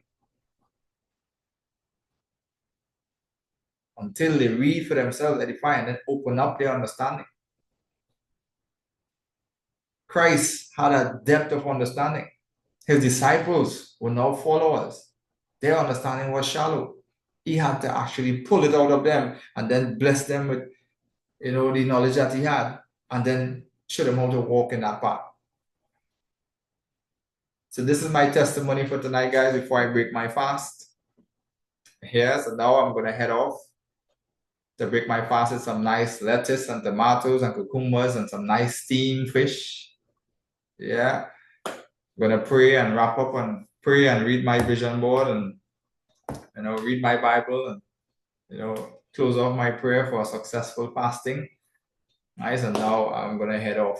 until they read for themselves, edify, and then open up their understanding. Christ had a depth of understanding. His disciples were now followers. Their understanding was shallow. He had to actually pull it out of them and then bless them with, the knowledge that he had, and then show them how to walk in that path. So this is my testimony for tonight, guys, before I break my fast. Here, so now I'm going to head off to break my fast with some nice lettuce and tomatoes and cucumbers and some nice steamed fish. Yeah. I'm going to pray and wrap up and pray and read my vision board and, read my Bible and, close off my prayer for a successful fasting. Nice. And now I'm going to head off.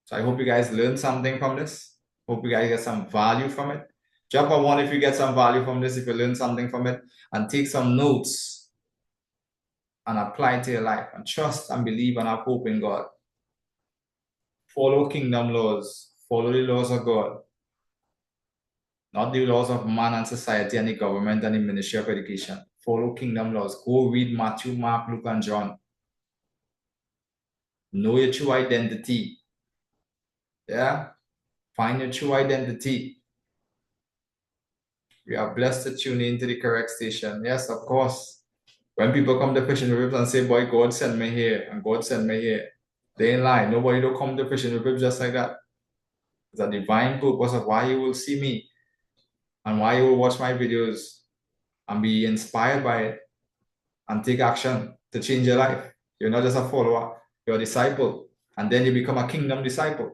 So I hope you guys learned something from this. Hope you guys get some value from it. Drop a 1 if you get some value from this, if you learn something from it, and take some notes and apply it to your life, and trust and believe and have hope in God. Follow kingdom laws. Follow the laws of God, not the laws of man and society and the government and the Ministry of Education. Follow kingdom laws. Go read Matthew, Mark, Luke, and John. Know your true identity. Yeah? Find your true identity. We are blessed to tune into the correct station. Yes, of course. When people come to Fishing Ribs and say, boy, God sent me here and God sent me here, they ain't lying. Nobody don't come to Fishing Ribs just like that. It's a divine purpose of why you will see me and why you will watch my videos and be inspired by it and take action to change your life. You're not just a follower, you're a disciple. And then you become a kingdom disciple.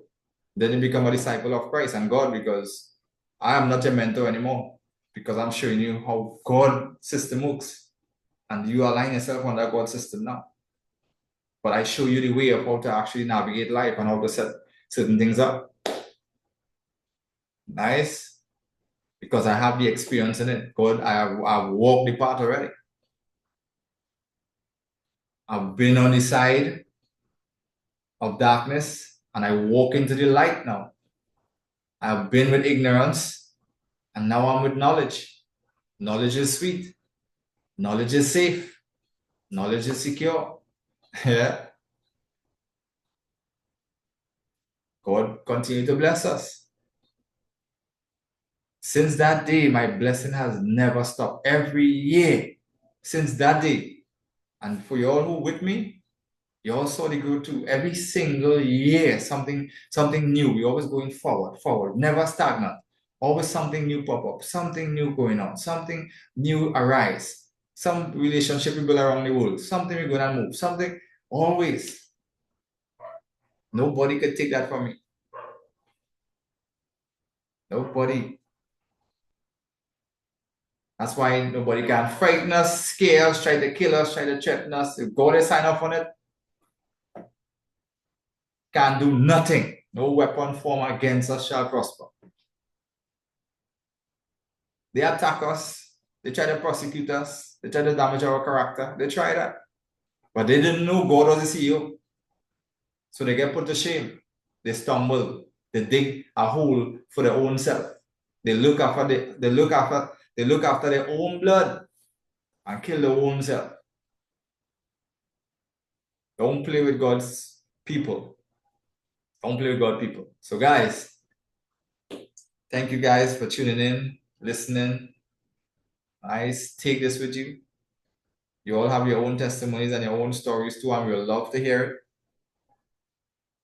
Then you become a disciple of Christ and God, because I am not your mentor anymore, because I'm showing you how God's system works. And you align yourself on that God system now. But I show you the way of how to actually navigate life and how to set certain things up. Nice. Because I have the experience in it. God, I've walked the path already. I've been on the side of darkness and I walk into the light now. I've been with ignorance and now I'm with knowledge. Knowledge is sweet. Knowledge is safe. Knowledge is secure. Yeah. God continue to bless us. Since that day, my blessing has never stopped. Every year since that day. And for you all who with me, you all saw the growth too. Every single year, something new. We're always going forward, never stagnant. Always something new pop up, something new going on, something new arise. Some relationship we build around the world, something we're gonna move, something always. Nobody could take that from me. Nobody. That's why nobody can frighten us, scare us, try to kill us, try to threaten us. If God is sign off on it, can do nothing. No weapon formed against us shall prosper. They attack us. They try to prosecute us. They try to damage our character. They try that. But they didn't know God was the CEO. So they get put to shame. They stumble. They dig a hole for their own self. They look after their own blood and kill their own self. Don't play with God's people. Don't play with God's people. So guys, thank you guys for tuning in, listening. Nice. Take this with you. You all have your own testimonies and your own stories too, and we'll love to hear it.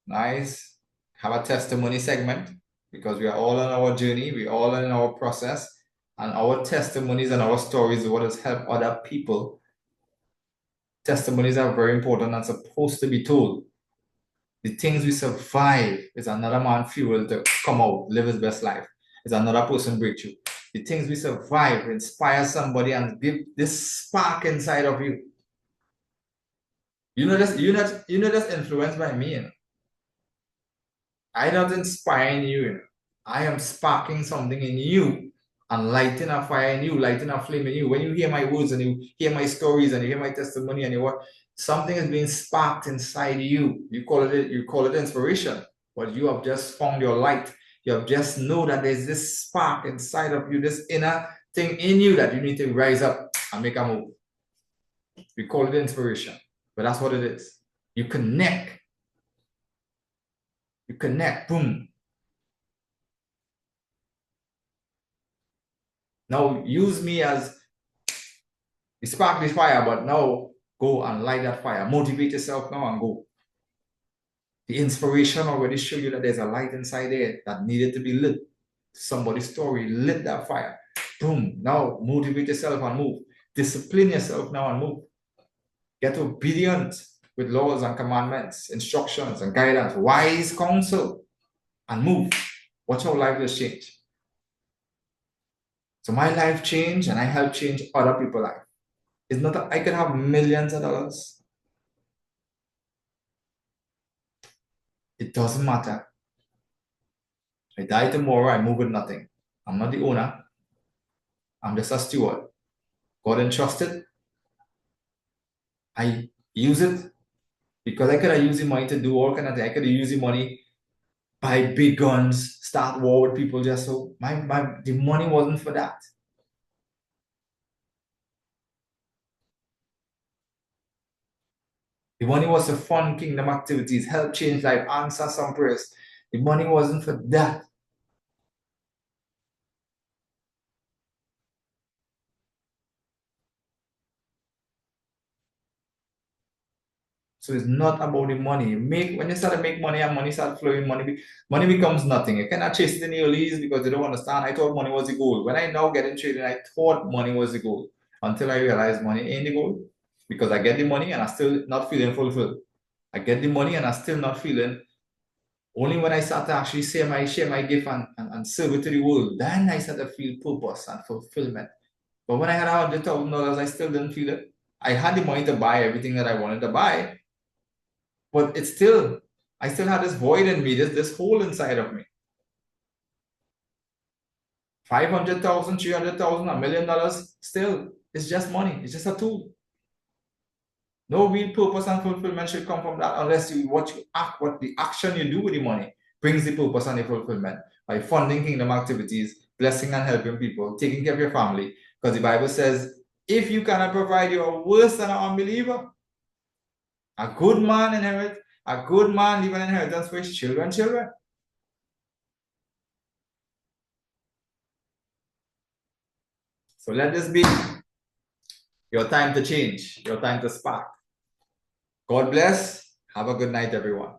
Nice. Have a testimony segment, because we are all on our journey. We're all in our process, and our testimonies and our stories are what has helped other people. Testimonies are very important and supposed to be told. The things we survive is another man's fuel to come out, live his best life. It's another person breakthrough. The things we survive inspire somebody and give this spark inside of you. You're not just influenced by me. I don't inspire you. I am sparking something in you and lighting a fire in you, lighting a flame in you. When you hear my words and you hear my stories and you hear my testimony and you what, something is being sparked inside you. You call it inspiration, but you have just found your light. You have just know that there's this spark inside of you, this inner thing in you that you need to rise up and make a move. We call it inspiration, but that's what it is. You connect. You connect. Boom. Now use me as you spark this fire, but now go and light that fire. Motivate yourself now and go. The inspiration already showed you that there's a light inside there that needed to be lit. Somebody's story lit that fire. Boom. Now motivate yourself and move. Discipline yourself now and move. Get obedient with laws and commandments, instructions and guidance, wise counsel, and move. Watch how life will change. So my life changed and I help change other people's life. It's not that I could have millions of dollars. It doesn't matter. I die tomorrow, I move with nothing. I'm not the owner. I'm just a steward. God entrusted. I use it because I could have used the money to do all kind of things. I could have used the money, buy big guns, start war with people just so the money wasn't for that. The money was to fund kingdom activities, help change life, answer some prayers. The money wasn't for that. So it's not about the money. When you start to make money and money start flowing, money becomes nothing. You cannot chase it in the early years because they don't understand. I thought money was the goal. When I now get in trading, I thought money was the goal until I realized money ain't the goal because I get the money and I still not feeling fulfilled. I get the money and I still not feeling. Only when I start to actually share my gift and serve it to the world, then I start to feel purpose and fulfillment. But when I had $100,000, I still didn't feel it. I had the money to buy everything that I wanted to buy, but I still had this void in me, this hole inside of me. 500,000, 300,000, $1,000,000, still, it's just money. It's just a tool. No real purpose and fulfillment should come from that unless what the action you do with the money brings the purpose and the fulfillment by funding kingdom activities, blessing and helping people, taking care of your family. Because the Bible says, if you cannot provide, you are worse than an unbeliever. A good man leave an inheritance for his children. So let this be your time to change, your time to spark. God bless. Have a good night, everyone.